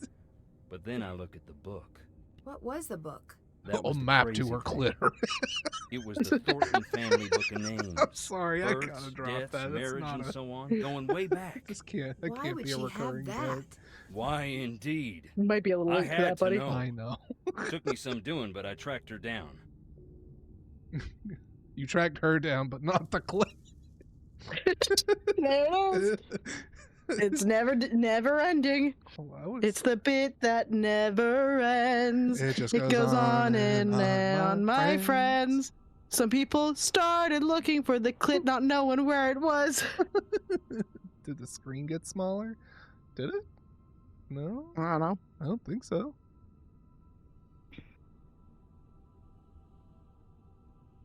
But then I look at the book. What was the book? That A was the map to crazy her thing. clitoris. It was the Thornton family book of names. I'm sorry, I Births, gotta drop deaths, that. That's marriage, not and a- so on, going way back. This can't. That Why can't would be a she have recurring that? joke. Why, indeed. You might be a little I late for had that, to buddy. know. I know. Took me some doing, but I tracked her down. You tracked her down, but not the clip. There it is. It's never ending. It's the bit that never ends. It just goes on and on, my friends. Some people started looking for the clit, not knowing where it was. Did the screen get smaller? Did it? No? I don't know. I don't think so.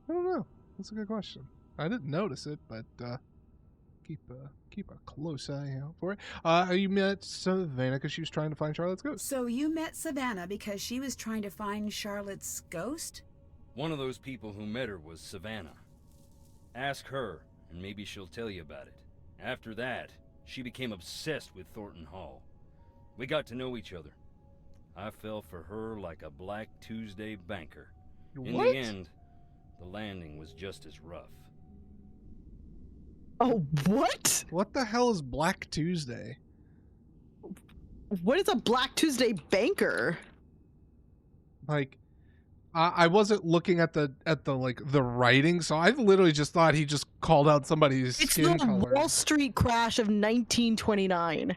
I don't know. That's a good question. I didn't notice it, but keep a close eye out for it. You met Savannah because she was trying to find Charlotte's ghost. So you met Savannah because she was trying to find Charlotte's ghost? One of those people who met her was Savannah. Ask her, and maybe she'll tell you about it. After that, she became obsessed with Thornton Hall. We got to know each other. I fell for her like a Black Tuesday banker. In What? the end, the landing was just as rough. Oh, what? What the hell is Black Tuesday? What is a Black Tuesday banker? Like, I wasn't looking at the like the writing, so I literally just thought he just called out somebody's It's skin the color. Wall Street crash of 1929.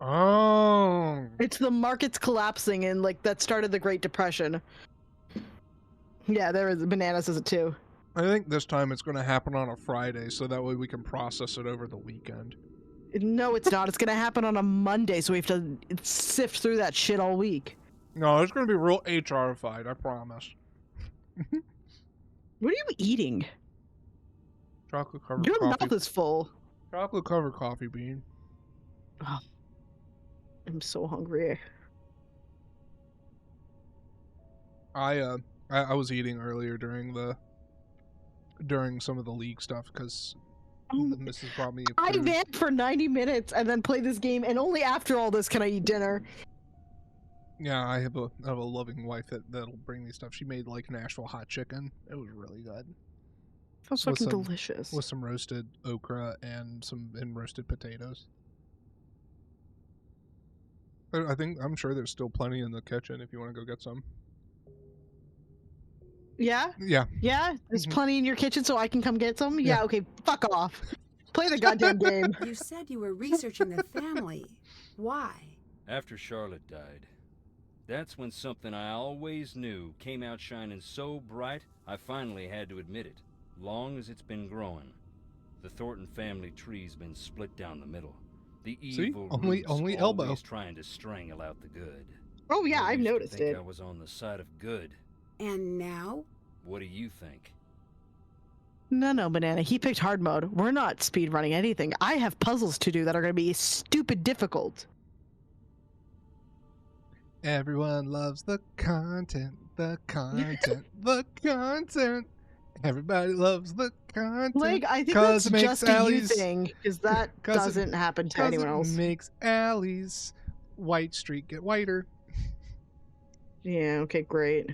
Oh. It's the markets collapsing and like that started the Great Depression. Yeah, there is. Banana says it too. I think this time it's going to happen on a Friday, so that way we can process it over the weekend. No, it's not. It's gonna happen on a Monday, so we have to sift through that shit all week. No, it's going to be real HR-fied, I promise. What are you eating? Chocolate covered Your coffee. mouth is full. Chocolate covered coffee bean. Oh, I'm so hungry. I was eating earlier during some of the league stuff because the missus brought me. I food. vamped for 90 minutes and then played this game, and only after all this can I eat dinner. Yeah, I have a loving wife that'll bring me stuff. She made like Nashville hot chicken. It was really good. Sounds With fucking some- delicious. With some roasted okra and roasted potatoes. I'm sure there's still plenty in the kitchen if you want to go get some. Yeah? Yeah. Yeah? There's Mhm. plenty in your kitchen so I can come get some? Yeah. Yeah, okay, fuck off. Play the goddamn game. You said you were researching the family. Why? After Charlotte died, that's when something I always knew came out shining so bright, I finally had to admit it. Long as it's been growing, the Thornton family tree's been split down the middle. The See? evil Only roots elbow. always trying to strangle out the good. Oh yeah, I I've used to noticed think it. I was on the side of good. And now? What do you think? No, Banana. He picked hard mode. We're not speed running anything. I have puzzles to do that are going to be stupid difficult. Everyone loves the content, the content. Everybody loves the content. Like, I think 'cause that's it makes just a you Allie's- thing, because that 'cause it- doesn't happen to 'cause anyone it else. makes Allie's white streak get whiter. Yeah, okay, great.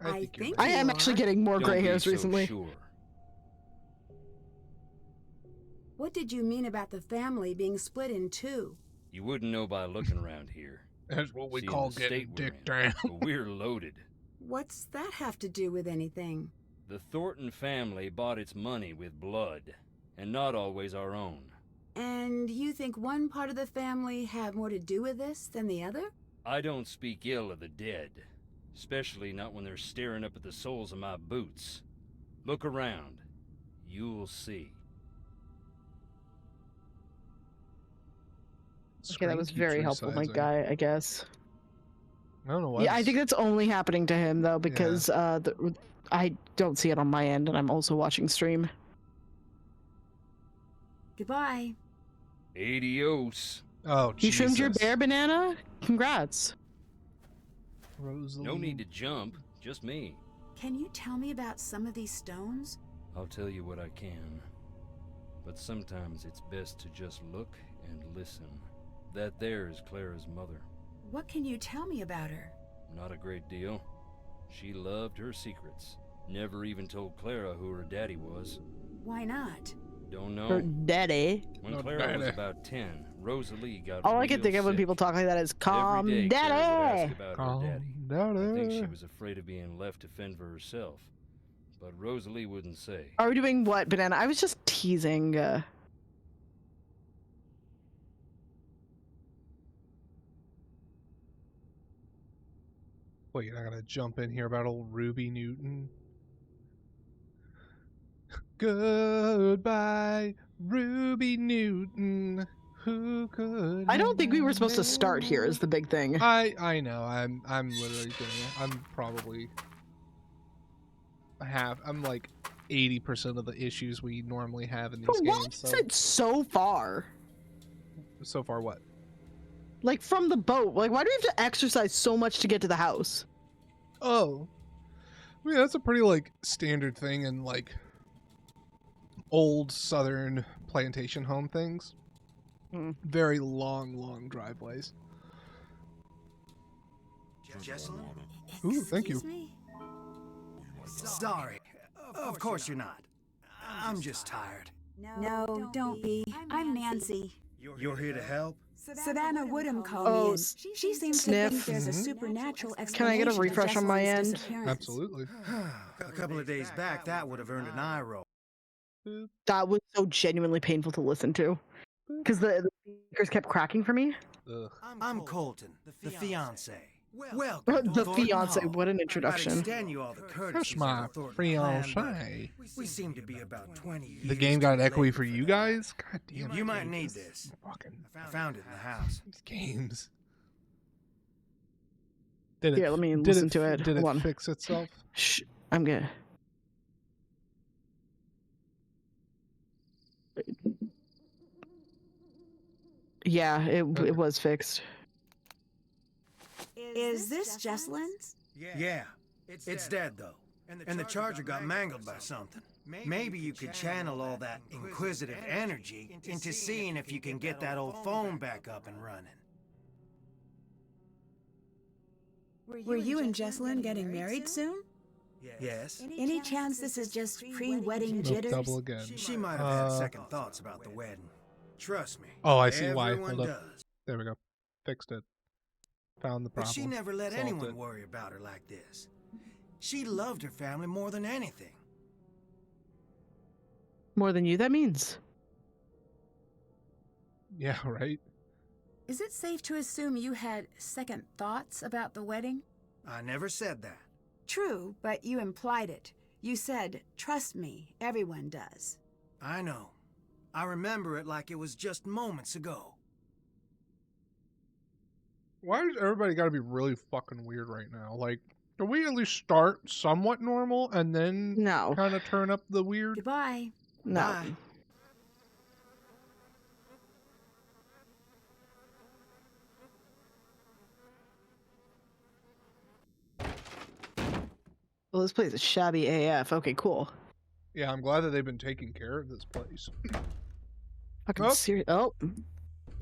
I think I am you actually are. getting more Don't gray be hairs so recently. sure. What did you mean about the family being split in two? You wouldn't know by looking around here. That's what we Seeing call the getting state we're dick in. down. But we're loaded. What's that have to do with anything? The Thornton family bought its money with blood, and not always our own. And you think one part of the family had more to do with this than the other? I don't speak ill of the dead, especially not when they're staring up at the soles of my boots. Look around. You'll see. Okay, that was Screen very keeps helpful, my resizing. guy, I guess. I don't know why. Yeah, I think that's only happening to him though, because I don't see it on my end, and I'm also watching stream. Goodbye. Adios. Oh, You trimmed your bear, Banana? Congrats. No need to jump, just me. Can you tell me about some of these stones? I'll tell you what I can. But sometimes it's best to just look and listen. That there is Clara's mother. What can you tell me about her? Not a great deal. She loved her secrets. Never even told Clara who her daddy was. Why not? Don't know. Her daddy. When Clara was about 10, Rosalie got All I can real think of when sick. people talk like that is calm Every day, Clara would daddy. ask about Calm her daddy. daddy. I think she was afraid of being left to fend for herself. But Rosalie wouldn't say. Are we doing what, Banana? I was just teasing. Wait, I gotta jump in here about old Ruby Newton. Goodbye, Ruby Newton. Who could? I don't think we were supposed to start here. Is the big thing. I know. I'm literally doing it. I'm probably I'm like 80% of the issues we normally have in these But why games. is it so far? So far, what? Like from the boat. Like, why do we have to exercise so much to get to the house? Oh, I mean that's a pretty like standard thing in like old southern plantation home things. Very long driveways. Jessalyn? Ooh, thank you. Sorry. Of course you're not. I'm just tired. No, don't be. I'm Nancy. You're here to help? Savannah Woodham called Oh, me in. She seems sniff. to think there's a supernatural Can I explanation get a refresh to on my Jessalyn's end? disappearance. Absolutely. A couple of days back, that would have earned an eye roll. That was so genuinely painful to listen to. Because the speakers kept cracking for me. I'm Colton, the fiance. The Thornton fiance, Hall. what an introduction. I'd extend you all the courtesies my of the Thornton fiance. clan, but we seem to be about 20 years. The game got too echoey late for you guys? God damn it. You might need this. I found it in the house. These games. Here, let me listen to it. Did Hold it on. fix itself? Shh, I'm good. Yeah, it was fixed. Is this Jessalyn's? Yeah. It's dead, though. And the charger got mangled by something. Maybe you could channel all that inquisitive energy into seeing if you can get that old phone back up and running. Were you and Jessalyn getting married soon? Yes? Any chance this is just pre-wedding Nope, jitters? double again. She might have had second thoughts about the wedding. Trust me. Oh, I see why. Everyone Hold up. does. There we go. Fixed it. Found the But problem. she never let Solved anyone it. worry about her like this. She loved her family more than anything. More than you, that means. Yeah, right? Is it safe to assume you had second thoughts about the wedding? I never said that. True, but you implied it. You said, trust me, everyone does. I know. I remember it like it was just moments ago. Why does everybody gotta be really fucking weird right now? Like, can we at least start somewhat normal and then kind of turn up the weird? Goodbye. No. Bye. Well, this place is shabby AF. Okay, cool. Yeah, I'm glad that they've been taking care of this place. Fucking Oh. serious. Oh,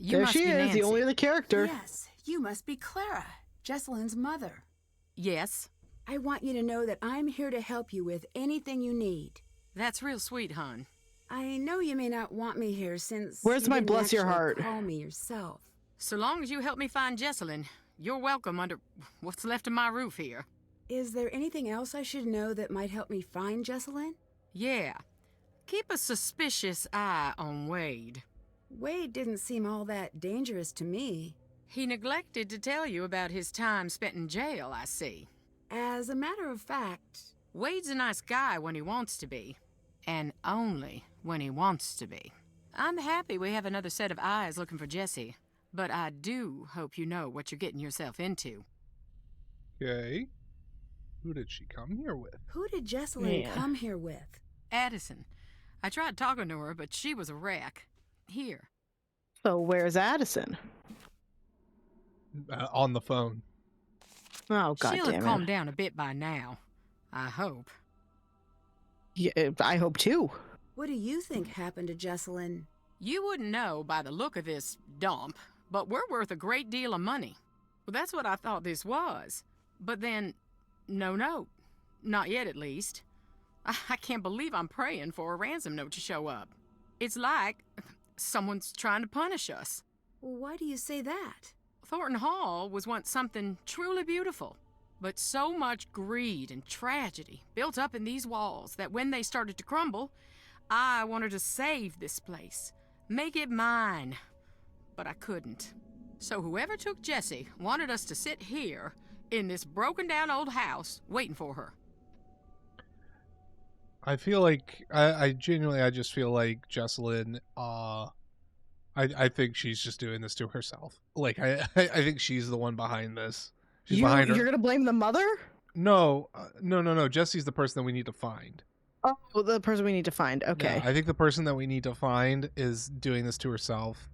You there must she be is, Nancy. the only other character. Yes, you must be Clara, Jessalyn's mother. Yes, I want you to know that I'm here to help you with anything you need. that's real sweet, hon. I know you may not want me here since Where's you my didn't bless your actually heart? call me yourself. So long as you help me find Jessalyn, you're welcome under what's left of my roof here. Is there anything else I should know that might help me find Jessalyn? Yeah. Keep a suspicious eye on Wade. Wade didn't seem all that dangerous to me. He neglected to tell you about his time spent in jail, I see. As a matter of fact, Wade's a nice guy when he wants to be, and only when he wants to be. I'm happy we have another set of eyes looking for Jessie, but I do hope you know what you're getting yourself into. Okay. Who did she come here with? Who did Jessalyn come here with? Addison. I tried talking to her, but she was a wreck. Here. So where's Addison? On the phone. Oh, God She'll damn have it. calmed down a bit by now. I hope. Yeah, I hope too. What do you think happened to Jessalyn? You wouldn't know by the look of this dump, but we're worth a great deal of money. Well, that's what I thought this was. But then, no note. Not yet, at least. I can't believe I'm praying for a ransom note to show up. It's like someone's trying to punish us. Why do you say that? Thornton Hall was once something truly beautiful, but so much greed and tragedy built up in these walls that when they started to crumble, I wanted to save this place, make it mine, but I couldn't. So whoever took Jessie wanted us to sit here in this broken down old house waiting for her. I feel like I genuinely just feel like Jessalyn I think she's just doing this to herself. Like I think she's the one behind this. She's behind her. You're gonna blame the mother? No, no. Jesse's the person that we need to find. Oh, the person we need to find. Okay. Yeah, I think the person that we need to find is doing this to herself.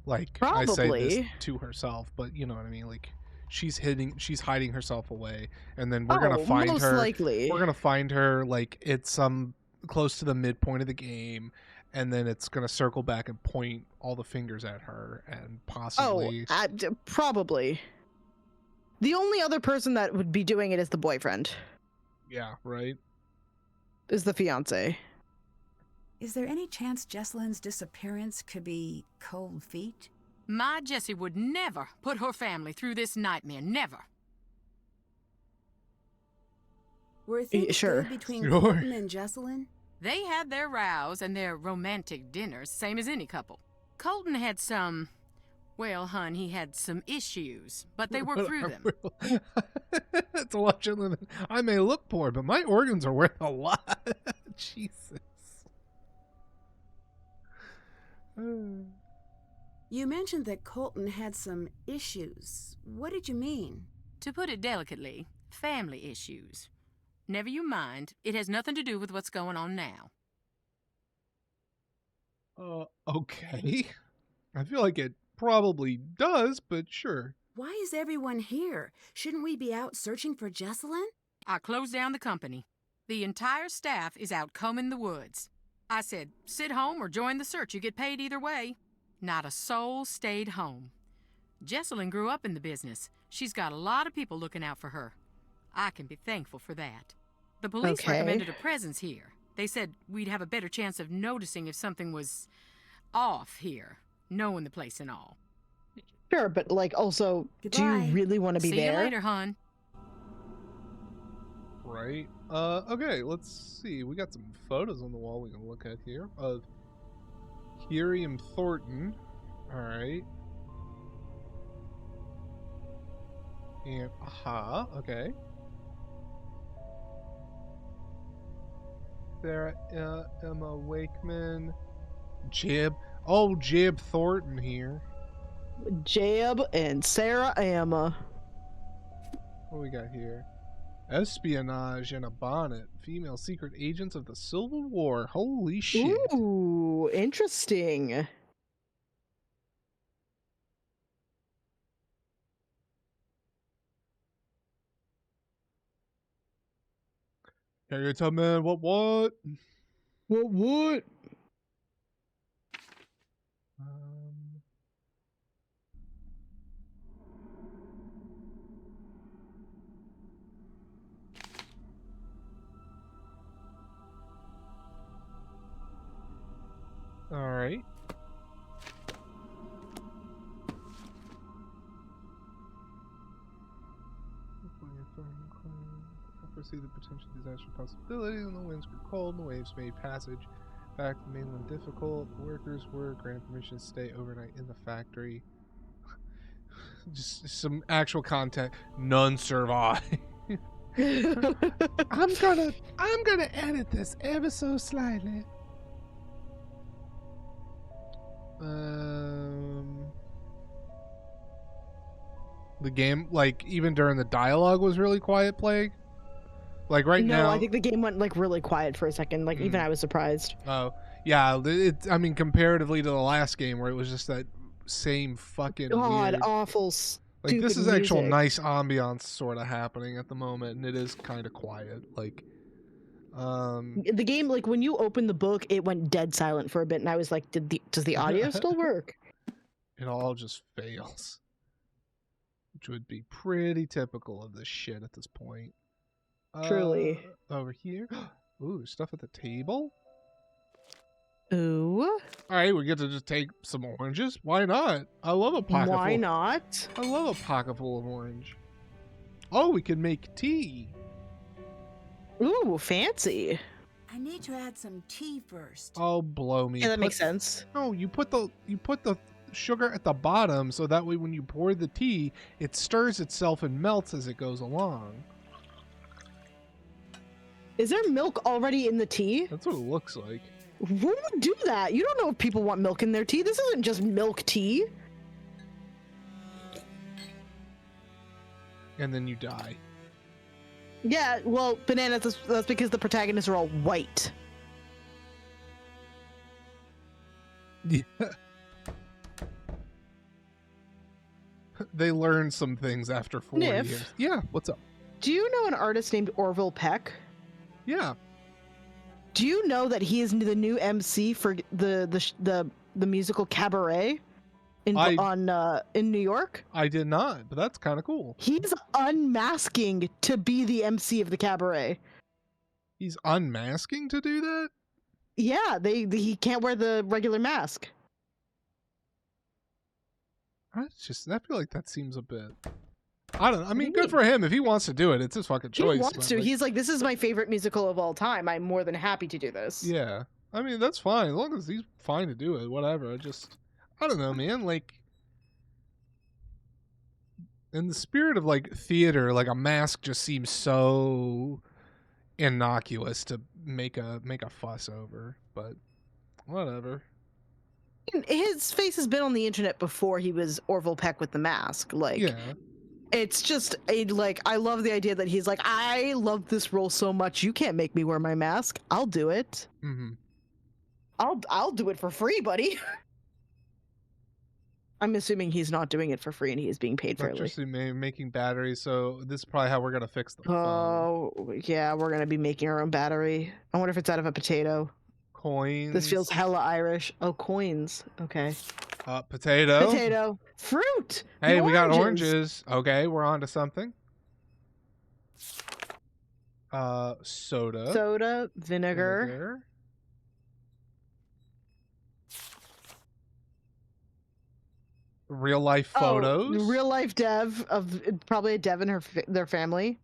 Like I say Probably. this to herself, but you know what I mean. Like she's hiding herself away, and then we're gonna find most her. likely. We're gonna find her like it's some close to the midpoint of the game, and then it's gonna circle back and point all the fingers at her, and possibly. Probably. The only other person that would be doing it is the boyfriend. Yeah. Right. Is the fiance. Is there any chance Jessalyn's disappearance could be cold feet? My Jessie would never put her family through this nightmare. Never. Were things sure. good between Sure. Colton and Jessalyn? They had their rows and their romantic dinners, same as any couple. Colton had some... Well, hun, he had some issues, but they worked through them. It's a lot gentler than I may look poor, but my organs are worth a lot. Jesus. You mentioned that Colton had some issues. What did you mean? To put it delicately, family issues. Never you mind. It has nothing to do with what's going on now. Okay. I feel like it probably does, but sure. Why is everyone here? Shouldn't we be out searching for Jessalyn? I closed down the company. The entire staff is out combing the woods. I said, sit home or join the search. You get paid either way. Not a soul stayed home. Jessalyn grew up in the business. She's got a lot of people looking out for her. I can be thankful for that. The police recommended a presence here. They said we'd have a better chance of noticing if something was off here, knowing the place and all. Sure, but like also, do you really want to be See there? you later, hon. Right. Okay, let's see. We got some photos on the wall we can look at here of Kiri and Thornton. Alright. And, okay. Sarah, Emma Wakeman. Jib. Oh, Jib Thornton here. Jeb and Sarah Emma. What do we got here? Espionage in a bonnet. Female secret agents of the Civil War. Holy shit. Ooh, interesting. Can you tell me what? What? All right. I foresee the potential disaster possibilities, and the winds grew cold, and the waves made passage back to the mainland difficult. The workers were granted permission to stay overnight in the factory. Just some actual content. None survive. I'm gonna edit this ever so slightly. The game, like, even during the dialogue was really quiet, Plague? Like, right now... No, I think the game went, like, really quiet for a second. Like, even I was surprised. Oh, yeah. I mean, comparatively to the last game where it was just that same fucking God, weird... awful, Like, this is stupid actual music. nice ambiance sort of happening at the moment, and it is kind of quiet. Like, The game, like, when you opened the book, it went dead silent for a bit, and I was like, does the audio still work? it all just fails. Which would be pretty typical of this shit at this point. Truly. Over here. Ooh, there's stuff at the table? Ooh. Alright, we get to just take some oranges. Why not? I love a pocket Why full. not? I love a pocket full of orange. Oh, we can make tea. Ooh, fancy. I need to add some tea first. Oh, blow me. Yeah, that makes sense. No, you put the sugar at the bottom so that way when you pour the tea, it stirs itself and melts as it goes along. Is there milk already in the tea? That's what it looks like. Who would do that? You don't know if people want milk in their tea. This isn't just milk tea. And then you die. Yeah, well, bananas, that's because the protagonists are all white. Yeah. They learn some things after 40 Niff. years. Yeah, what's up? Do you know an artist named Orville Peck? Yeah. Do you know that he is the new MC for the musical Cabaret in New York? I did not, but that's kind of cool. He's unmasking to be the MC of the Cabaret. He's unmasking to do that? Yeah, he can't wear the regular mask. I feel like that seems a bit... I don't know. I mean, good for him. If he wants to do it, it's his fucking choice. He wants to. Like, He's like, this is my favorite musical of all time. I'm more than happy to do this. yeah. I mean, that's fine. As long as he's fine to do it, whatever. I don't know, man. Like, in the spirit of, like, theater, like, a mask just seems so innocuous to make a fuss over. But, whatever. His face has been on the internet before he was Orville Peck with the mask. Like, yeah. It's just I love the idea that he's like, I love this role so much, you can't make me wear my mask. I'll do it. Mm-hmm. I'll do it for free, buddy. I'm assuming he's not doing it for free and he is being paid fairly. Electricity making batteries, so this is probably how we're gonna fix the phone. Oh yeah, we're gonna be making our own battery. I wonder if it's out of a potato. Coins. This feels hella Irish. Oh, coins. Okay. Potato. Potato. Fruit. Hey, we got oranges. Okay, we're on to something. Soda. Soda. Vinegar. Real life photos. Oh, real life dev of probably a dev and their family.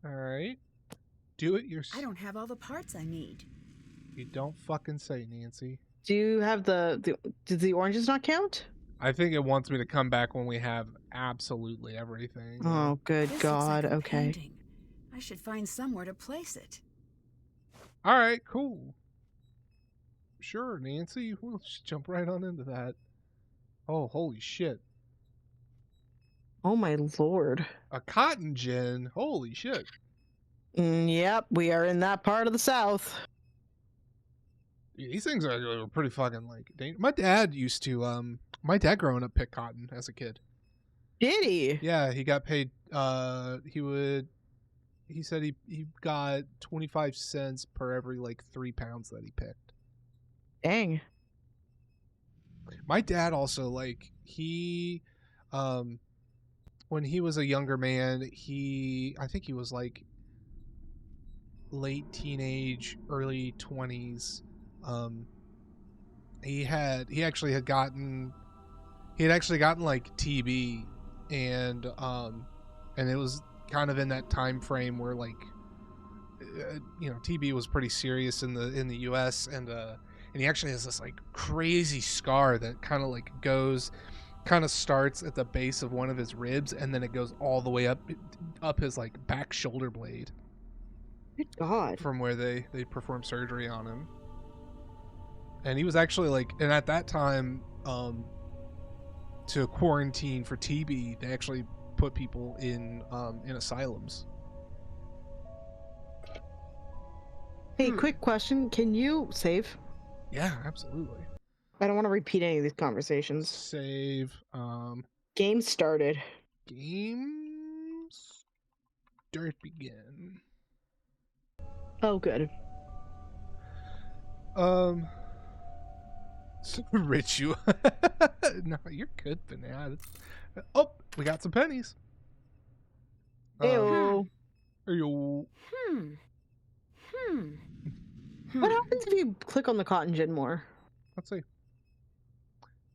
All right. Do it yourself. I don't have all the parts I need. You don't fucking say, Nancy. Do you have did the oranges not count? I think it wants me to come back when we have absolutely everything. Oh, good This God. looks like a Okay. painting. I should find somewhere to place it. All right, cool. Sure, Nancy. We'll just jump right on into that. Oh, holy shit. Oh, my Lord. A cotton gin. Holy shit. Yep, we are in that part of the South. These things are pretty fucking like dangerous. My dad used to my dad growing up picked cotton as a kid. Did he? Yeah, he got paid he said he got 25 cents per every like 3 pounds that he picked. Dang. My dad also like he when he was a younger man, I think he was like late teenage, early 20s. He had actually gotten like TB, and it was kind of in that time frame where like TB was pretty serious in the US, and he actually has this like crazy scar that kind of starts at the base of one of his ribs, and then it goes all the way up his like back shoulder blade. Good God. From where they performed surgery on him. And he was actually like, and at that time, to quarantine for TB, they actually put people in asylums. Hey, quick question. Can you save? Yeah, absolutely. I don't want to repeat any of these conversations. Save. Game started. Game start begin. Oh, good. Ritual. No, you're good, Banana. Oh, we got some pennies. Ew. Ew. What happens if you click on the cotton gin more? Let's see.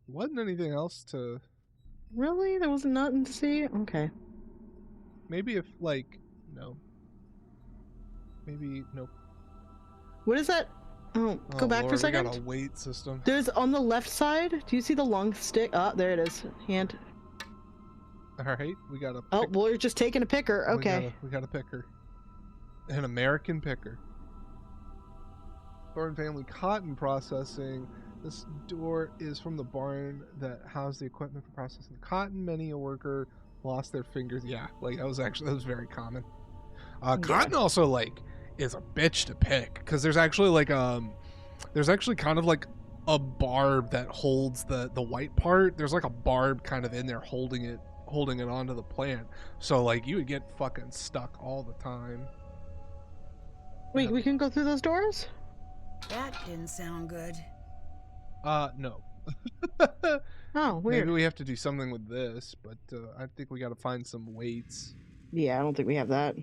Wasn't anything else to... Really? There wasn't nothing to see? Okay. Maybe if, like... No. Maybe... Nope. What is that? Oh, go back for a second. We got a weight system. There's on the left side. Do you see the long stick? Oh, there it is. Hand. Alright, we got a... Oh, well, you're just taking a picker. Okay. We got a picker. An American picker. Thornton Family Cotton Processing. This door is from the barn that housed the equipment for processing cotton. Many a worker lost their fingers. Yeah, like that was very common. Cotton also like is a bitch to pick because there's actually like there's actually kind of like a barb that holds the white part. There's like a barb kind of in there holding it onto the plant. So like you would get fucking stuck all the time. Wait, we can go through those doors? That didn't sound good. No. Oh, weird. Maybe we have to do something with this, but I think we got to find some weights. Yeah, I don't think we have that.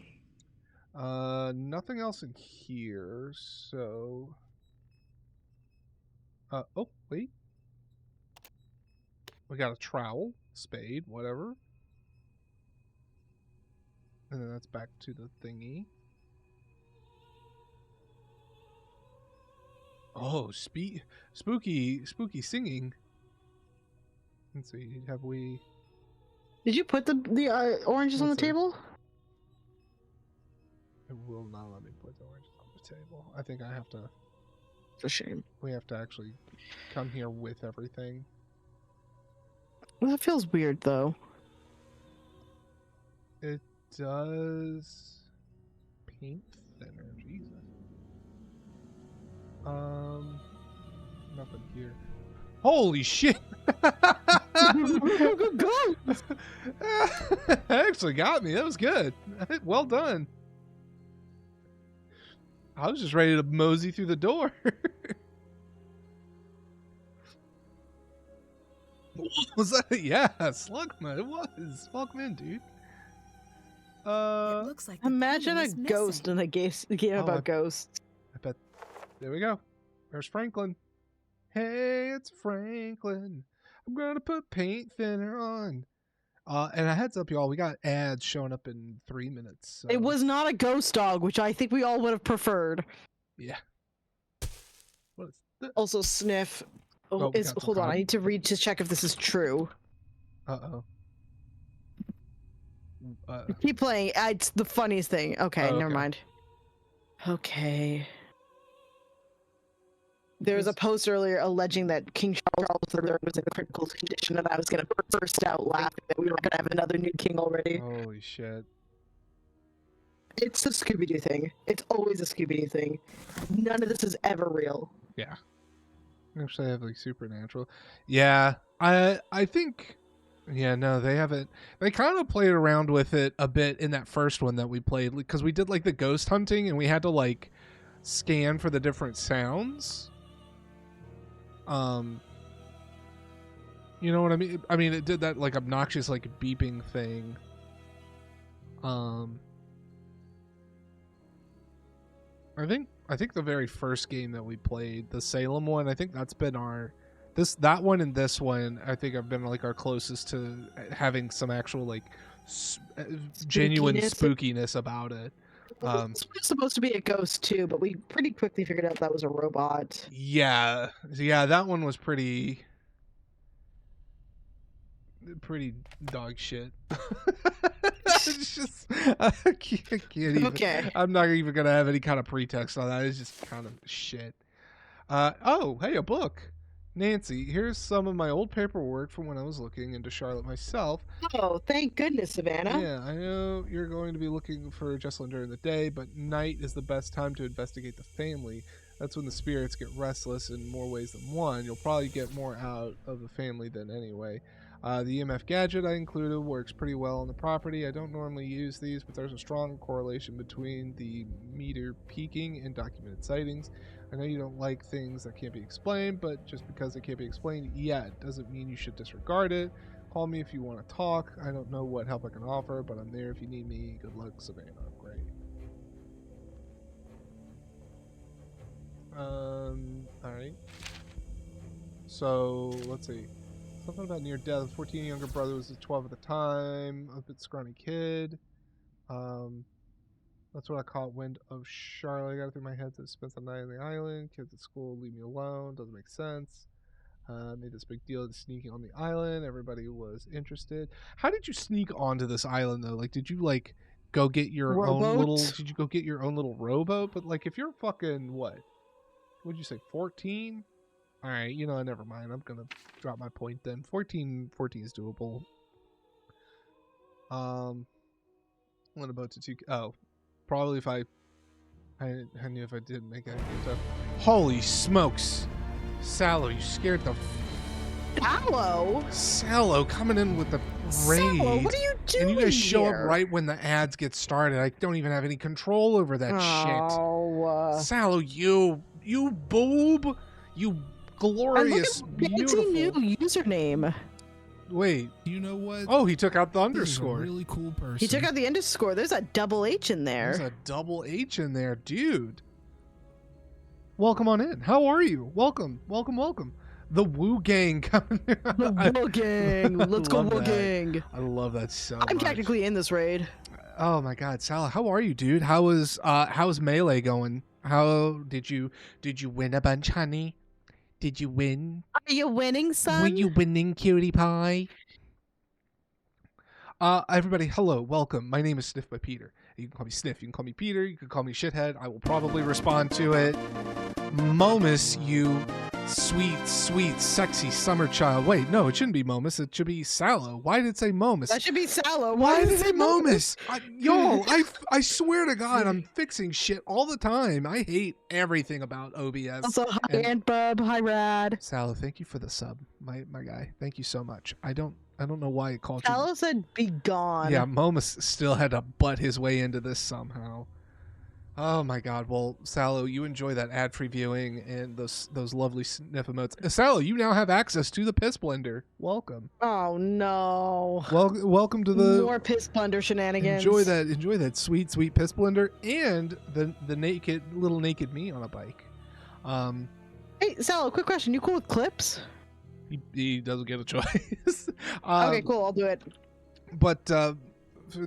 Nothing else in here, so... oh, wait. We got a trowel, spade, whatever. And then that's back to the thingy. Oh, spooky singing. Let's see, have we... Did you put the oranges on the table? It will not let me put the oranges on the table. I think I have to... It's a shame. We have to actually come here with everything. Well, that feels weird, though. It does... Paint thinner, Jesus. Nothing here. Holy shit! That actually got me. That was good. Well done. I was just ready to mosey through the door. Was that? Yeah, Slugman. It was. Welcome in, dude. It looks like imagine a ghost in a game about ghosts. I bet. There we go. There's Franklin. Hey, it's Franklin. I'm gonna put paint thinner on. And a heads up, y'all, we got ads showing up in 3 minutes. So. It was not a ghost dog, which I think we all would have preferred. Yeah. What is that? Also, sniff. Oh, hold on, I need to read to check if this is true. Uh-oh. Keep playing. It's the funniest thing. Okay, never mind. Okay. There was a post earlier alleging that King Charles III was in a critical condition, and I was going to burst out laughing that we were going to have another new king already. Holy shit. It's a Scooby-Doo thing. It's always a Scooby-Doo thing. None of this is ever real. Yeah. Actually, I have like Supernatural. Yeah, I think... Yeah, no, they haven't... They kind of played around with it a bit in that first one that we played, because we did like the ghost hunting, and we had to like scan for the different sounds. You know what I mean? I mean, it did that like obnoxious like beeping thing. I think the very first game that we played, the Salem one, I think that's been that one and this one, I think have been like our closest to having some actual like genuine spookiness about it. This was supposed to be a ghost too, but we pretty quickly figured out that was a robot. Yeah, that one was pretty dog shit. It's just I can't even. Okay. I'm not even gonna have any kind of pretext on that. It's just kind of shit. Oh, hey, a book. Nancy, here's some of my old paperwork from when I was looking into Charlotte myself. Oh, thank goodness, Savannah. Yeah, I know you're going to be looking for Jesselyn during the day, but night is the best time to investigate the family. That's when the spirits get restless in more ways than one. You'll probably get more out of the family than anyway. The EMF gadget I included works pretty well on the property. I don't normally use these, but there's a strong correlation between the meter peaking and documented sightings. I know you don't like things that can't be explained, but just because it can't be explained yet doesn't mean you should disregard it. Call me if you want to talk. I don't know what help I can offer, but I'm there if you need me. Good luck, Savannah. Great. Alright. So, let's see. Something about near death. 14 younger brother was 12 at the time. A bit scrawny kid. That's what I caught wind of Charlotte. I got it through my head that spends the night on the island. Kids at school leave me alone. Doesn't make sense. Made this big deal of sneaking on the island. Everybody was interested. How did you sneak onto this island though? Like, did you like go get your own little? Did you go get your own little rowboat? But like, if you're fucking what? What'd you say? 14? All right, you know, never mind. I'm gonna drop my point then. 14 is doable. What about to 2? Oh. Probably if I knew if I did make it. Holy smokes. Sallow, you scared the... Sallow coming in with the raid. Sallow, what are you doing And you guys show here? up right when the ads get started. I don't even have any control over that shit. Sallow, you boob. You glorious, beautiful. New username. Wait, you know what? Oh, he took out the underscore. Really cool person. He took out the underscore. There's a double H in there. There's a double H in there, dude. Welcome on in. How are you? Welcome. The Woo Gang coming. The Woo Gang. Let's go Woo Gang. I love that so I'm much. technically in this raid. Oh my God, Salah, how are you, dude? How's Melee going? How did you win a bunch, honey? Did you win? Are you winning, son? Were you winning, cutie pie? Everybody, hello, welcome. My name is Sniff by Peter. You can call me Sniff. You can call me Peter. You can call me Shithead. I will probably respond to it. Momus, you sweet, sexy summer child. Wait, no, it shouldn't be Momus. It should be Sallow. Why did it say Momus? That should be Sallow. Why did it say Momus? Y'all, I swear to God, I'm fixing shit all the time. I hate everything about OBS. Also, hi, Antbub. Hi, Rad. Sallow, thank you for the sub, my guy. Thank you so much. I don't know why it called you. Sallow said be gone. Yeah, Momus still had to butt his way into this somehow. Oh my God! Well, Sallow, you enjoy that ad-free viewing and those lovely sniff emotes. Sallow, you now have access to the Piss Blender. Welcome. Oh no! Welcome to the more Piss Blender shenanigans. Enjoy that sweet Piss Blender and the little naked me on a bike. Hey, Sallow, quick question: you cool with clips? He doesn't get a choice. Okay, cool. I'll do it. But. For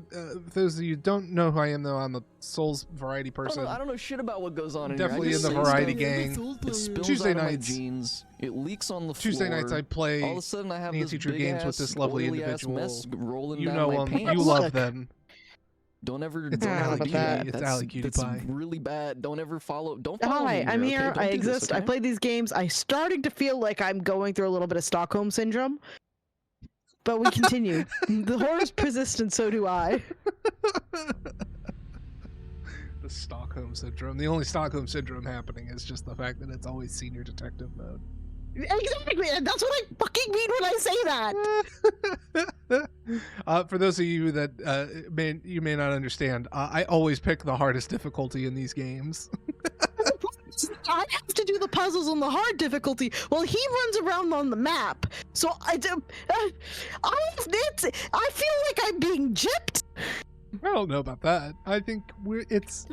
those of you who don't know who I am, though, I'm a Souls variety person. I don't know shit about what goes on in Definitely here. in the variety gang. It spills Tuesday out of my nights. jeans. It leaks on the floor. Tuesday nights I play All of a sudden I have Nancy this Drew big games ass, with this lovely oily-ass individual. mess rolling You down know my them. pants. You love them. Don't ever. It's Ally Cutie. It's That's- Ally Cutie that's Pie. really bad. Don't ever follow. Don't follow Hi, me I'm here. here. Okay? Don't I do this, exist. I okay? play these games. I'm starting to feel like I'm going through a little bit of Stockholm syndrome. But we continue. The horrors persist, and so do I. The Stockholm Syndrome. The only Stockholm Syndrome happening is just the fact that it's always senior detective mode. Exactly, and that's what I fucking mean when I say that. For those of you that you may not understand, I always pick the hardest difficulty in these games. I have to do the puzzles on the hard difficulty while he runs around on the map. So I feel like I'm being gypped. I don't know about that. I think it's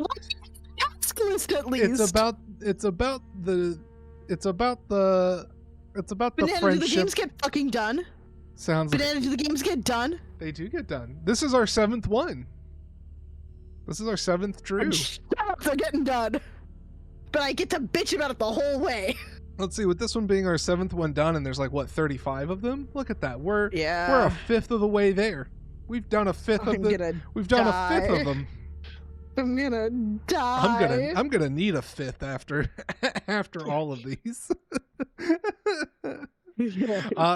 task list at least. It's about the Banana, friendship. do the games get fucking done? Sounds Banana, do the games get done? They do get done. This is our 7th one. This is our 7th Drew. They're getting done. But I get to bitch about it the whole way. Let's see, with this one being our 7th one done, and there's like what 35 of them. Look at that. We're a fifth of the way there. We've done a fifth of them. We've done a fifth of them. I'm gonna die. I'm gonna need a fifth after all of these.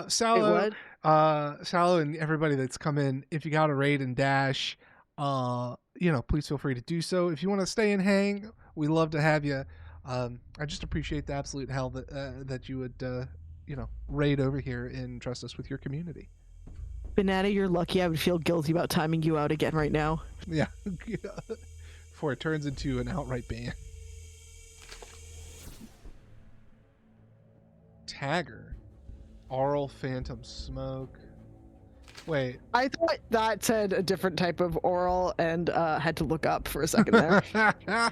Sallow, what? Sallow, and everybody that's come in. If you got a raid and dash, please feel free to do so. If you want to stay and hang, we love to have you. I just appreciate the absolute hell that you would, raid over here and trust us with your community. Banana, you're lucky. I would feel guilty about timing you out again right now. Yeah, before it turns into an outright ban. Tagger, Aural Phantom Smoke. Wait, I thought that said a different type of oral and had to look up for a second there. I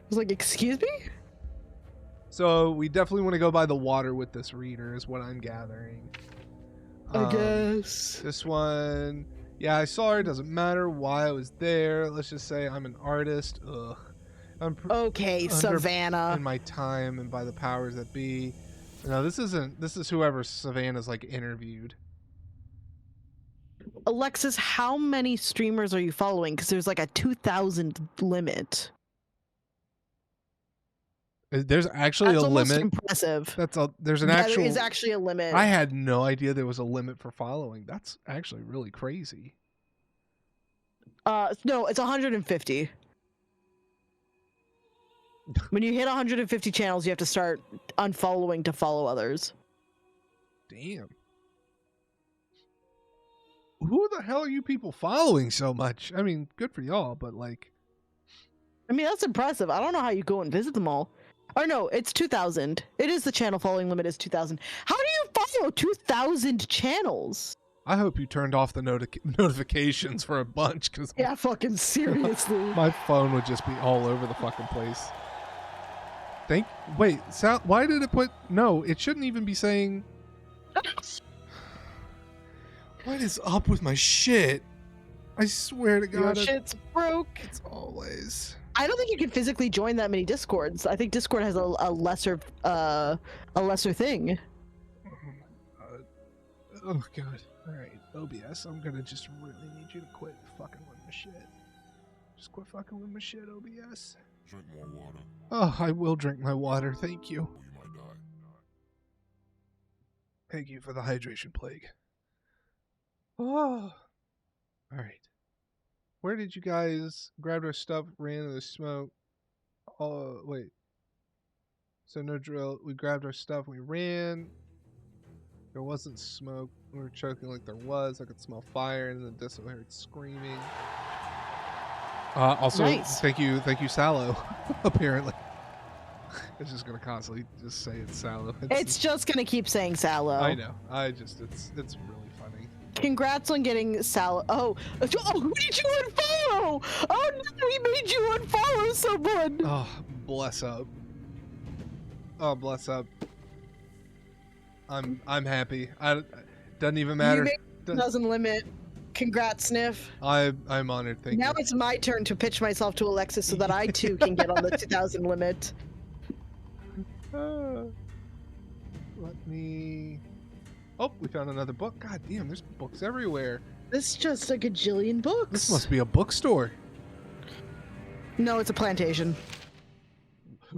was like, excuse me? So we definitely want to go by the water with this reader is what I'm gathering. I guess. This one, yeah, I saw her. Doesn't matter why I was there. Let's just say I'm an artist. Ugh. Okay, Savannah. In my time and by the powers that be. No, this isn't. This is whoever Savannah's like interviewed. Alexis, how many streamers are you following? Because there's like a 2,000 limit. There's actually That's a almost limit. Impressive. There's an Yeah, actual. there is actually a limit. I had no idea there was a limit for following. That's actually really crazy. No, it's 150. When you hit 150 channels, you have to start unfollowing to follow others. Damn. Who the hell are you people following so much? I mean, good for y'all, but like... I mean, that's impressive. I don't know how you go and visit them all. Or no, it's 2,000. It is the channel following limit is 2,000. How do you follow 2,000 channels? I hope you turned off the notifications for a bunch, because... Yeah, fucking seriously. My phone would just be all over the fucking place. Wait, Sal, why did it put... No, it shouldn't even be saying... What is up with my shit? I swear to God. Your shit's broke. It's always... I don't think you can physically join that many Discords. I think Discord has a lesser thing. Oh God! All right, OBS. I'm gonna just really need you to quit fucking with my shit. Just quit fucking with my shit, OBS. Drink more water. Oh, I will drink my water. Thank you. You might die. Thank you for the hydration plague. Oh. All right. Where did you guys grab our stuff, ran to the smoke? Oh, wait. So no drill. We grabbed our stuff, we ran. There wasn't smoke. We were choking like there was. I could smell fire, and then I heard screaming. Also, nice. thank you, Sallow. Apparently, it's just gonna constantly just say it's Sallow. It's just gonna keep saying Sallow. I know. It's really funny. Congrats on getting Sallow. Oh, who did you unfollow? Oh no, he made you unfollow someone. Oh, bless up. Oh, bless up. I'm happy. Doesn't even matter. You made 2,000 limit. Congrats, Sniff. I'm honored. Thank you. Now it's my turn to pitch myself to Alexis so that I too can get on the 2,000 limit. Let me. Oh, we found another book. God damn, there's books everywhere. This is just a gajillion books. This must be a bookstore. No, it's a plantation.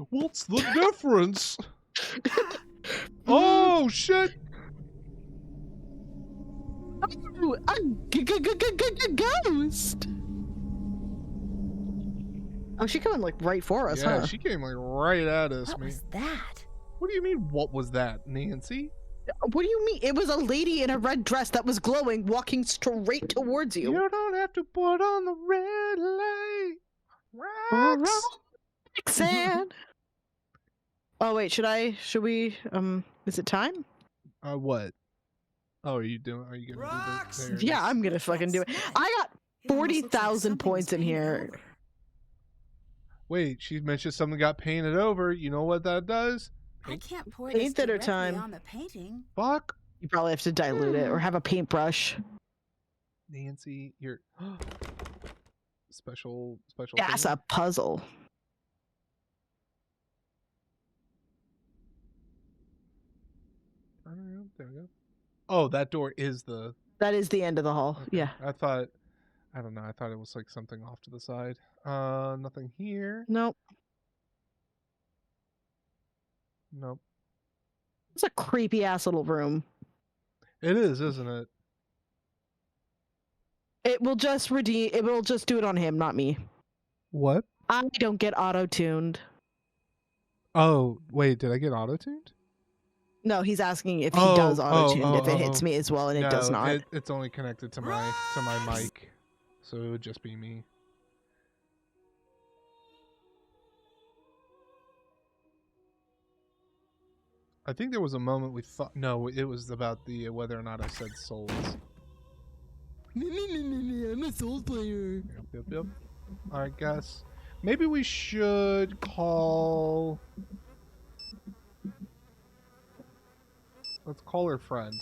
What's the difference? Oh shit! Oh, a ghost! Oh, she coming like right for us, Yeah, huh? she came like right at us, What man. was that? What do you mean? What was that, Nancy? What do you mean? It was a lady in a red dress that was glowing, walking straight towards you. You don't have to put on the red light. Rocks. Roxanne. Oh wait, should we? Is it time? What? Oh, are you gonna do this? Yeah, I'm gonna fucking do it. I got 40,000 points in here. Wait, she mentioned something got painted over. You know what that does? I can't pour Paint this that are directly time. on the painting. Fuck. You probably have to dilute it or have a paintbrush. Nancy, you're special. That's thing? a puzzle. There we go. Oh, that door is the. That is the end of the hall. Okay. Yeah. I thought it was like something off to the side. Nothing here. Nope. Nope. It's a creepy ass little room. It is, isn't it? It will just redeem. It will just do it on him, not me. What? I don't get auto-tuned. Oh, wait, did I get auto-tuned? No, he's asking if he does auto-tuned, if it hits me as well, and it does No, not. It's only connected to my mic, so it would just be me. I think there was a moment we thought. No, it was about the whether or not I said souls. I'm a Souls player. Yep. All right, guys. Maybe we should call. Let's call her friend.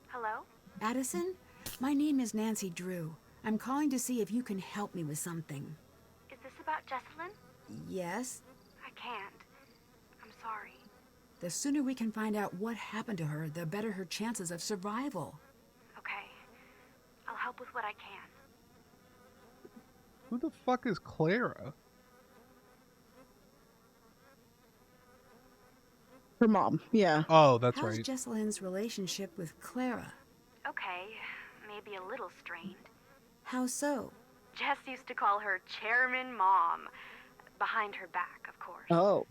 Hello? Addison? My name is Nancy Drew. I'm calling to see if you can help me with something. Is this about Jesselyn? Yes? I can't. I'm sorry. The sooner we can find out what happened to her, the better her chances of survival. Okay. I'll help with what I can. Who the fuck is Clara? Her mom, yeah. Oh, that's How's right. Jesselyn's relationship with Clara? Okay. Maybe a little strained. How so? Jess used to call her Chairman Mom. Behind her back, of course. Oh.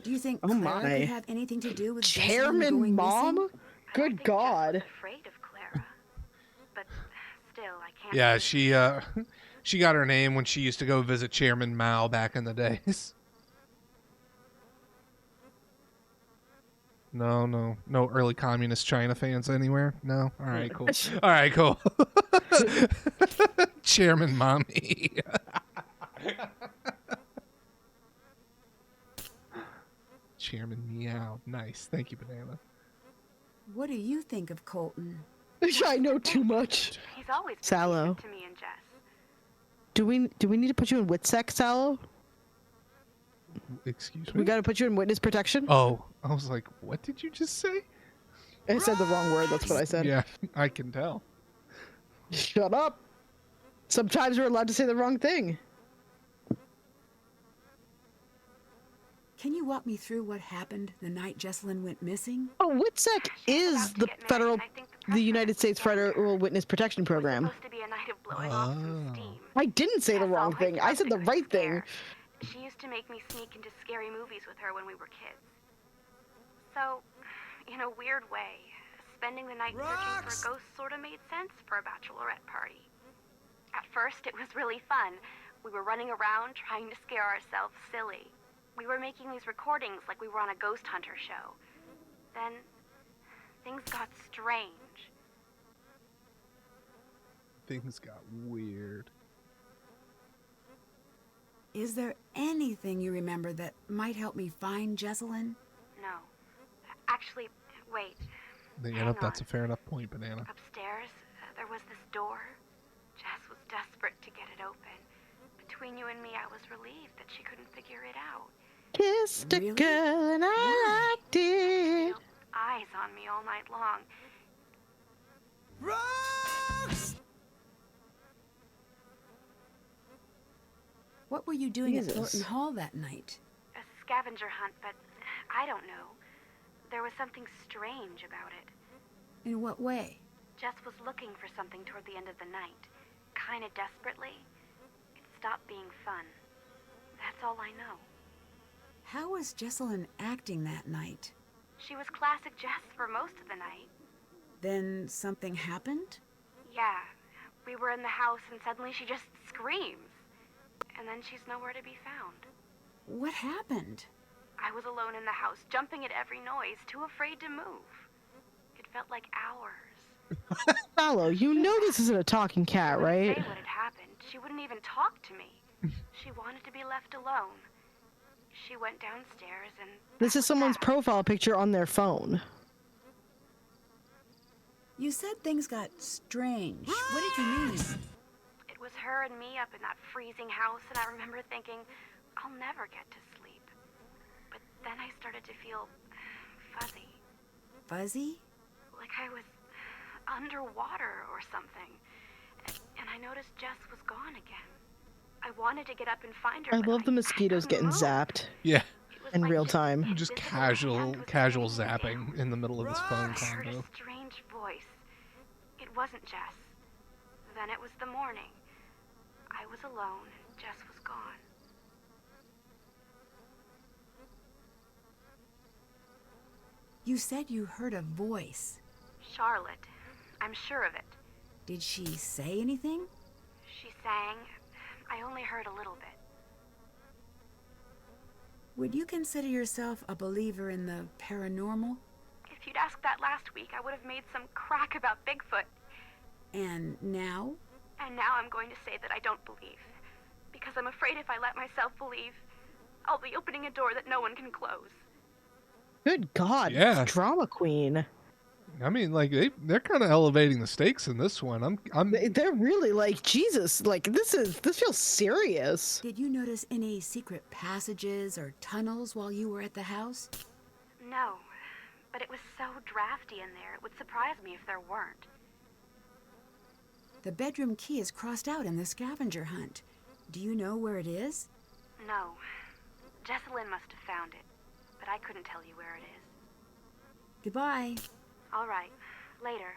Do you think Oh Clara my. could have anything to do with Jesselyn Chairman going mom? missing? Good God. Afraid of Clara. But still, I can't. Yeah, she got her name when she used to go visit Chairman Mao back in the days. No early communist China fans anywhere? No? All right, cool. All right, cool. Chairman Mommy. Chairman Meow. Nice. Thank you, Banana. What do you think of Colton? I know too much. He's always been Sallow. decent to me and Jess. Do we need to put you in WITSEC, Sallow? Excuse me? We gotta put you in witness protection? Oh, I was like, what did you just say? I said the wrong word, that's what I said. Yeah, I can tell. Shut up. Sometimes we're allowed to say the wrong thing. Can you walk me through what happened the night Jesselyn went missing? Oh, WITSEC is the United States Federal Witness Protection Program. Supposed to be a night of blowing off some steam. I didn't say the wrong thing. I said the right thing. She used to make me sneak into scary movies with her when we were kids. So, in a weird way, spending the night searching for ghosts sort of made sense for a bachelorette party. At first, it was really fun. We were running around trying to scare ourselves silly. We were making these recordings like we were on a ghost hunter show. Then, things got strange. Things got weird. Is there anything you remember that might help me find Jesselyn? No. Actually, wait. That's a fair enough point, Banana. Upstairs, there was this door. Jess was desperate to get it open. Between you and me, I was relieved that she couldn't figure it out. Kissed a girl and I liked it. Eyes on me all night long. What were you doing Jesus. at Thornton Hall that night? A scavenger hunt, but I don't know. There was something strange about it. In what way? Jess was looking for something toward the end of the night. Kinda desperately. It stopped being fun. That's all I know. How was Jesselyn acting that night? She was classic Jess for most of the night. Then something happened? Yeah. We were in the house and suddenly she just screams. And then she's nowhere to be found. What happened? I was alone in the house, jumping at every noise, too afraid to move. It felt like hours. Sallow, you know this isn't a talking cat, right? Say what had happened. She wouldn't even talk to me. She wanted to be left alone. She went downstairs and... This is someone's profile picture on their phone. You said things got strange. What did you mean? It was her and me up in that freezing house, and I remember thinking, I'll never get to sleep. But then I started to feel fuzzy. Fuzzy? Like I was underwater or something. And I noticed Jess was gone again. I wanted to get up and find her. I but love the mosquitoes couldn't getting move. zapped Yeah. in real time. Just casual zapping in the middle of this phone I heard combo. a strange voice. It wasn't Jess. Then it was the morning. I was alone. Jess was gone. You said you heard a voice. Charlotte. I'm sure of it. Did she say anything? She sang. I only heard a little bit. Would you consider yourself a believer in the paranormal? If you'd asked that last week, I would have made some crack about Bigfoot. And now? And now I'm going to say that I don't believe. Because I'm afraid if I let myself believe, I'll be opening a door that no one can close. Good God. Yeah. Drama queen. I mean, like they're kind of elevating the stakes in this one. They're really like, Jesus, like this feels serious. Did you notice any secret passages or tunnels while you were at the house? No, but it was so drafty in there, it would surprise me if there weren't. The bedroom key is crossed out in the scavenger hunt. Do you know where it is? No. Jessalyn must have found it, but I couldn't tell you where it is. Goodbye. All right. Later.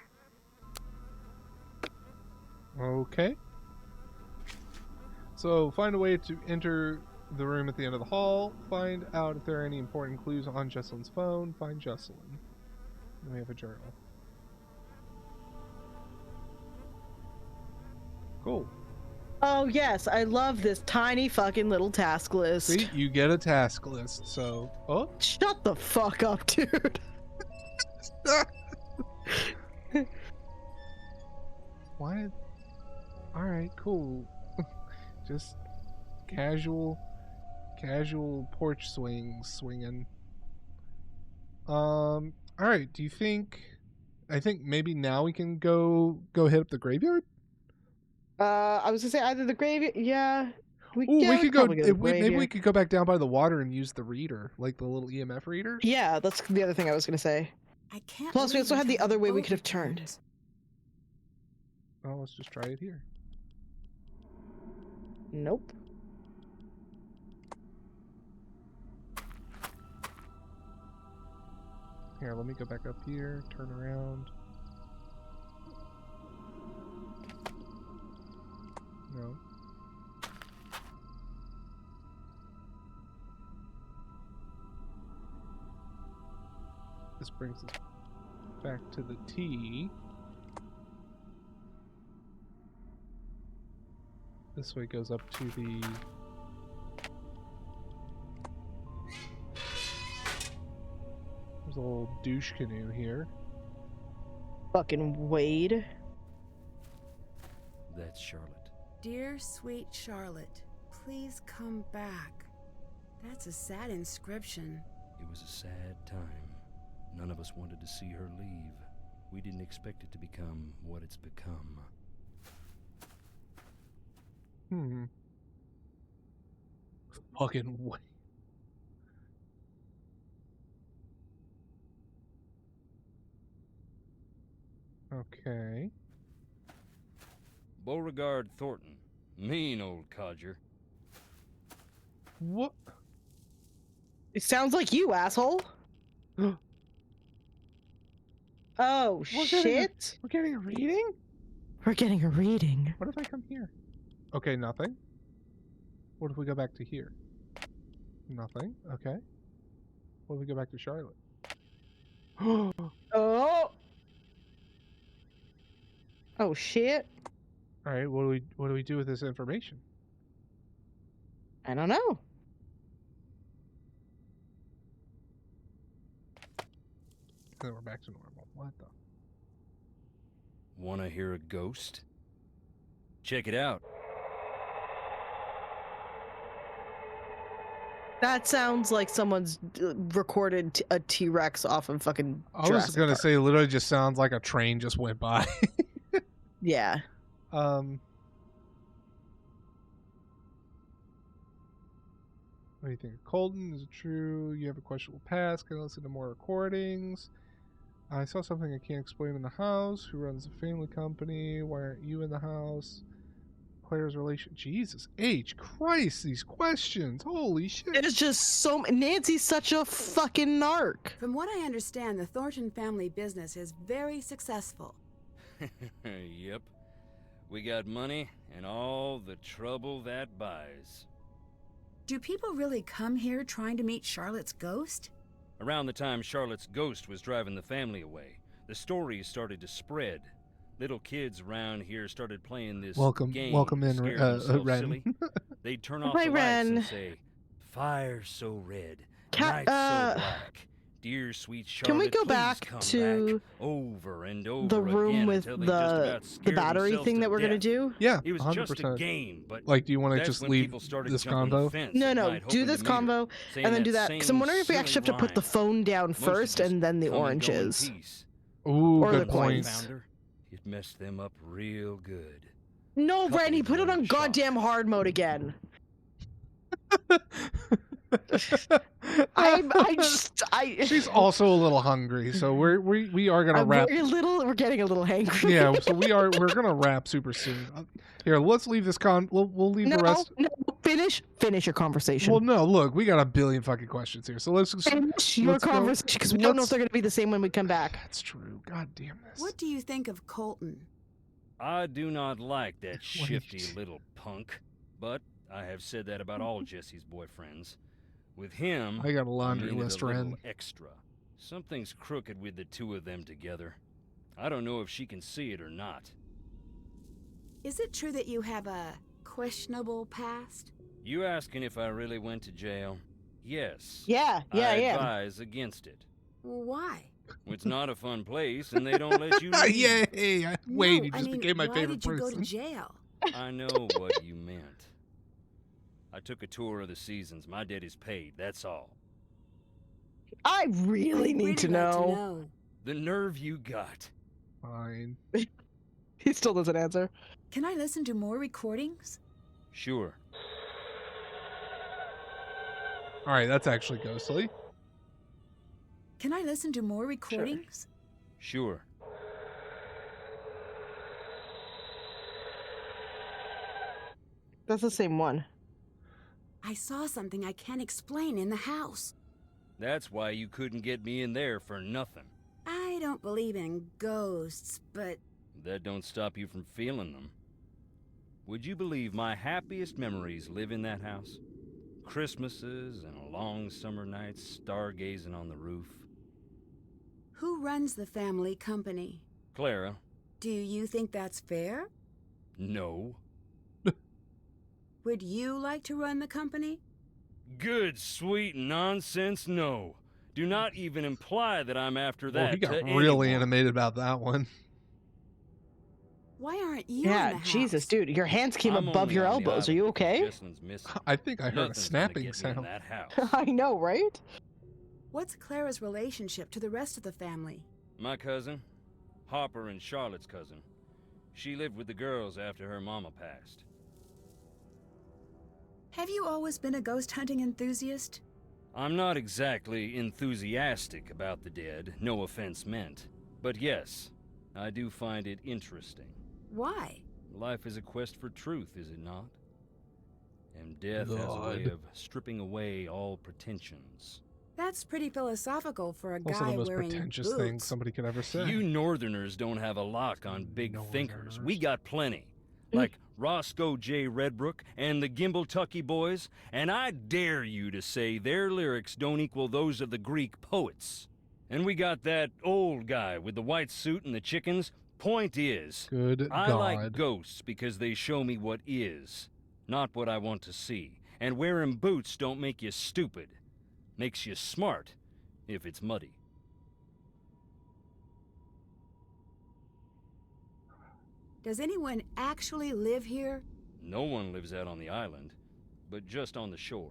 Okay. So find a way to enter the room at the end of the hall. Find out if there are any important clues on Jessalyn's phone. Find Jessalyn. And we have a journal. Cool. Oh yes, I love this tiny fucking little task list. See, you get a task list. So, oh, shut the fuck up, dude. Why? All right, cool. Just casual porch swinging. All right. Do you think? I think maybe now we can go hit up the graveyard. I was gonna say either the graveyard. Yeah. We could go. Maybe we could go back down by the water and use the reader, like the little EMF reader. Yeah, that's the other thing I was gonna say. I can't. Plus, we also had the other way we could have turned. Oh, let's just try it here. Nope. Here, let me go back up here. Turn around. No. This brings us back to the T. This way goes up to the... There's a little douche canoe here. Fucking Wade. That's Charlotte. Dear sweet Charlotte, please come back. That's a sad inscription. It was a sad time. None of us wanted to see her leave. We didn't expect it to become what it's become. Fucking way. Okay. Beauregard Thornton. Mean old codger. What? It sounds like you, asshole. Oh, shit. We're getting a reading? We're getting a reading. What if I come here? Okay, nothing. What if we go back to here? Nothing. Okay. What if we go back to Charlotte? Oh. Oh, shit. All right, what do we do with this information? I don't know. Then we're back to normal. What the? Wanna hear a ghost? Check it out. That sounds like someone's recorded a T-Rex off of fucking I was Jurassic gonna Park. say, it literally just sounds like a train just went by. Yeah. What do you think? Colton, is it true? You have a questionable past. Can I listen to more recordings? I saw something I can't explain in the house. Who runs the family company? Why aren't you in the house? Claire's relation? Jesus H. Christ, these questions. Holy shit. It's just so. Nancy's such a fucking narc. From what I understand, the Thornton family business is very successful. Yep. We got money and all the trouble that buys. Do people really come here trying to meet Charlotte's ghost? Around the time Charlotte's ghost was driving the family away, the stories started to spread. Little kids around here started playing this game. Welcome in, scaring themselves Ren. silly. They'd turn off Hi, the lights Ren. and say, "Fire so red, Cat- night so black. Dear sweet Charlotte, Can we go please back come to back," over and over the room again with until they just about the scared battery themselves thing to that we're gonna death. do? Yeah, It was 100%. just a game, but Like, do you want to that's just when leave people started this jumping the combo? fence No, at no. night, Do hoping this to meet her, combo saying and then do that. same Because I'm wondering if we silly actually have to put the rhyme. phone down Most first just and then the come and go in oranges. peace. Ooh, Or good the coins. points. Found her, it messed them up real good. No, Couple Ren, he put it were on shocked. goddamn hard mode again. I She's also a little hungry, so we are gonna wrap. We're getting a little hangry. Yeah, so we're gonna wrap super soon. Here, let's leave this we'll leave the rest. No, finish your conversation. Well, no, look, we got a billion fucking questions here, so let's Finish your let's go- conversation because we don't know if let's- they're going to be the same when we come back. That's true. God damn this. What do you think of Colton? I do not like that shifty little punk, but I have said that about all Jesse's boyfriends. With him, I got a laundry needed list, a little Ren. extra. Something's crooked with the two of them together. I don't know if she can see it or not. Is it true that you have a questionable past? You asking if I really went to jail? Yes. Yeah, I yeah. advise against it. Why? It's not a fun place, and they don't let you leave. Yay! Wade, you No, I just mean, became my why favorite did you person. go to jail? I know what you meant. I took a tour of the seasons. My debt is paid, that's all. I really need to know. The nerve you got. Fine. He still doesn't answer. Can I listen to more recordings? Sure. All right, that's actually ghostly. Can I listen to more recordings? Sure. That's the same one. I saw something I can't explain in the house. That's why you couldn't get me in there for nothing. I don't believe in ghosts, but That don't stop you from feeling them. Would you believe my happiest memories live in that house? Christmases and long summer nights stargazing on the roof. who runs the family company? Clara, Do you think that's fair? no. Would you like to run the company? Good, sweet nonsense, no. Do not even imply that I'm after Well, that. he got to really anyone. animated about that one. Why aren't you in Yeah, the house? Jesus, dude, your hands came I'm above only your on the elbows. Are you island because okay? Jesselyn's missing. I think I heard a Nothing's gonna snapping get me in sound. that house. I know, right? What's Clara's relationship to the rest of the family? My cousin, Harper and Charlotte's cousin. She lived with the girls after her mama passed. Have you always been a ghost hunting enthusiast? I'm not exactly enthusiastic about the dead, no offense meant. But yes, I do find it interesting. Why? Life is a quest for truth, is it not? And death has a way God. of stripping away all pretensions. That's pretty philosophical for a Also, guy the most wearing pretentious boots. thing somebody could ever say. You Northerners don't have a lock on big thinkers. We got plenty. Like Roscoe J. Redbrook and the Gimble Tucky Boys, and I dare you to say their lyrics don't equal those of the Greek poets. And we got that old guy with the white suit and the chickens. Point is, Good I God. like ghosts because they show me what is, not what I want to see. And wearing boots don't make you stupid. Makes you smart, if it's muddy. Does anyone actually live here? No one lives out on the island, but just on the shore.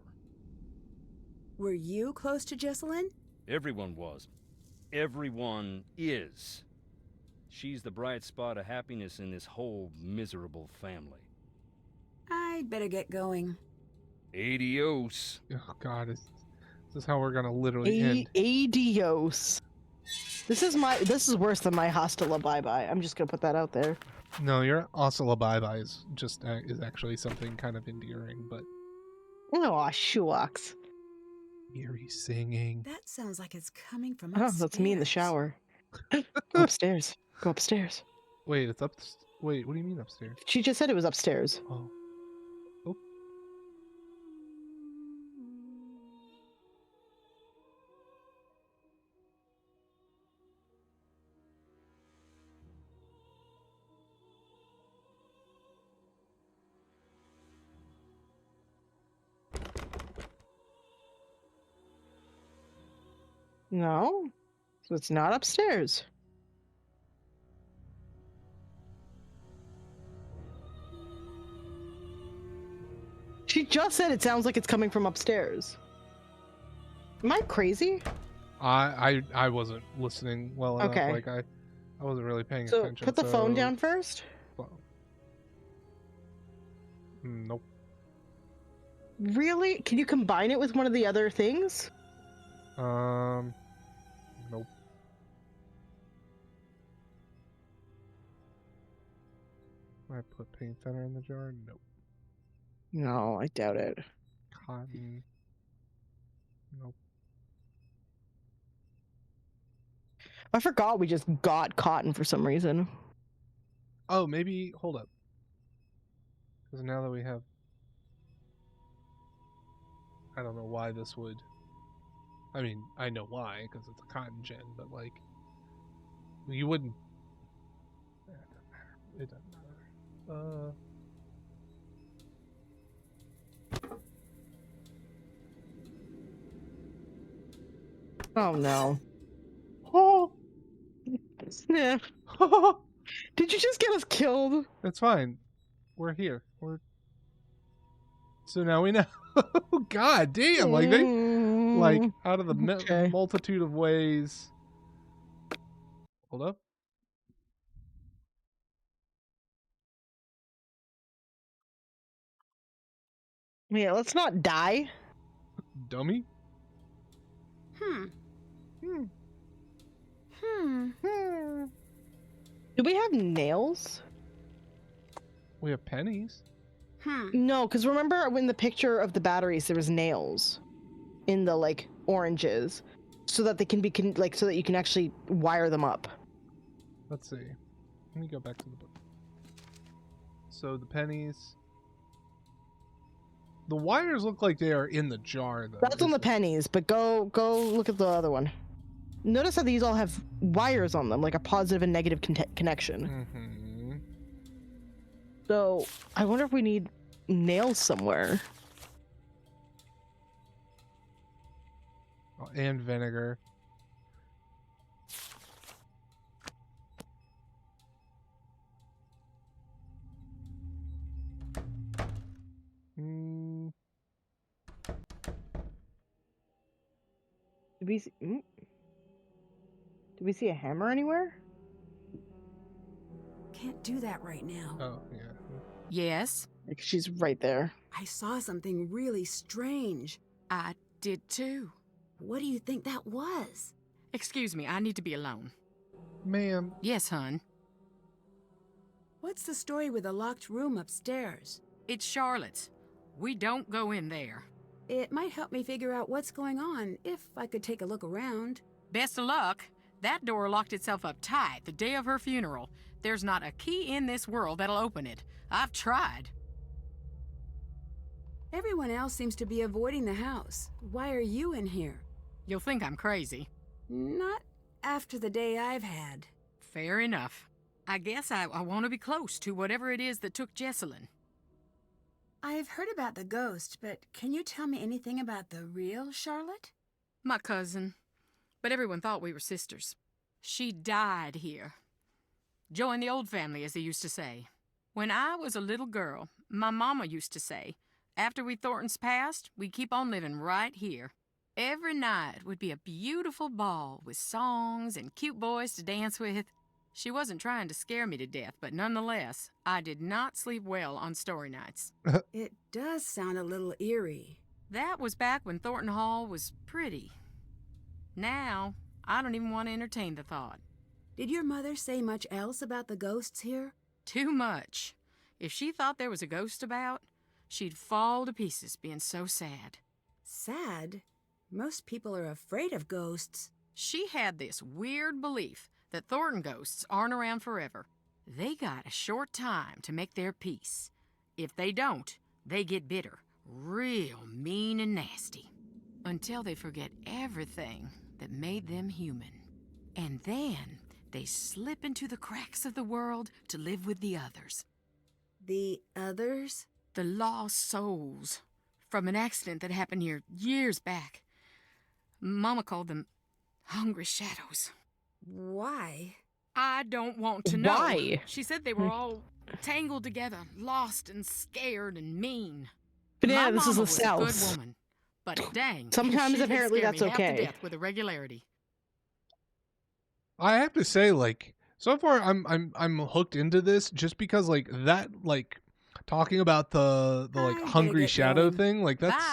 Were you close to Jesselyn? Everyone was. Everyone is. She's the bright spot of happiness in this whole miserable family. I'd better get going. Adios. Oh God, this is how we're gonna literally end. Adios. This is worse than my hostile bye bye. I'm just gonna put that out there. No, your Oscilla Bye is just is actually something kind of endearing, but Oh, shucks. eerie singing. That sounds like it's coming from Oh, upstairs. that's me in the shower. Go upstairs. Go upstairs. Wait, it's up. Wait, what do you mean upstairs? She just said it was upstairs. Oh. Oh. No. So it's not upstairs. She just said it sounds like it's coming from upstairs. Am I crazy? I wasn't listening well enough. Okay. Like I wasn't really paying So attention. put the phone down first. Nope. Really? Can you combine it with one of the other things? Nope. I put paint thinner in the jar? Nope. No, I doubt it. Cotton? Nope. I forgot we just got cotton for some reason. Oh, maybe, hold up. Because now that we have... I don't know why this would... I mean, I know why, because it's a cotton gin, but like... You wouldn't... It doesn't matter. It doesn't matter. Oh no. Oh! Sniff. Did you just get us killed? It's fine. We're here. So now we know. God damn! Like they, like out of the multitude of ways. Hold up. Yeah, let's not die. Dummy. Do we have nails? We have pennies. No, because remember in the picture of the batteries, there was nails in the like oranges, so that they can be so that you can actually wire them up. Let's see. Let me go back to the book. So the pennies. The wires look like they are in the jar, though. That's on the pennies, but go look at the other one. Notice how these all have wires on them, like a positive and negative connection. Mm-hmm. So I wonder if we need nails somewhere. Oh, and vinegar. Did we see a hammer anywhere? Can't do that right now. Oh, yeah. Yes? Like she's right there. I saw something really strange. I did too. What do you think that was? Excuse me, I need to be alone. Ma'am. Yes, hun. What's the story with the locked room upstairs? It's Charlotte's. We don't go in there. It might help me figure out what's going on if I could take a look around. Best of luck. That door locked itself up tight the day of her funeral. There's not a key in this world that'll open it. I've tried. Everyone else seems to be avoiding the house. Why are you in here? You'll think I'm crazy. Not after the day I've had. Fair enough. I guess I want to be close to whatever it is that took Jessalyn. I've heard about the ghost, but can you tell me anything about the real Charlotte? My cousin. But everyone thought we were sisters. She died here. Joined the old family, as they used to say. When I was a little girl, my mama used to say, after we Thorntons passed, we'd keep on living right here. Every night would be a beautiful ball with songs and cute boys to dance with. She wasn't trying to scare me to death, but nonetheless, I did not sleep well on story nights. It does sound a little eerie. That was back when Thornton Hall was pretty. Now, I don't even want to entertain the thought. Did your mother say much else about the ghosts here? Too much. If she thought there was a ghost about, she'd fall to pieces being so sad. Sad? Most people are afraid of ghosts. She had this weird belief that Thornton ghosts aren't around forever. They got a short time to make their peace. If they don't, they get bitter, real mean and nasty, until they forget everything that made them human. And then they slip into the cracks of the world to live with the others. The others? The lost souls from an accident that happened here years back. Mama called them hungry shadows. Why? I don't want to know. Why? She said they were all tangled together, lost and scared and mean. But yeah, My this is mama the was a South. good woman, but dang, Sometimes she could apparently scare that's me half to okay. death with a regularity. I have to say, like, so far I'm hooked into this just because like that, like talking about the like hungry shadow thing, like that's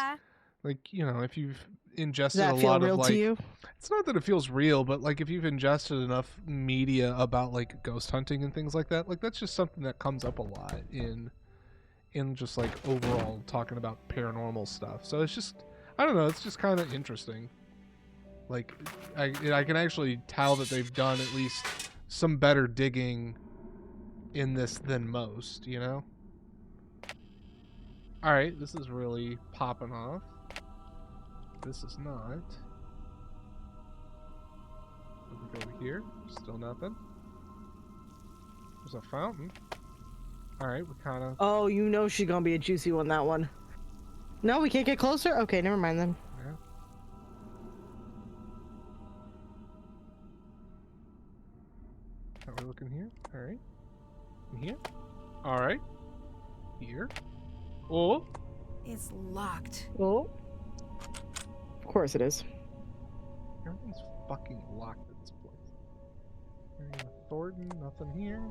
like, you know, if you've ingested Does that a feel lot real of to like you? it's not that it feels real, but like if you've ingested enough media about like ghost hunting and things like that's just something that comes up a lot in just like overall talking about paranormal stuff. So it's just, I don't know, it's just kind of interesting. Like I can actually tell that they've done at least some better digging in this than most, you know? All right, this is really popping off. This is not. Look over here. Still nothing. There's a fountain. Alright, we kind of... Oh, you know she's gonna be a juicy one, that one. No, we can't get closer? Okay, never mind then. Yeah. How are we looking here? Alright. In here? Alright. Here. Oh! It's locked. Oh. Of course it is. Everything's fucking locked at this place. Thornton, nothing here.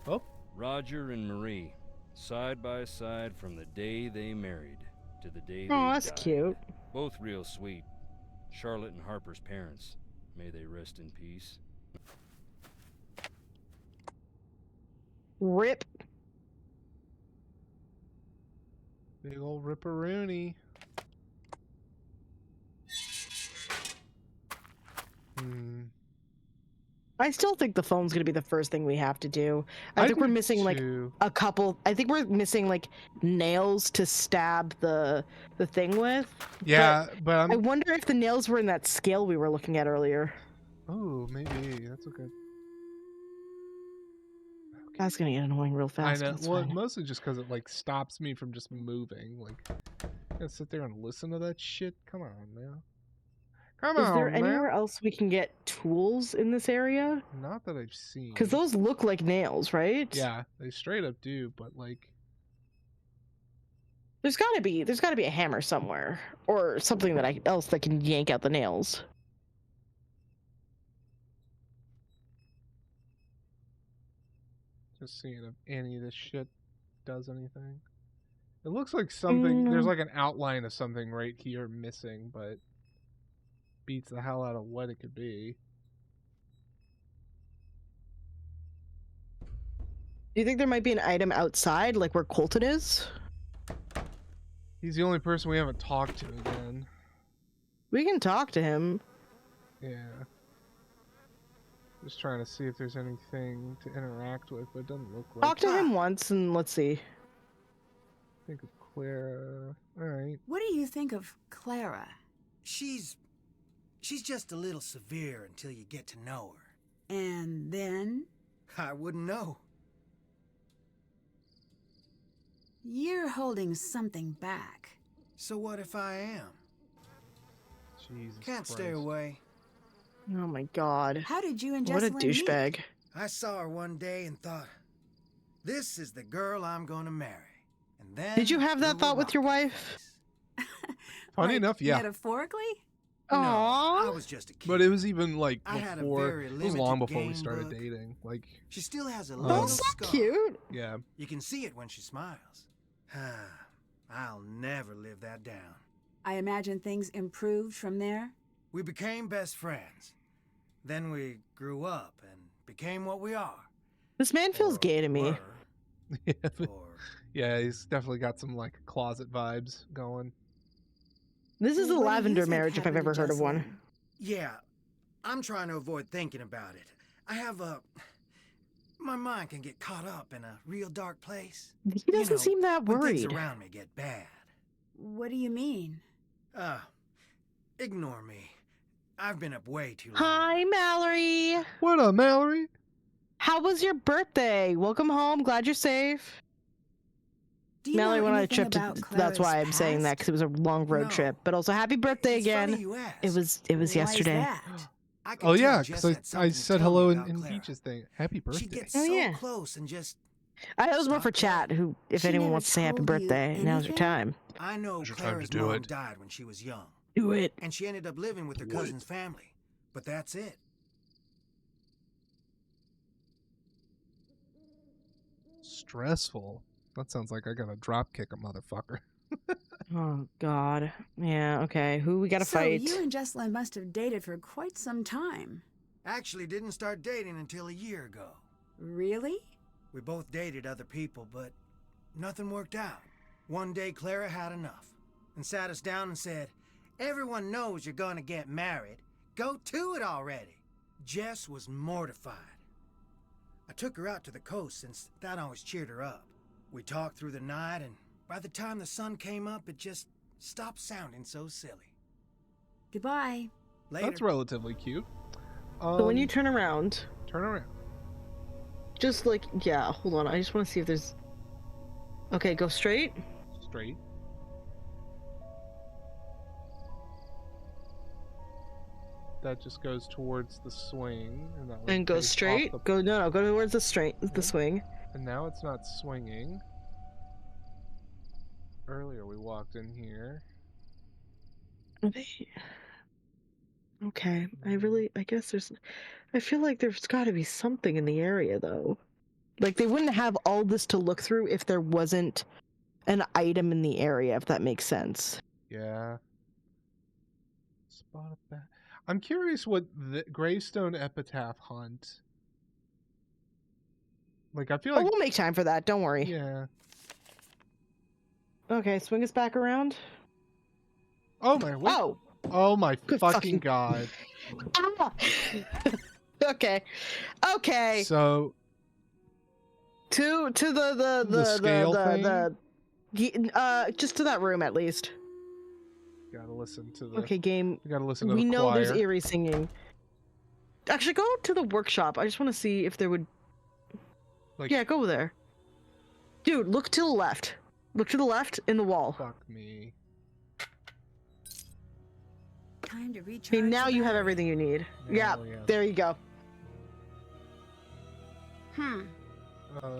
Oh. Roger and Marie, side by side from the day they married to the day Oh, they that's died. cute. Both real sweet. Charlotte and Harper's parents. May they rest in peace. Rip. Big old ripperoonie. I still think the phone's gonna be the first thing we have to do. I think we're missing like a couple. I think we're missing like nails to stab the thing with. Yeah, but I wonder if the nails were in that scale we were looking at earlier. Oh, maybe. That's okay. That's gonna get annoying real fast. I know. but it's Well, fine. mostly just because it like stops me from just moving. Like, I gotta sit there and listen to that shit. Come on, man. Come Is on, there man. anywhere else we can get tools in this area? Not that I've seen. Because those look like nails, right? Yeah, they straight up do. But like, There's gotta be a hammer somewhere, or something else that can yank out the nails. just seeing if any of this shit does anything. It looks like something. There's like an outline of something right here missing, but beats the hell out of what it could be. Do you think there might be an item outside, like where Colton is? He's the only person we haven't talked to again. We can talk to him. Yeah. Just trying to see if there's anything to interact with, but it doesn't look like. Talk to him once and let's see. Think of Clara. Alright. What do you think of Clara? She's just a little severe until you get to know her. And then? I wouldn't know. You're holding something back. So what if I am? Jesus Can't stay Christ. away. Oh my god. How did you and What a Jesselyn meet? douchebag. I saw her one day and thought, this is the girl I'm gonna marry. And then Did you have that we thought were with your wife? Funny enough, yeah. Metaphorically? No, Aww. I was just a kid. But it was even like I had a before. very It was long limited before we game started book. dating. Like, She still has a Oh, little so scar. cute. yeah. You can see it when she smiles. I'll never live that down. I imagine things improved from there. We became best friends. Then we grew up and became what we are. This man feels gay to me. Yeah, yeah, he's definitely got some like closet vibes going. This is a What do you lavender think marriage if I've happened ever to heard of one. Jessamine? Yeah, I'm trying to avoid thinking about it. I have a... My mind can get caught up in a real dark place. He doesn't seem that when worried. things around me get bad. What do you mean? Ignore me. I've been up way too long. Hi, Mallory. What up, Mallory? How was your birthday? Welcome home. Glad you're safe. Do you Mallory know went on a anything trip to. about That's why Clara's I'm saying that because it was a long road trip. But also, happy birthday again. It was Why is yesterday. that? Oh yeah, because I said hello in Peach's thing. Happy She birthday. gets Oh, so yeah. close and just... I was more for chat. Who, if She anyone never wants to say happy told you birthday, now's your anything? time. I know Now's your time to Clara's do mom it. died when she was young. Do it. And she ended up living with her Do it. cousin's family. But that's it. Stressful. That sounds like I gotta drop kick a motherfucker. Oh God. Yeah. Okay. Who we gotta So fight? you and Jessalyn must have dated for quite some time. Actually didn't start dating until a year ago. Really? We both dated other people, but nothing worked out. One day Clara had enough and sat us down and said, "Everyone knows you're gonna get married. Go to it already." Jess was mortified. I took her out to the coast since that always cheered her up. We talked through the night, and by the time the sun came up, it just stopped sounding so silly. Goodbye. Later. That's relatively cute. So when you turn around, turn around. just like yeah. Hold on. I just want to see if there's. Okay, go straight. Straight. That just goes towards the swing, and that would And go face off straight. the- Go go towards the the swing. And now it's not swinging. Earlier we walked in here. Okay, I guess I feel like there's got to be something in the area though. Like they wouldn't have all this to look through if there wasn't an item in the area, if that makes sense. Yeah. Spot of that. I'm curious what the Gravestone Epitaph hunt. Like I feel Oh, like we'll make time for that. Don't worry. yeah. Okay, swing us back around. Oh my. What? Oh. Oh my Good fucking god. Ah! Okay. Okay. So To the scale thing? just to that room at least. Gotta listen to the. Okay, game. You gotta listen to We the know choir. there's eerie singing. Actually, go to the workshop. I just want to see if there would. Like, Yeah, go there. Dude, look to the left. Look to the left in the wall. Fuck me. Time to recharge. Okay, now the you have battery. everything you need. Yeah, Yeah, we have- there you go.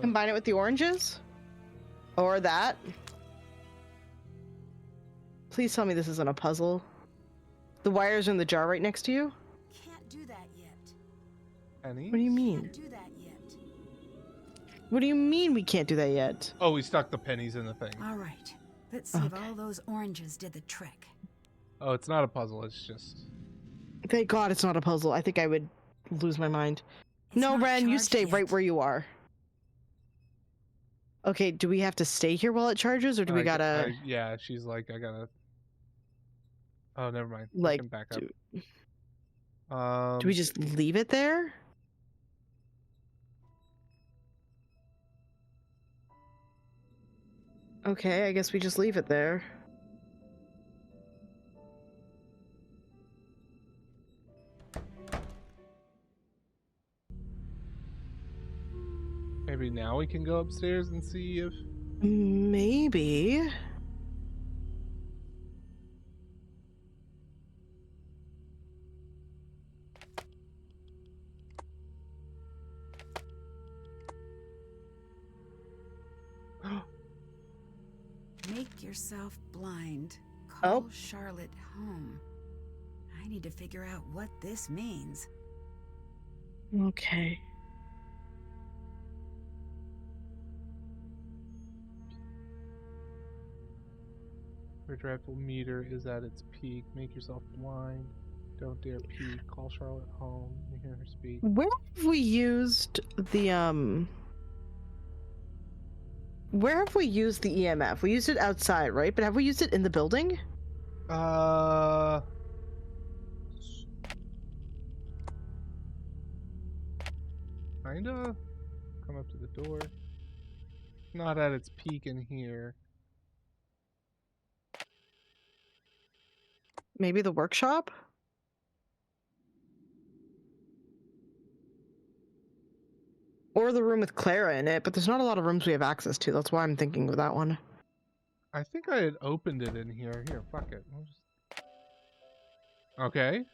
Combine it with the oranges? Or that? Please tell me this isn't a puzzle. The wires are in the jar right next to you? Can't do that yet. Penny? What do you mean? Can't do that yet. What do you mean we can't do that yet? Oh, we stuck the pennies in the thing. All right. Let's see if all those oranges did the trick. Oh, it's not a puzzle. It's just. Thank God it's not a puzzle. I think I would lose my mind. No, not Ren, you charged stay yet. right where you are. Okay, do we have to stay here while it charges, or do we gotta... Yeah, she's like, I gotta. Oh, never mind. We Like, can back do up. we just leave it there? Okay, I guess we just leave it there. Maybe now we can go upstairs and see if. Maybe. Make yourself blind. Call Oh. Charlotte home. I need to figure out what this means. Okay. Your drive meter is at its peak. Make yourself blind. Don't dare peek. Call Charlotte home. You hear her speak. Where have we used the Where have we used the EMF? We used it outside, right? But have we used it in the building? Kinda. Come up to the door. Not at its peak in here. Maybe the workshop? Or the room with Clara in it, but there's not a lot of rooms we have access to. That's why I'm thinking of that one. I think I had opened it in here. Here, fuck it. We'll just... Okay.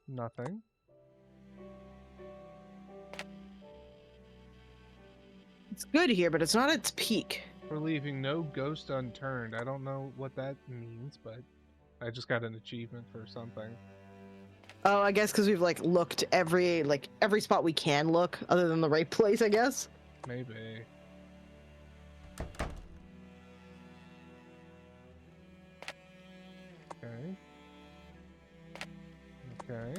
Nothing. It's good here, but it's not at its peak. For leaving no ghost unturned. I don't know what that means, but I just got an achievement for something. Oh, I guess because we've like looked every spot we can look, other than the right place, I guess. Maybe. Okay. Okay.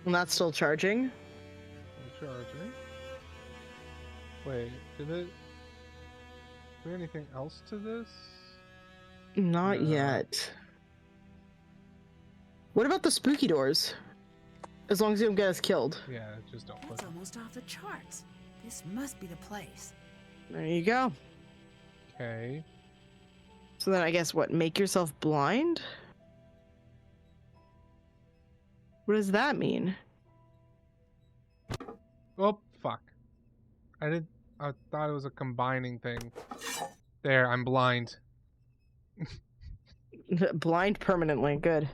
And that's still charging. Still charging. Wait, is there anything else to this? Not yet. What about the spooky doors? As long as you don't get us killed. Yeah, just don't That's almost off the charts. This must be the place. There you go. Okay. So then I guess what? Make yourself blind? What does that mean? Oh, fuck. I thought it was a combining thing. There, I'm blind. Blind permanently. Good.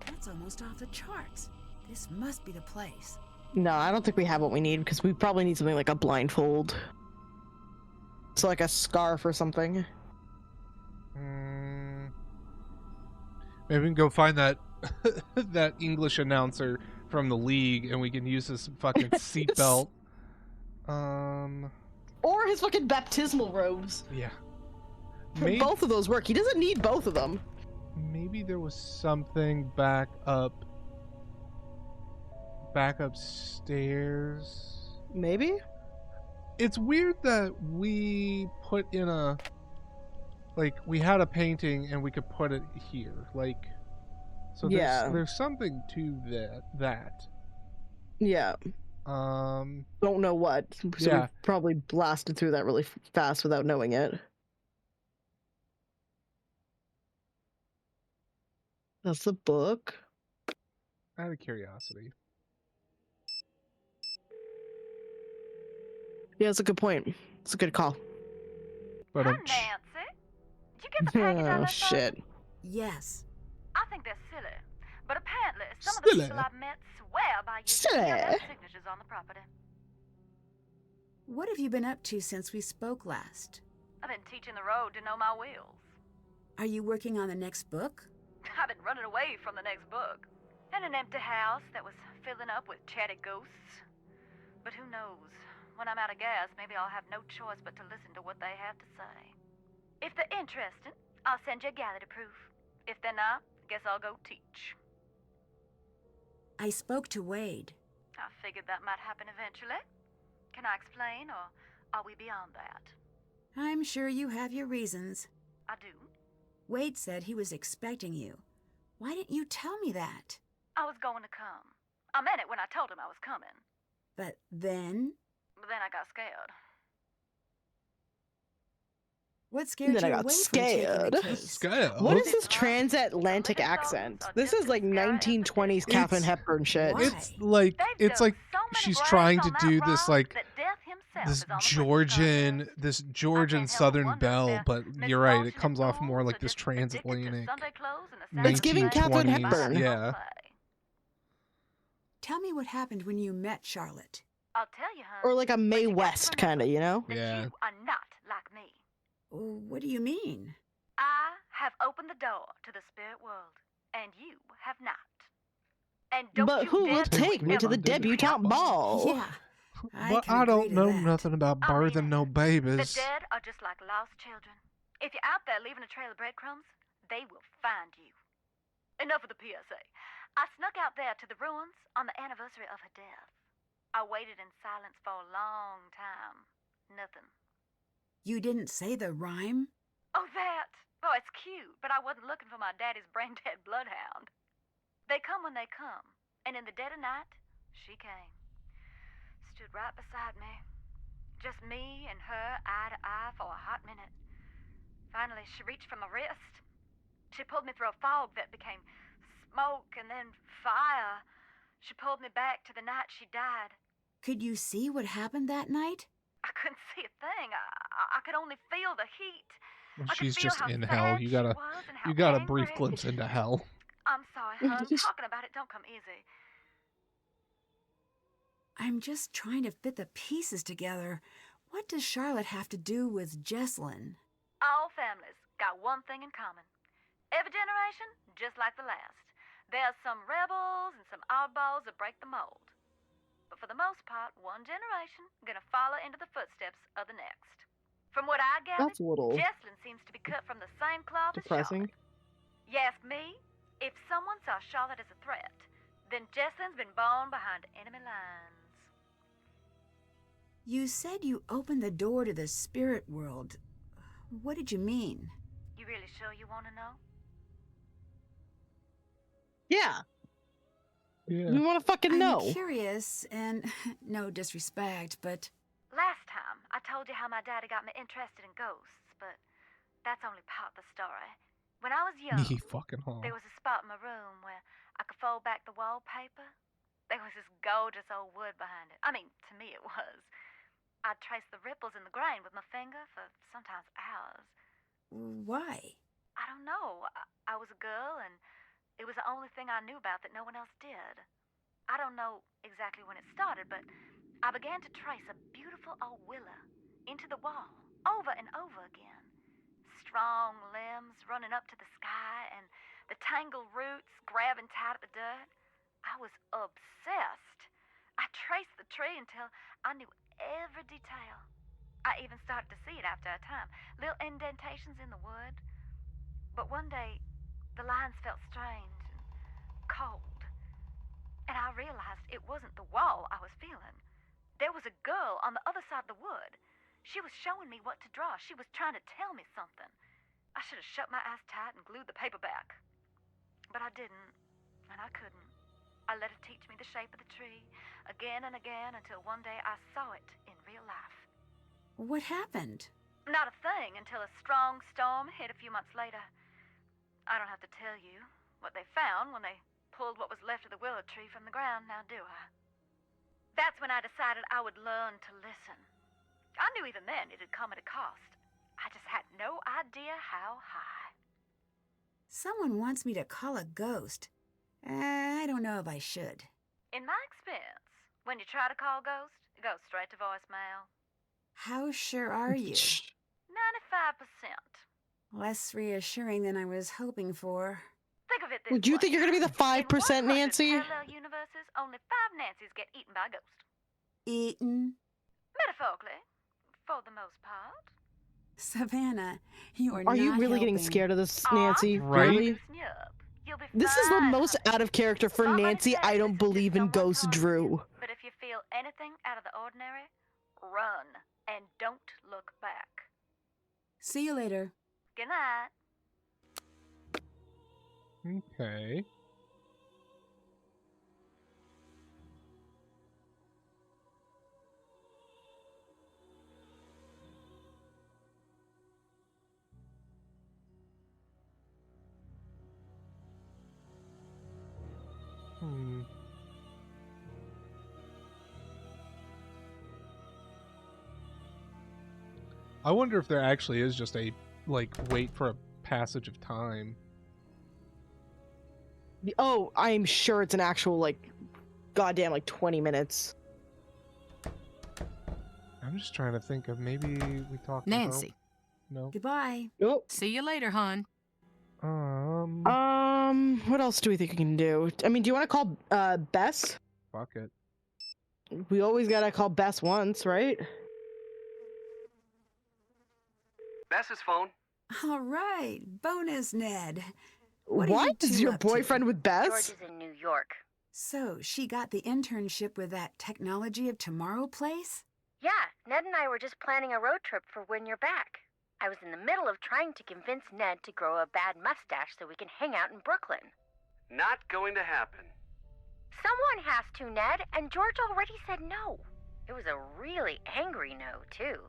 That's almost off the charts. This must be the place. No, I don't think we have what we need because we probably need something like a blindfold. So like a scarf or something. Maybe we can go find that that English announcer from the league, and we can use his fucking seatbelt. Or his fucking baptismal robes. Yeah. Both of those work. He doesn't need both of them. Maybe there was something back upstairs. Maybe? It's weird that we put in we had a painting and we could put it here. So there's something to that. Yeah. Don't know what. So Yeah. we've probably blasted through that really fast without knowing it. That's the book. Out of curiosity. Yeah, it's a good point. It's a good call. But Nancy, did you get the package I Oh left shit. Yes. I think they're silly, but apparently some of Silly? the people I've met swear by using Silly? their signatures on the property. What have you been up to since we spoke last? I've been teaching the road to know my wheels. Are you working on the next book? I've been running away from the next book. In an empty house that was filling up with chatty ghosts. But who knows? When I'm out of gas, maybe I'll have no choice but to listen to what they have to say. If they're interested, I'll send you a gallery proof. If they're not, guess I'll go teach. I spoke to Wade. I figured that might happen eventually. Can I explain, or are we beyond that? I'm sure you have your reasons. I do. Wade said he was expecting you. Why didn't you tell me that? I was going to come. I meant it when I told him I was coming. But then? But then I got scared. What scared Then you I got away from taking scared. the case? Scared? What is this transatlantic accent? This is like 1920s Katharine Hepburn shit. It's like she's trying to do this Georgian Southern belle, but you're right, it comes off more like this transatlantic. It's giving Katharine 1920s, Hepburn. Yeah. Tell me what happened when you met Charlotte. I'll tell you, hon. Or like a Mae West kind of, you know? Yeah. You are not like me. What do you mean? I have opened the door to the spirit world, and you have not. And don't But you who dare will do take it me to ever. the debutante ball? Yeah. But I don't know nothing about birthing no The babies. dead are just like lost children. If you're out there leaving a trail of breadcrumbs, they will find you. Enough of the PSA. I snuck out there to the ruins on the anniversary of her death. I waited in silence for a long time. Nothing. You didn't say the rhyme? Oh, that. Oh, it's cute, but I wasn't looking for my daddy's brain-dead bloodhound. They come when they come, and in the dead of night, she came. Stood right beside me. Just me and her, eye to eye, for a hot minute. Finally, she reached for my wrist. She pulled me through a fog that became smoke and then fire. She pulled me back to the night she died. Could you see what happened that night? I couldn't see a thing. I could only feel the heat. Well, I could she's feel just how in sad hell. she You got was and how a brief angry. glimpse into hell. I'm sorry, hon. Talking about it don't come easy. I'm just trying to fit the pieces together. What does Charlotte have to do with Jessalyn? All families got one thing in common. Every generation, just like the last. There's some rebels and some oddballs that break the mold. But for the most part, one generation gonna follow into the footsteps of the next. From what I gathered, That's a little Jessalyn seems to be cut from the same cloth as depressing. Charlotte. You ask me, if someone saw Charlotte as a threat, then Jessalyn's been born behind enemy lines. You said you opened the door to the spirit world. What did you mean? You really sure you want to know? Yeah. Yeah. We want to fucking know. I'm curious, and no disrespect, but Last time, I told you how my daddy got me interested in ghosts, but that's only part of the story. When I was young, He fucking hung. there was a spot in my room where I could fold back the wallpaper. There was this gorgeous old wood behind it. I mean, to me it was. I'd trace the ripples in the grain with my finger for sometimes hours. why? I don't know. I was a girl, and it was the only thing I knew about that no one else did. I don't know exactly when it started, but I began to trace a beautiful old willow into the wall, over and over again. Strong limbs running up to the sky, and the tangled roots grabbing tight at the dirt. I was obsessed. I traced the tree until I knew every detail. I even started to see it after a time, little indentations in the wood. But one day, the lines felt strange and cold, and I realized it wasn't the wall I was feeling. There was a girl on the other side of the wood. She was showing me what to draw. She was trying to tell me something. I should have shut my eyes tight and glued the paper back. But I didn't, and I couldn't. I let her teach me the shape of the tree, again and again, until one day I saw it in real life. What happened? Not a thing until a strong storm hit a few months later. I don't have to tell you what they found when they pulled what was left of the willow tree from the ground, now do I? That's when I decided I would learn to listen. I knew even then it had come at a cost. I just had no idea how high. Someone wants me to call a ghost. I don't know if I should. In my experience, when you try to call ghost, it goes straight to voicemail. How sure are you? 95%. Less reassuring than I was hoping for. Think of it this Do you way. think you're gonna be the 5%, Nancy? In parallel universes, only 5 Nancys get eaten by a ghost. Eaten? Metaphorically, for the most part. Savannah, you are Are you not really getting helping. scared of this, Nancy? Right? Really? This is the most out of character for Nancy. I don't believe in ghosts, Drew. But if you feel anything out of the ordinary, run and don't look back. See you later. Good night. Okay. I wonder if there actually is just a, like, wait for a passage of time. Oh, I'm sure it's an actual, like, goddamn, like 20 minutes. I'm just trying to think of maybe we talked Nancy. about... No. Goodbye. Nope. See you later, hon. What else do we think we can do? I mean, do you want to call Bess? Fuck it. We always gotta call Bess once, right? Bess's phone. All right, bonus Ned. What? Is your boyfriend with Bess? George is in New York. So, she got the internship with that Technology of Tomorrow place? Yeah, Ned and I were just planning a road trip for when you're back. I was in the middle of trying to convince Ned to grow a bad mustache so we can hang out in Brooklyn. Not going to happen. Someone has to, Ned, and George already said no. It was a really angry no, too.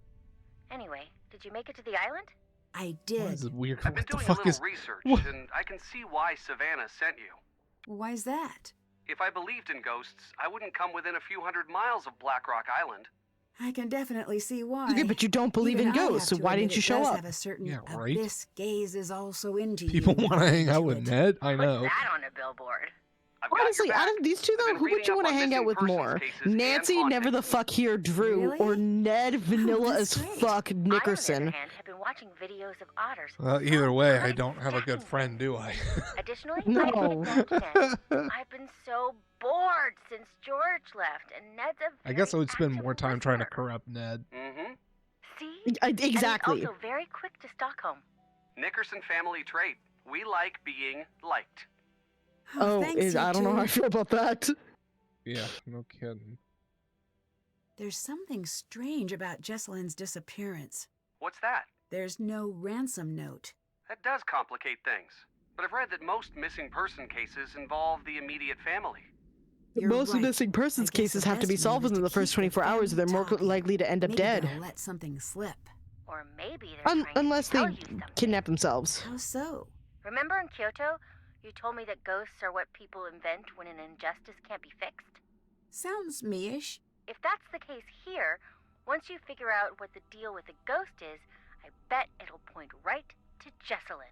Anyway, did you make it to the island? I did. This is weird. I've been What the doing a fuck little is... research, What? and I can see why Savannah sent you. Why's that? If I believed in ghosts, I wouldn't come within a few hundred miles of Black Rock Island. I can definitely see why. Okay, but you don't believe Even in I have ghosts, so to why admit didn't you it show does up? Have a certain Yeah, right? abyss gaze is also into People you. want to hang out with Ned? I know. That on a billboard. Honestly, out of these two though, who would you want to hang out with more? Nancy, never the fuck here, Drew, or Ned, vanilla as fuck, Nickerson? I, on the other hand, have been watching videos of otters. Well, either way, I don't have a good friend, do I? Additionally, No. I've been so bored since George left, and Ned's a I guess I would spend more time trying to corrupt Ned. Mm-hmm. See? Exactly. And he's also very quick to Stockholm. Nickerson family trait. We like being liked. Oh, thanks, you I don't know two. how I feel about that. Yeah, no kidding. There's something strange about Jesselyn's disappearance. What's that? There's no ransom note. That does complicate things. But I've read that most missing person cases involve the immediate family. Most missing persons cases have to be solved within the first 24 hours, or they're more likely to end up Maybe dead. they'll let something slip. Or maybe they're trying Unless to they tell you something. kidnap themselves. How so? Remember in Kyoto, you told me that ghosts are what people invent when an injustice can't be fixed? Sounds me-ish. If that's the case here, once you figure out what the deal with the ghost is, I bet it'll point right to Jesselyn.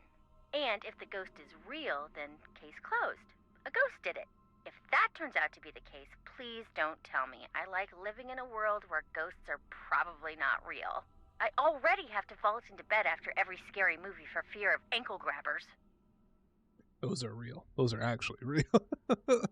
And if the ghost is real, then case closed. A ghost did it. If that turns out to be the case, please don't tell me. I like living in a world where ghosts are probably not real. I already have to vault into bed after every scary movie for fear of ankle grabbers. Those are real. Those are actually real.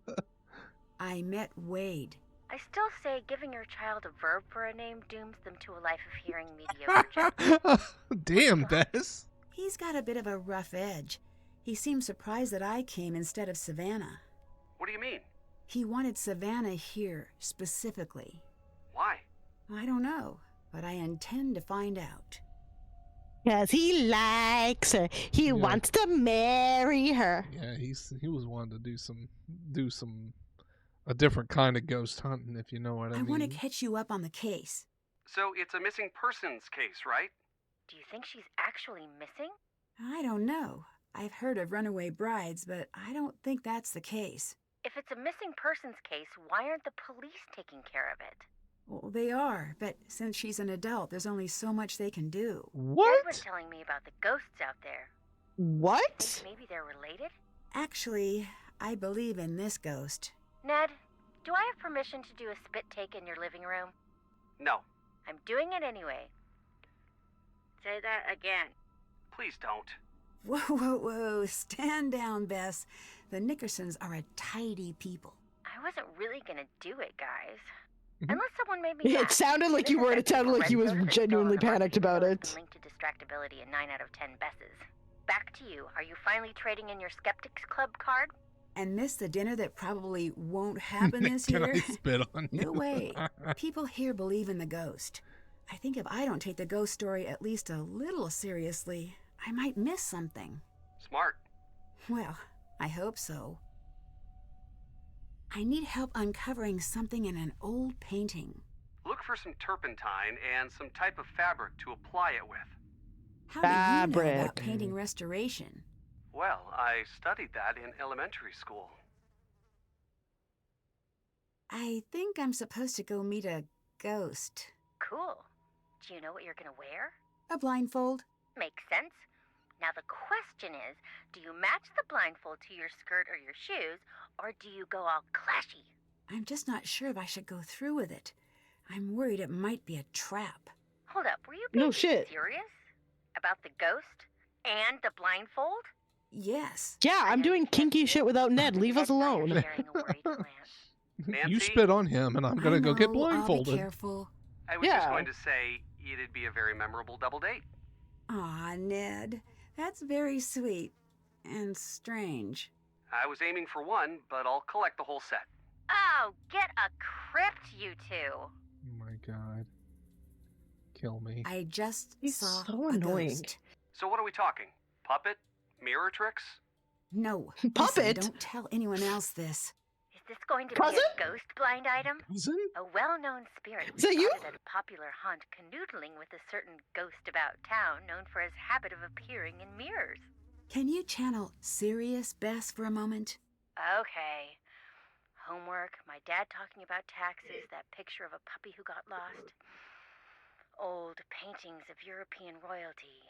I met Wade. I still say giving your child a verb for a name dooms them to a life of hearing mediocre jokes. Damn, Bess. He's got a bit of a rough edge. He seemed surprised that I came instead of Savannah. What do you mean? He wanted Savannah here, specifically. Why? I don't know, but I intend to find out. Because he likes her. He wants to marry her. Yeah, he was wanting to do a different kind of ghost hunting, if you know what I mean. I want to catch you up on the case. So it's a missing persons case, right? Do you think she's actually missing? I don't know. I've heard of runaway brides, but I don't think that's the case. If it's a missing persons case, why aren't the police taking care of it? Well, they are, but since she's an adult, there's only so much they can do. What? Ned was telling me about the ghosts out there. What? Think maybe they're related? Actually, I believe in this ghost. Ned, do I have permission to do a spit take in your living room? No. I'm doing it anyway. Say that again. Please don't. Whoa, whoa, whoa. Stand down, Bess. The Nickersons are a tidy people. I wasn't really gonna do it, guys. Unless someone made me It mad. sounded like you weren't. It sounded like he was genuinely panicked about it. Linked to distractibility in 9 out of 10 Besses. Back to you. Are you finally trading in your Skeptics Club card? And miss the dinner that probably won't happen this Can year? I spit on you? No way. People here believe in the ghost. I think if I don't take the ghost story at least a little seriously, I might miss something. Smart. Well, I hope so. I need help uncovering something in an old painting. Look for some turpentine and some type of fabric to apply it with. How do you know about painting restoration? Well, I studied that in elementary school. I think I'm supposed to go meet a ghost. Cool. Do you know what you're gonna wear? A blindfold? Makes sense. Now the question is, do you match the blindfold to your skirt or your shoes, or do you go all clashy? I'm just not sure if I should go through with it. I'm worried it might be a trap. Hold up, were you being No shit. serious? About the ghost? And the blindfold? Yes. Yeah, I'm doing kinky shit without Ned. Leave us alone. You spit on him, and I'm gonna go get I'll blindfolded. be careful. I was just going to say it'd be a very memorable double date. Aw, Ned. That's very sweet. And strange. I was aiming for one, but I'll collect the whole set. Oh, get a crypt, you two. Oh my god. Kill me. I just saw so a annoying. ghost. So what are we talking? Puppet? Mirror tricks? No. Puppet? Listen, don't tell anyone else this. Is this going to Cousin? be a ghost blind item? Cousin? A well-known spirit Is that you? spotted at a popular haunt canoodling with a certain ghost about town known for his habit of appearing in mirrors. Can you channel Sirius Bess for a moment? Okay. Homework, my dad talking about taxes, that picture of a puppy who got lost. Old paintings of European royalty.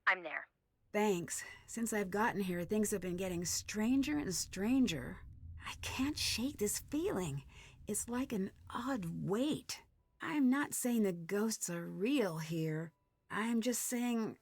I'm there. Thanks. Since I've gotten here, things have been getting stranger and stranger. I can't shake this feeling. It's like an odd weight. I'm not saying the ghosts are real here. I'm just saying...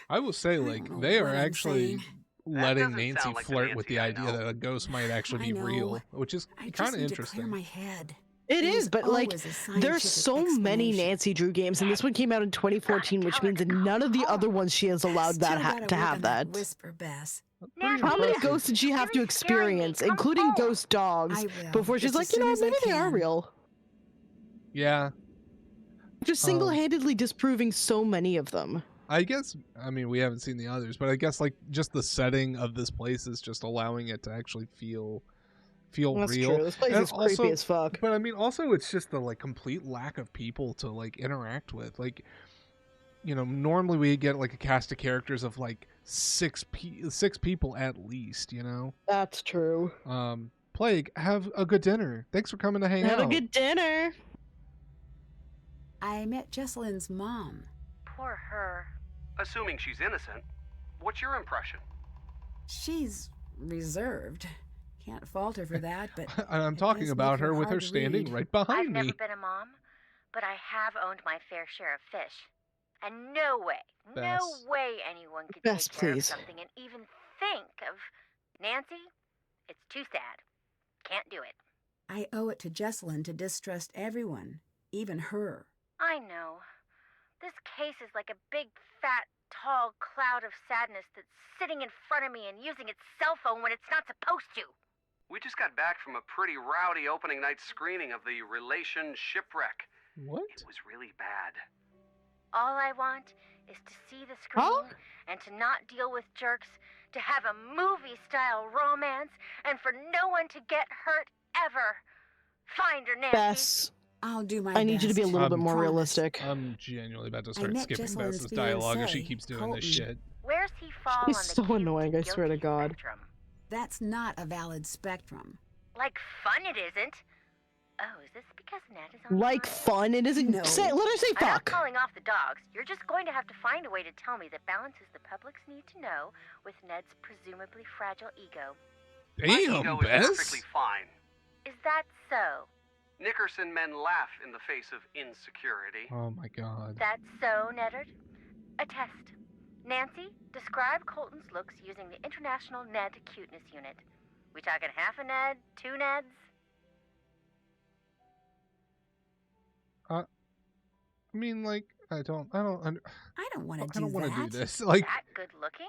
I will say, like, know they are what I'm actually saying. letting doesn't Nancy sound like the flirt with the Nancy I idea know. that a ghost might actually be I know. real, which is I just kind of need to clear interesting. my head. It There's is, but like, always a there's scientific so many explanation. Nancy Drew games, and this one came out in 2014, which means that none of the other ones she has allowed Still that gotta to work have on that. Whisper, Bess. How many ghosts did she have to experience, including ghost dogs, I will, before she's just like, as you know, soon as I maybe they are can. real? Yeah, Just single-handedly disproving so many of them. I guess, I mean, we haven't seen the others, but I guess, like, just the setting of this place is just allowing it to actually feel That's real. true. This place And is creepy also- as fuck. But I mean, also, it's just the, like, complete lack of people to, like, interact with. Like, you know, normally we get, like, a cast of characters of, like, six people at least, you know? That's true. Plague, have a good dinner. Thanks for coming to hang out. Have a good dinner. I met Jesselyn's mom. Poor her. Assuming she's innocent, what's your impression? She's reserved. Can't fault her for that, but I'm it talking does about make her with her hard to standing read. right I've behind never me. been a mom, but I have owned my fair share of fish. And no Bess. way anyone could Bess, take care please. of something and even think of... Nancy, it's too sad. Can't do it. I owe it to Jesselyn to distrust everyone, even her. I know. This case is like a big, fat, tall cloud of sadness that's sitting in front of me and using its cell phone when it's not supposed to. We just got back from a pretty rowdy opening night screening of the Relation Shipwreck. What? It was really bad. All I want is to see the screen and to not deal with jerks, to have a movie-style romance, and for no one to get hurt ever. Find her, Nancy. Bess, I'll do my I need you to be a best. little bit more Promise. realistic. I'm genuinely about to start met skipping Jesselyn's Bess's dialogue if she fiancé, keeps doing this Colton. shit. Where's he fall She's on the so guilty annoying, I swear to guilty God. spectrum? That's not a valid spectrum. Like fun it isn't. Oh, is this because Ned is on Like the line? fun, it isn't. No. Say, let her say I'm not fuck. calling off the dogs. You're just going to have to find a way to tell me that balances the public's need to know with Ned's presumably fragile ego. My ego Damn, is Bess. perfectly fine. Is that so? Nickerson men laugh in the face of insecurity. Oh my god. That's so, Neddard? A test. Nancy, describe Colton's looks using the International Ned Cuteness Unit. We talking half a Ned, 2 Neds? I mean, like, I don't I don't want to do wanna that. do this. Like, That good looking?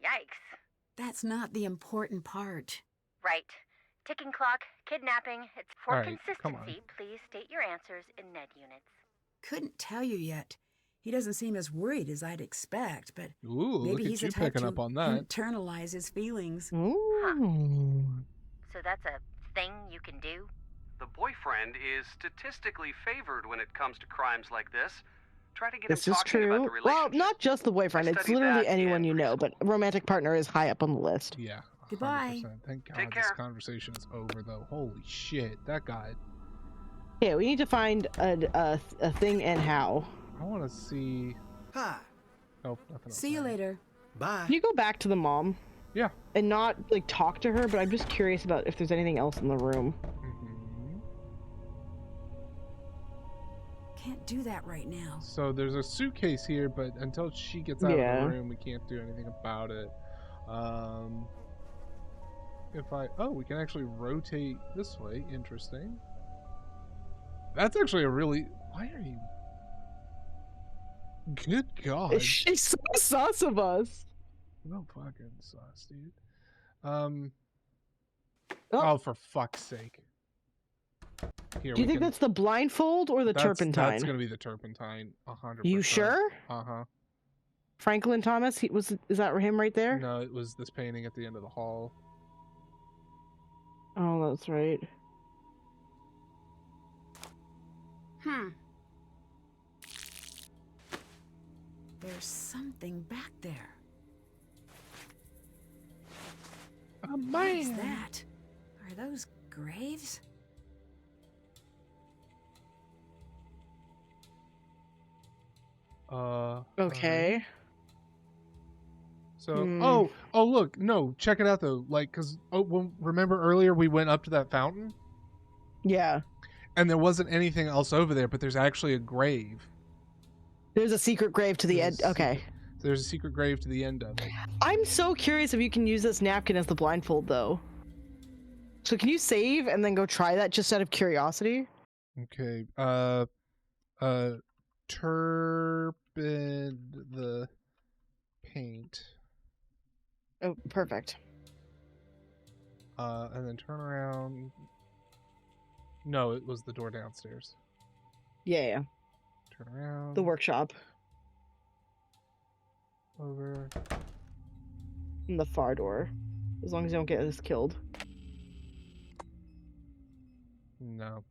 Yikes. That's not the important part. Right. Ticking clock, kidnapping. It's for All right, come on. consistency. Please state your answers in Ned units. Couldn't tell you yet. He doesn't seem as worried as I'd expect, but ooh, maybe look he's at you the type picking to up on that. internalize his feelings. Ooh. So that's a thing you can do? The boyfriend is statistically favored when it comes to crimes like this. Try to get This him is talking about true. the Well, relationship. not just the boyfriend. I It's studied literally that anyone in you know, but romantic partner is high up on the list. Yeah. Goodbye. 100%. Thank God Take this care. conversation is over, though. Holy shit, that guy. Yeah, we need to find a thing and how. I want to see. Hi. Oh, nothing else. See you later. Bye. Can you go back to the mom? Yeah. And not like talk to her, but I'm just curious about if there's anything else in the room. Can't do that right now. So there's a suitcase here, but until she gets out Yeah. of the room, we can't do anything about it. If I we can actually rotate this way. Interesting. That's actually a really. Why are you? Good God. She's so sus of us. No fucking sauce, dude. Oh, for fuck's sake. Here, Do you think that's the blindfold or the turpentine? That's gonna be the turpentine, 100%. You sure? Uh-huh. Franklin Thomas? Is that him right there? No, it was this painting at the end of the hall. Oh, that's right. There's something back there. A man. What is that? Are those graves? Okay. So, oh, look, no, check it out though. Like, cause remember earlier we went up to that fountain? Yeah. And there wasn't anything else over there, but there's actually a grave. There's a secret grave to the end. Okay. There's a secret grave to the end of it. I'm so curious if you can use this napkin as the blindfold, though. So can you save and then go try that just out of curiosity? Okay. Turpin the paint. Oh, perfect. And then turn around. No, it was the door downstairs. Yeah. Turn around. The workshop. Over. And the far door. As long as you don't get us killed. No.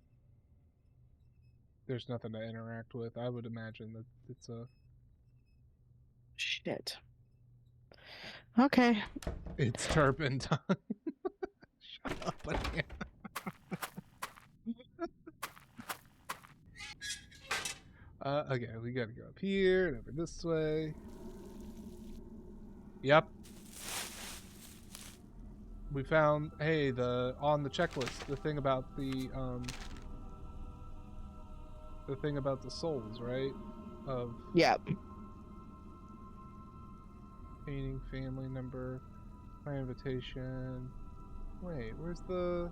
There's nothing to interact with. I would imagine that it's a... Shit. Okay. It's turpentine. Shut up, Banana. Okay, we gotta go up here and over this way. Yep. We found, hey, on the checklist, the thing about the souls, right? Yep. Painting, family number, my invitation. Wait, where's the...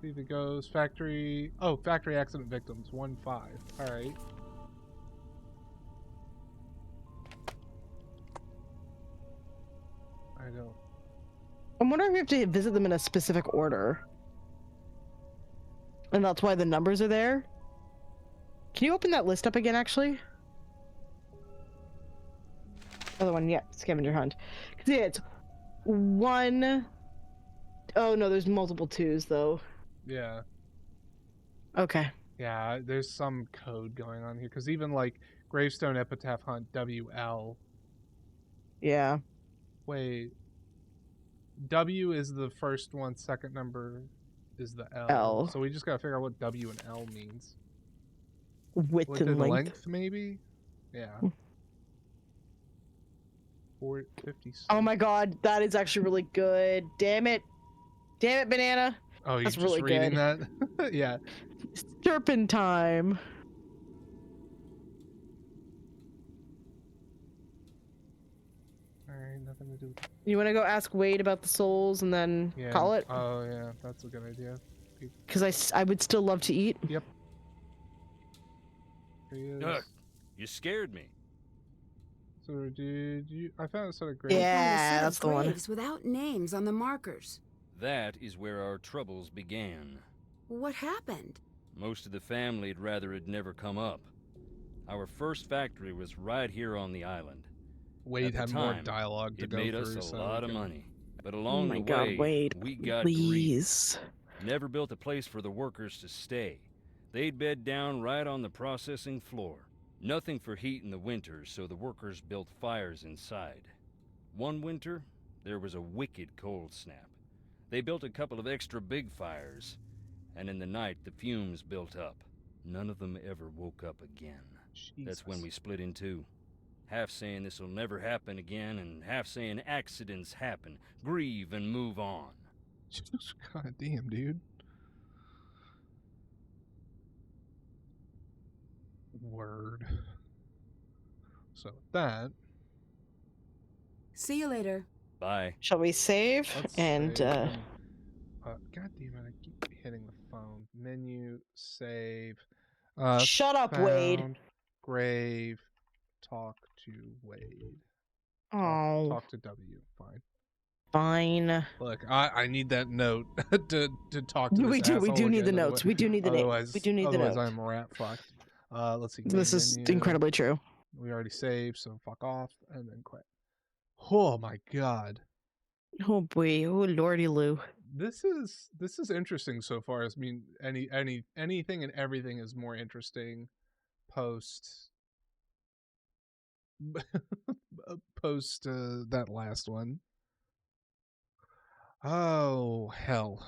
See if it goes. Factory... Oh, factory accident victims, 1-5. Alright. I don't... I'm wondering if we have to visit them in a specific order. And that's why the numbers are there. Can you open that list up again, actually? Other one, yeah, scavenger hunt. See, it's 1... Oh, no, there's multiple 2s, though. Yeah. Okay. Yeah, there's some code going on here, because even, like, Gravestone Epitaph Hunt, WL. Yeah. Wait. W is the first one, second number is the L. L. So we just gotta figure out what W and L means. Width and length. Maybe? Yeah. 456. Oh my god, that is actually really good. Damn it. Damn it, Banana. Oh, you're That's just really reading good. that? Yeah. Turpentine. Alright, nothing to do. You want to go ask Wade about the souls and then Yeah. call it? Oh, yeah, that's a good idea. Because I would still love to eat. Yep. Here he is. You scared me. So, did you... I found a set of graves. Yeah, that's the one. Graves without names on the markers. That is where our troubles began. What happened? Most of the family'd rather it never come up. Our first factory was right here on the island. Wade At the had more time, dialogue to it go made through. us a so lot we of can- money. But along my the God, way, Wade, we got please. greedy. Never built a place for the workers to stay. They'd bed down right on the processing floor. Nothing for heat in the winters, so the workers built fires inside. One winter, there was a wicked cold snap. They built a couple of extra big fires, and in the night the fumes built up. None of them ever woke up again. That's when we split in two. Half saying this'll never happen again, and half saying accidents happen. Grieve and move on. God damn, dude. Word. So with that, See you later. Bye. Shall we save? let's And save. God damn it! I keep hitting the phone. Menu, save. Shut up, Wade. Found, grave. Talk to Wade. Oh. Talk to W. Fine. Fine. Look, I need that note to talk to. We this do. We asshole do need again, the notes. We do need the names. We do need the Otherwise, notes. I'm rat fucked. Let's see. This main is menu. incredibly true. We already saved, so fuck off and then quit. Oh my god. Oh boy. Oh lordy Lou. This is interesting so far. I mean, anything and everything is more interesting post that last one. Oh hell.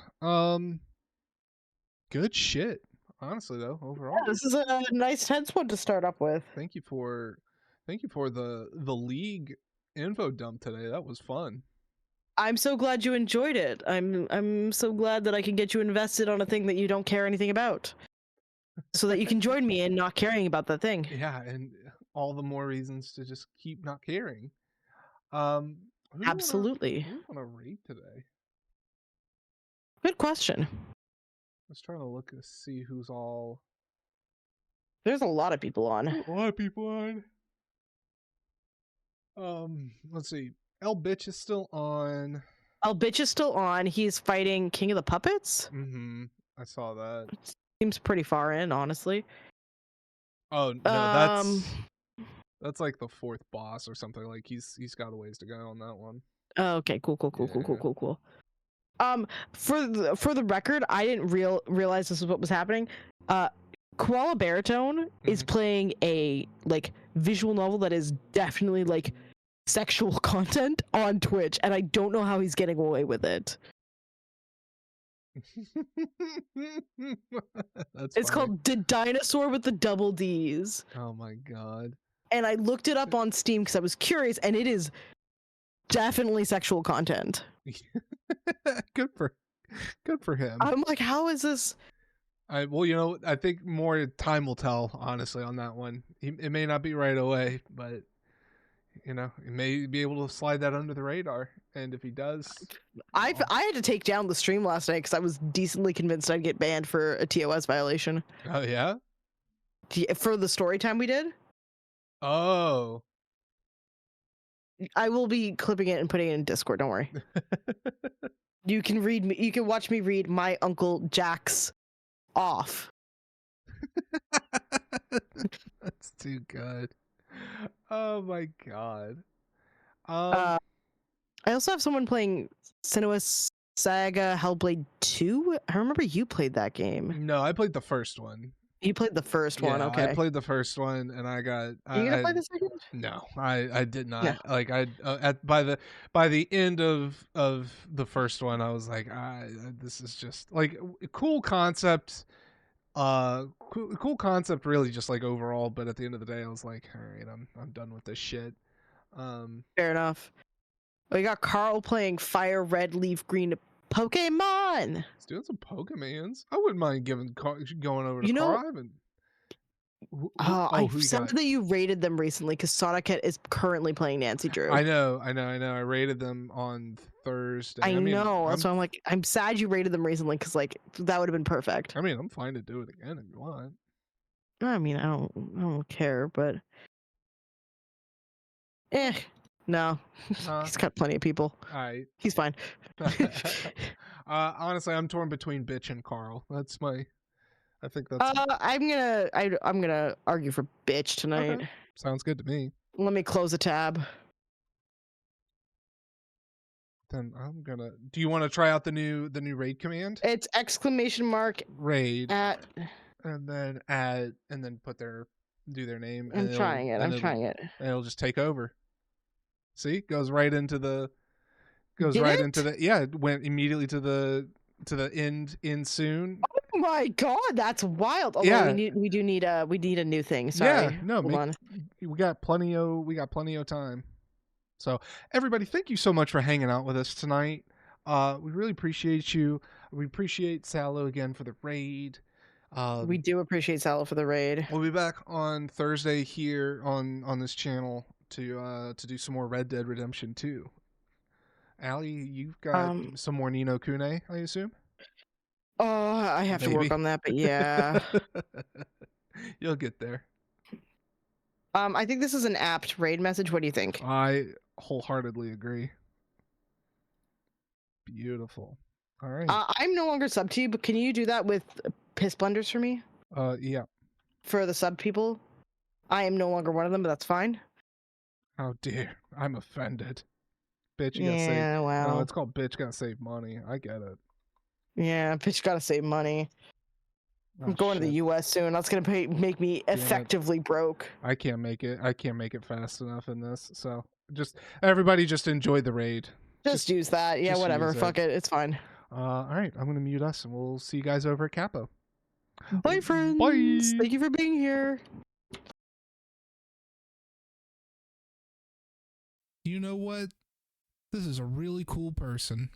Good shit. Honestly though, overall. Yeah, this is a nice tense one to start up with. Thank you for the league info dump today. That was fun. I'm so glad you enjoyed it. I'm so glad that I can get you invested on a thing that you don't care anything about, so that you can join me in not caring about that thing. Yeah, and all the more reasons to just keep not caring. Who Absolutely. Who want to rate today? Good question. Let's try to look to see who's all. There's a lot of people on. A lot of people on. Let's see. El Bitch is still on. El Bitch is still on. He's fighting King of the Puppets. Mm-hmm. I saw that. Seems pretty far in, honestly. Oh no, that's like the fourth boss or something. Like he's got a ways to go on that one. Oh, okay, cool. For the record, I didn't realize this is what was happening. Koala Baritone is playing a like visual novel that is definitely like sexual content on Twitch, and I don't know how he's getting away with it. It's called The Dinosaur with the Double D's. Oh my god. And I looked it up on Steam because I was curious, and it is definitely sexual content. Good for him. I'm like, how is this? Well, you know, I think more time will tell, honestly, on that one. It may not be right away, but you know, he may be able to slide that under the radar. And if he does, I had to take down the stream last night because I was decently convinced I'd get banned for a TOS violation. Oh yeah, for the story time we did. Oh, I will be clipping it and putting it in Discord. Don't worry. You can read me. You can watch me read my Uncle Jack's off. That's too good. Oh my god. I also have someone playing Senua's Saga Hellblade 2. I remember you played that game. No, I played the first one. You played the first one, okay. I played the first one, and I got. Are you gonna play the second? No, I did not. Yeah. Like by the end of the first one, I was like, this is just like cool concept. Cool concept, really, just like overall. But at the end of the day, I was like, all right, I'm done with this shit. Fair enough. We got Carl playing Fire Red Leaf Green Pokemon. He's doing some Pokemans. I wouldn't mind going over to You know- Carl. I haven't. I who you said got? that you rated them recently because Sonicet is currently playing Nancy Drew. I know. I rated them on Thursday. I mean, know. That's why I'm like, I'm sad you rated them recently because like that would have been perfect. I mean, I'm fine to do it again if you want. I mean, I don't care, but no, he's got plenty of people. Alright. He's fine. Honestly, I'm torn between Bitch and Carl. That's my. I think that's. I'm gonna argue for Bitch tonight. Okay. Sounds good to me. Let me close a tab. Then I'm gonna. Do you want to try out the new raid command? It's raid at and then do their name. I'm trying it. And it'll just take over. See, goes right into the. It went immediately to the end in soon. Oh my god, that's wild. Although we do need a new thing. Sorry. Yeah, no, Hold on. we got plenty of time. So everybody, thank you so much for hanging out with us tonight. We really appreciate you. We appreciate Salo again for the raid. We do appreciate Sal for the raid. We'll be back on Thursday here on this channel to do some more Red Dead Redemption 2. Allie, you've got some more Ni no Kuni, I assume? Oh, I have to work on that, but yeah. You'll get there. I think this is an apt raid message. What do you think? I wholeheartedly agree. Beautiful. All right. I'm no longer sub to you, but can you do that with piss blenders for me? Yeah. For the sub people? I am no longer one of them, but that's fine. Oh dear, I'm offended. Bitch, you Yeah, gotta save. wow. No, it's called bitch gotta save money. I get it. Yeah, bitch gotta save money. I'm going to the US soon. That's gonna make me effectively broke. I can't make it. I can't make it fast enough in this. So just everybody, just enjoy the raid. Just use that. Yeah, just whatever. use Fuck it. It's fine. All right, I'm gonna mute us, and we'll see you guys over at Capo. Bye, friends. Bye. Thank you for being here. You know what? This is a really cool person.